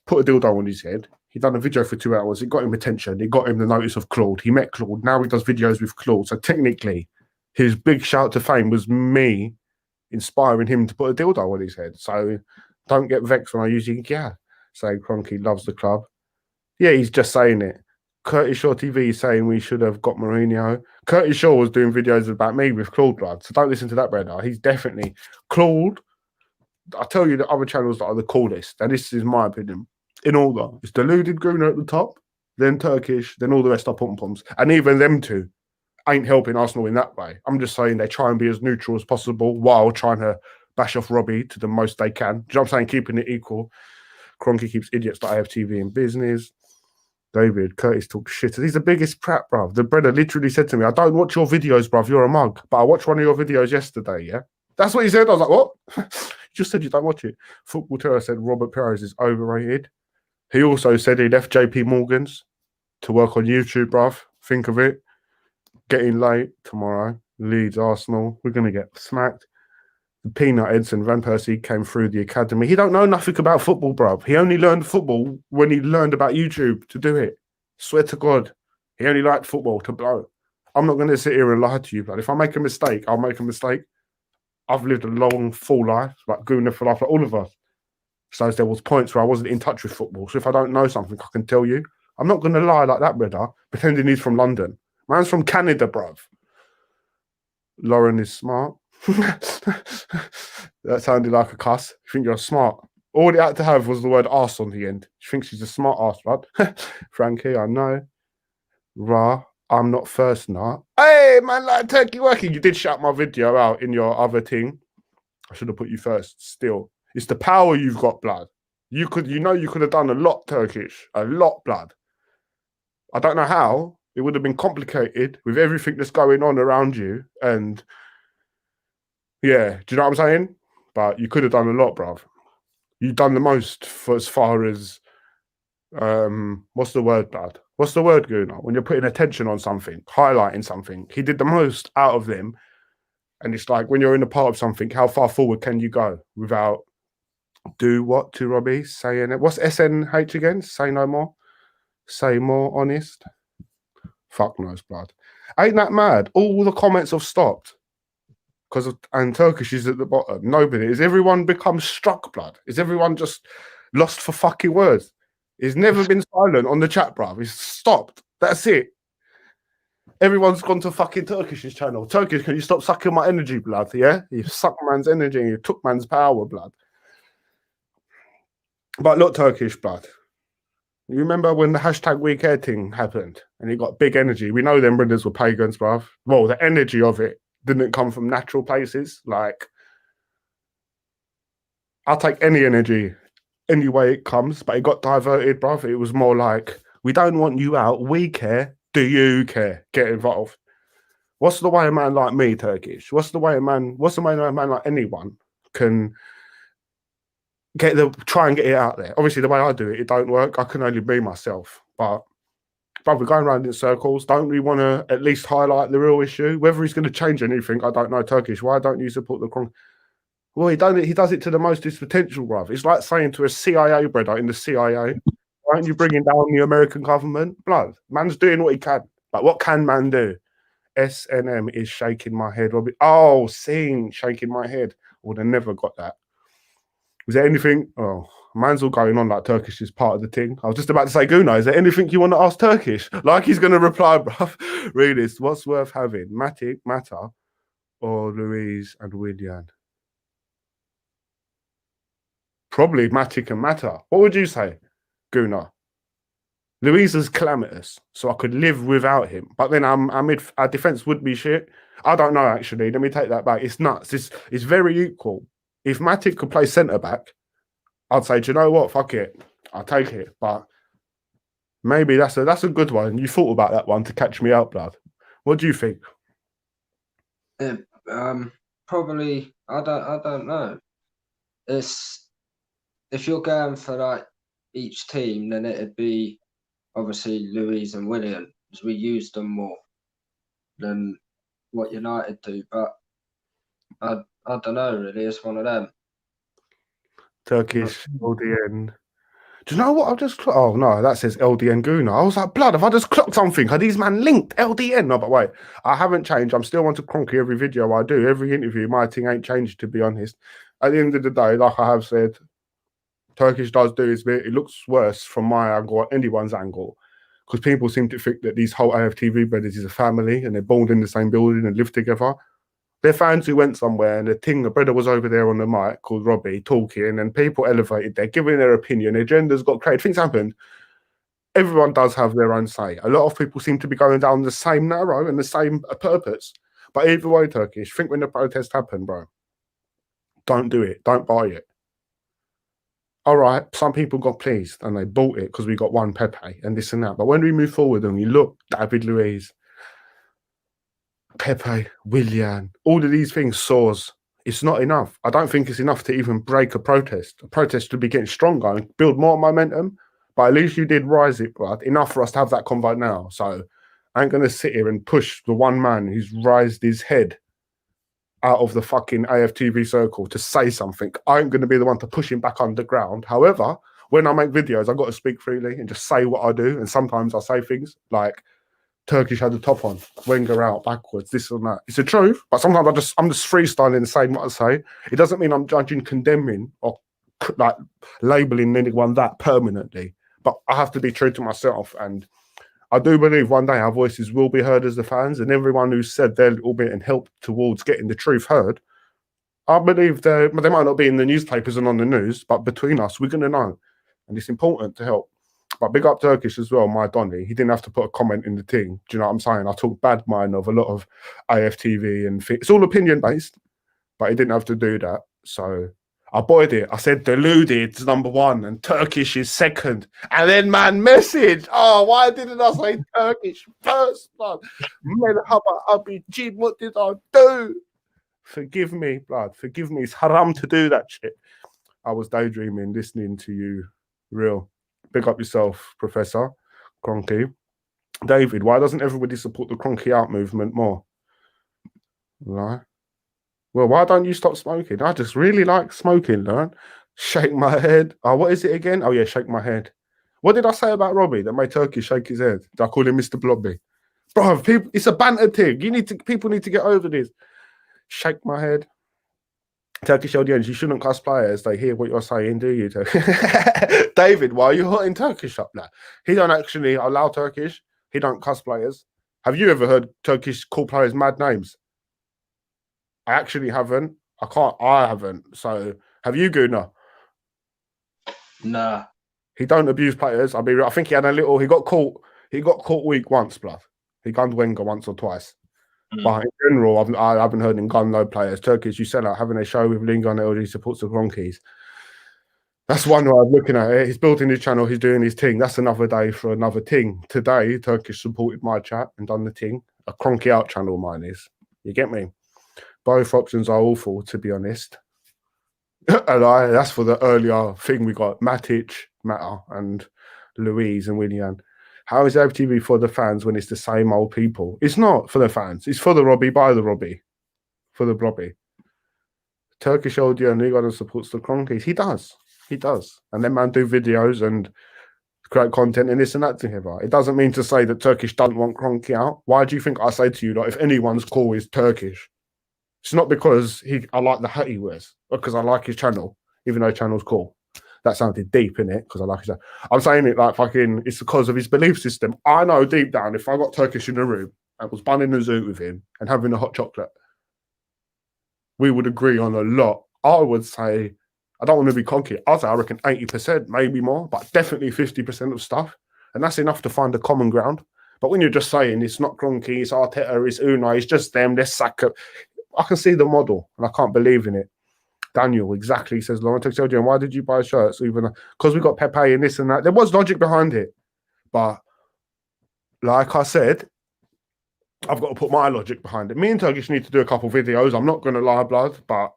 Put a dildo on his head. He done a video for 2 hours. It got him attention. It got him the notice of Claude. He met Claude. Now he does videos with Claude. So technically, his big shout to fame was me inspiring him to put a dildo on his head. So don't get vexed when I use saying Cronky loves the club. Yeah, he's just saying it. Curtis Shaw TV is saying we should have got Mourinho. Curtis Shaw was doing videos about me with Claude, blood. So don't listen to that, brother. He's definitely Claude. I tell you, the other channels that are the coolest, and this is my opinion, in order. It's Deluded Gruner at the top, then Turkish, then all the rest are pom-poms. And even them two ain't helping Arsenal in that way. I'm just saying they try and be as neutral as possible while trying to bash off Robbie to the most they can. Do you know what I'm saying? Keeping it equal. Cronky keeps idiots like AFTV in business. David, Curtis talks shit. He's the biggest prat, bruv. The brother literally said to me, I don't watch your videos, bruv. You're a mug. But I watched one of your videos yesterday, yeah? That's what he said. I was like, what? just said you don't watch it. Football Terror said Robert Perez is overrated. He also said he left JP Morgan's to work on YouTube, bruv. Think of it. Getting late tomorrow. Leeds, Arsenal. We're going to get smacked. The Peanut Edson Van Persie came through the academy. He don't know nothing about football, bruv. He only learned football when he learned about YouTube to do it. Swear to God. He only liked football to blow. I'm not going to sit here and lie to you, but if I make a mistake, I'll make a mistake. I've lived a long, full life, like Guna for life, like all of us. So there was points where I wasn't in touch with football. So if I don't know something, I can tell you. I'm not going to lie like that, brother, pretending he's from London. Man's from Canada, bruv. Lauren is smart. That sounded like a cuss. You think you're smart. All it had to have was the word arse on the end. She thinks she's a smart ass, bruv. Frankie, I know. Rah, I'm not first now. Hey, man, like turkey working. You did shout my video out in your other thing. I should have put you first. Still, it's the power you've got, blood. You could have done a lot, Turkish. A lot, blood. I don't know how. It would have been complicated with everything that's going on around you. And yeah, do you know what I'm saying? But you could have done a lot, bruv. You've done the most for as far as what's the word, blood? What's the word, Guna? When you're putting attention on something, highlighting something. He did the most out of them. And it's like when you're in a part of something, how far forward can you go without do what to Robbie? Saying it. What's SNH again? Say no more. Say more honest. Fuck knows, blood. Ain't that mad? All the comments have stopped. And Turkish is at the bottom. Nobody. Is everyone become struck, blood? Is everyone just lost for fucking words? He's never been silent on the chat, bruv. He's stopped. That's it. Everyone's gone to fucking Turkish's channel. Turkish, can you stop sucking my energy, blood? Yeah? You sucked man's energy and you took man's power, blood. But look, Turkish, blood. You remember when the hashtag We Care thing happened and he got big energy? We know them brothers were pagans, bruv. Well, the energy of it didn't come from natural places. Like, I'll take any energy any way it comes, but it got diverted, bruv. It was more like, we don't want you out. We care. Do you care? Get involved. What's the way a man like me, Turkish? What's the way a man like anyone can try and get it out there? Obviously, the way I do it, it don't work. I can only be myself. But we're going around in circles. Don't we want to at least highlight the real issue? Whether he's going to change anything, I don't know, Turkish. Why don't you support the Cron? Well, he does it to the most of his potential, bruv. It's like saying to a CIA brother in the CIA, why aren't you bringing down the American government? Blood. Man's doing what he can. But what can man do? SNM is shaking my head. Oh, seeing shaking my head. Would have never got that. Was there anything? Oh, man's all going on like Turkish is part of the thing. I was just about to say, Guna, is there anything you want to ask Turkish? Like he's going to reply, bruv. Read this. What's worth having? Matic, Mata, or Louise and Willian? Probably Matic and Mata. What would you say, Guna? Louise is calamitous, so I could live without him. But then our defense would be shit. I don't know, actually. Let me take that back. It's nuts. It's very equal. If Matic could play centre-back, I'd say, do you know what? Fuck it. I'll take it. But maybe that's a good one. You thought about that one to catch me out, blood. What do you think? Probably, I don't know. It's if you're going for like each team, then it'd be obviously Louise and William, because we use them more than what United do. But I don't know, really. It's one of them. Turkish LDN. Do you know what I've just clocked? Oh, no, that says LDN Guna. I was like, blood, have I just clocked something? Are these man linked? LDN? No, but wait, I haven't changed. I'm still on to Cronky every video I do. Every interview, my thing ain't changed, to be honest. At the end of the day, like I have said, Turkish does do his bit. It looks worse from my angle or anyone's angle, because people seem to think that these whole AFTV brothers is a family and they're born in the same building and live together. They're fans who went somewhere and the brother was over there on the mic called Robbie talking and people elevated there, giving their opinion. Agendas got created. Things happened. Everyone does have their own say. A lot of people seem to be going down the same narrow and the same purpose. But either way, Turkish, think when the protest happened, bro, don't do it. Don't buy it. All right, some people got pleased and they bought it because we got one Pepe and this and that. But when we move forward and we look, David Luiz, Pepe, Willian, all of these things, Soars, It's not enough. I don't think it's enough to even break a protest. A protest should be getting stronger and build more momentum. But at least you did rise it, blood. Enough for us to have that convo now. So I ain't going to sit here and push the one man who's raised his head out of the fucking AFTV circle to say something. I ain't going to be the one to push him back underground. However, when I make videos, I've got to speak freely and just say what I do. And sometimes I say things like Turkish had the top on, Wenger out backwards, this and that. It's the truth, but sometimes I'm just freestyling and saying what I say. It doesn't mean I'm judging, condemning, or like labeling anyone that permanently. But I have to be true to myself, and I do believe one day our voices will be heard as the fans, and everyone who said their little bit and helped towards getting the truth heard. I believe they might not be in the newspapers and on the news, but between us, we're going to know, and it's important to help. But big up Turkish as well, my Donny. He didn't have to put a comment in the thing. Do you know what I'm saying? I talk bad mind of a lot of AFTV and it's all opinion based, but he didn't have to do that. So I boyed it. I said deluded's number one and Turkish is second. And then man message. Oh, why didn't I say Turkish first? Merhaba abi Jim, what did I do? Forgive me, blood. Forgive me. It's haram to do that shit. I was daydreaming, listening to you. Real. Big up yourself, Professor Cronky. David, why doesn't everybody support the Cronky Out movement more? Right. Well, why don't you stop smoking? I just really like smoking, man. Shake my head. Oh, what is it again? Oh, yeah, shake my head. What did I say about Robbie that made Turkey shake his head? Did I call him Mr. Blobby? Bro, people, it's a banter thing. People need to get over this. Shake my head. Turkish audience, you shouldn't cuss players. They hear what you're saying, do you? David, why are you hot in Turkish up now? He don't actually allow Turkish. He don't cuss players. Have you ever heard Turkish call players mad names? I actually haven't. I haven't. So have you, Guna? Nah. He don't abuse players. I mean, I think he had he got caught weak once, blood. He gunned Wenger once or twice. But in general, I haven't heard him gun no players. Turkish, you said like having a show with Lingard LG supports the Gronkies. That's one way of looking at it. He's building his channel, he's doing his thing. That's another day for another thing. Today, Turkish supported my chat and done the thing. A Cronky Out channel mine is. You get me? Both options are awful, to be honest. And that's for the earlier thing we got. Matic, Matter, and Louise and William. How is FTV for the fans when it's the same old people? It's not for the fans. It's for the Robbie, by the Robbie. For the Robbie. Turkish audio Nigard supports the Cronkies. He does. He does. And then man do videos and create content and this and that together. It doesn't mean to say that Turkish doesn't want Cronky out. Why do you think I say to you that if anyone's call is Turkish? It's not because I like the hat he wears, because I like his channel, even though his channel's cool. That sounded deep in it because I like his channel. I'm saying it like fucking, it's because of his belief system. I know deep down, if I got Turkish in the room and was bunning a zoo with him and having a hot chocolate, we would agree on a lot. I would say, I don't want to be cocky. I'd say I reckon 80%, maybe more, but definitely 50% of stuff. And that's enough to find a common ground. But when you're just saying it's not Cronky, it's Arteta, it's Unai, it's just them, they're Saka. I can see the model and I can't believe in it. Daniel, exactly, says Lauren Texeldian, why did you buy shirts? Even because we got Pepe and this and that. There was logic behind it. But like I said, I've got to put my logic behind it. Me and Turkish need to do a couple videos. I'm not going to lie, blood, but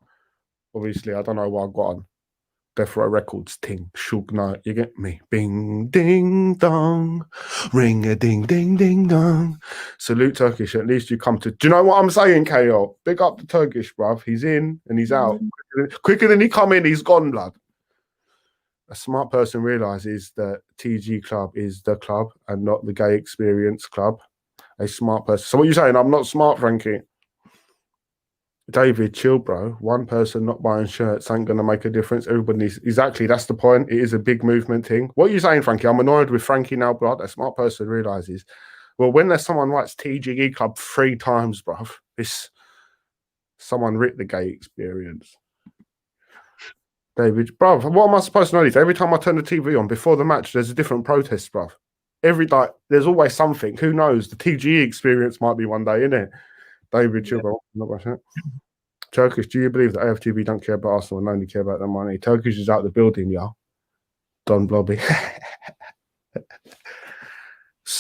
obviously I don't know what I've got on. Death Row Records ting, Shug Night, you get me? Bing, ding, dong, ring a ding, ding, ding, dong. Salute Turkish, at least you come to. Do you know what I'm saying, KO? Big up the Turkish, bruv. He's in and he's out. Quicker than he come in, he's gone, blood. A smart person realizes that TG Club is the club and not the Gay Experience Club. A smart person. So what are you saying? I'm not smart, Frankie. David, chill, bro. One person not buying shirts ain't going to make a difference. Everybody needs... Exactly, that's the point. It is a big movement thing. What are you saying, Frankie? I'm annoyed with Frankie now, blood. A smart person realizes, well, when there's someone writes TGE Club 3 times, bruv, it's someone writ the Gay Experience. David, bruv, what am I supposed to know? Every time I turn the TV on before the match, there's a different protest, bruv. There's always something. Who knows? The TGE Experience might be one day, innit? David, chill, bro. Not watching it. Turkish, do you believe that AFTV don't care about Arsenal and only care about their money? Turkish is out the building, y'all. Don Blobby.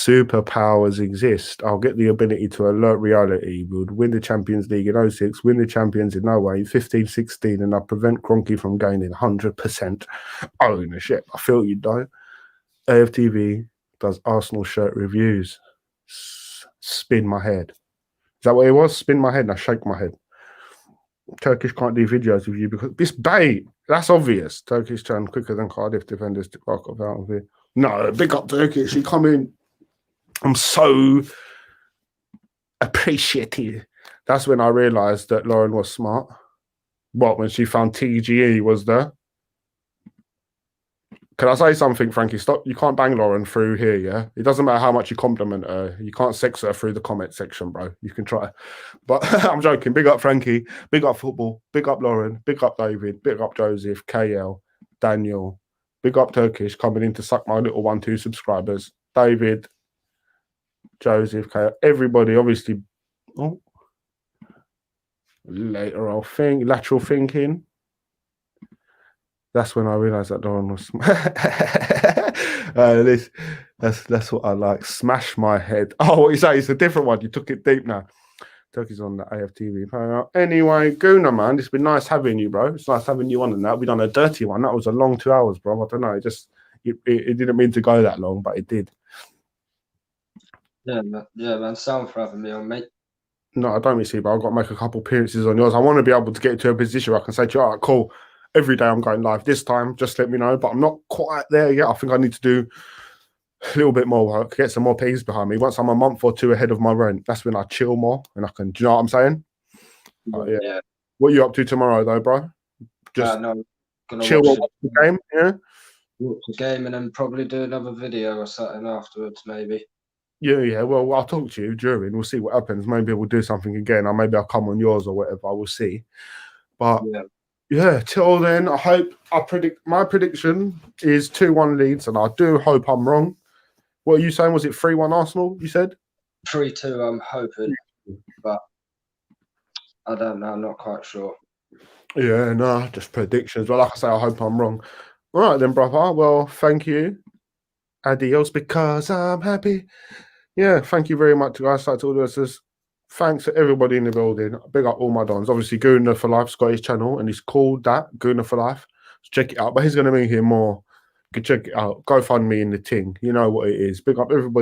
superpowers exist. I'll get the ability to alert reality. We would win the Champions League in '06, win the Champions in no way, 15, 16, and I prevent Kroenke from gaining 100% ownership. I feel you, though. AFTV does Arsenal shirt reviews. Spin my head. Is that what it was? Spin my head and I shake my head. Turkish can't do videos with you because this bait. That's obvious. Turkish turn quicker than Cardiff defenders to rock up out of here. No, big up Turkish. She come in. I'm so appreciative. That's when I realised that Lauren was smart. What, when she found TGE was there? Can I say something, Frankie? Stop. You can't bang Lauren through here, yeah? It doesn't matter how much you compliment her. You can't sex her through the comment section, bro. You can try. But I'm joking. Big up Frankie. Big up football. Big up Lauren. Big up David. Big up Joseph. KL. Daniel. Big up Turkish coming in to suck my little 1-2 subscribers. David. Joseph. KL. Everybody, obviously. Oh. Later, I'll think. Lateral thinking. That's when I realised that Lauren was. That's what I like. Smash my head. Oh, what you say? It's a different one. You took it deep now. Turkey's on the AFTV. Anyway, Guna, man, it's been nice having you, bro. It's nice having you on and that. We done a dirty one. That was a long 2 hours, bro. I don't know. It didn't mean to go that long, but it did. Yeah, man. Sound for having me on, mate. No, I don't miss you, but I've got to make a couple appearances on yours. I want to be able to get to a position where I can say to you, all right, cool. Every day I'm going live. This time, just let me know. But I'm not quite there yet. I think I need to do a little bit more work, get some more peas behind me. Once I'm a month or two ahead of my rent, that's when I chill more and I can. Do you know what I'm saying? Yeah. What are you up to tomorrow, though, bro? Just chill, watch the game. Yeah. Watch the game and then probably do another video or something afterwards, maybe. Yeah. Well, I'll talk to you during. We'll see what happens. Maybe we'll do something again, or maybe I'll come on yours or whatever. We'll see. But. Yeah, till then, my prediction is 2-1 Leeds, and I do hope I'm wrong. What are you saying? Was it 3-1 Arsenal, you said? 3-2, I'm hoping, but I don't know. I'm not quite sure. Yeah, no, just predictions. But like I say, I hope I'm wrong. All right then, brother. Well, thank you. Adios, because I'm happy. Yeah, thank you very much, guys. Like to all the listeners. Thanks to everybody in the building. Big up all my dons. Obviously, Guna for Life's got his channel, and he's called that Guna for Life. So check it out. But he's going to be here more. You can check it out. Go find me in the ting. You know what it is. Big up everybody.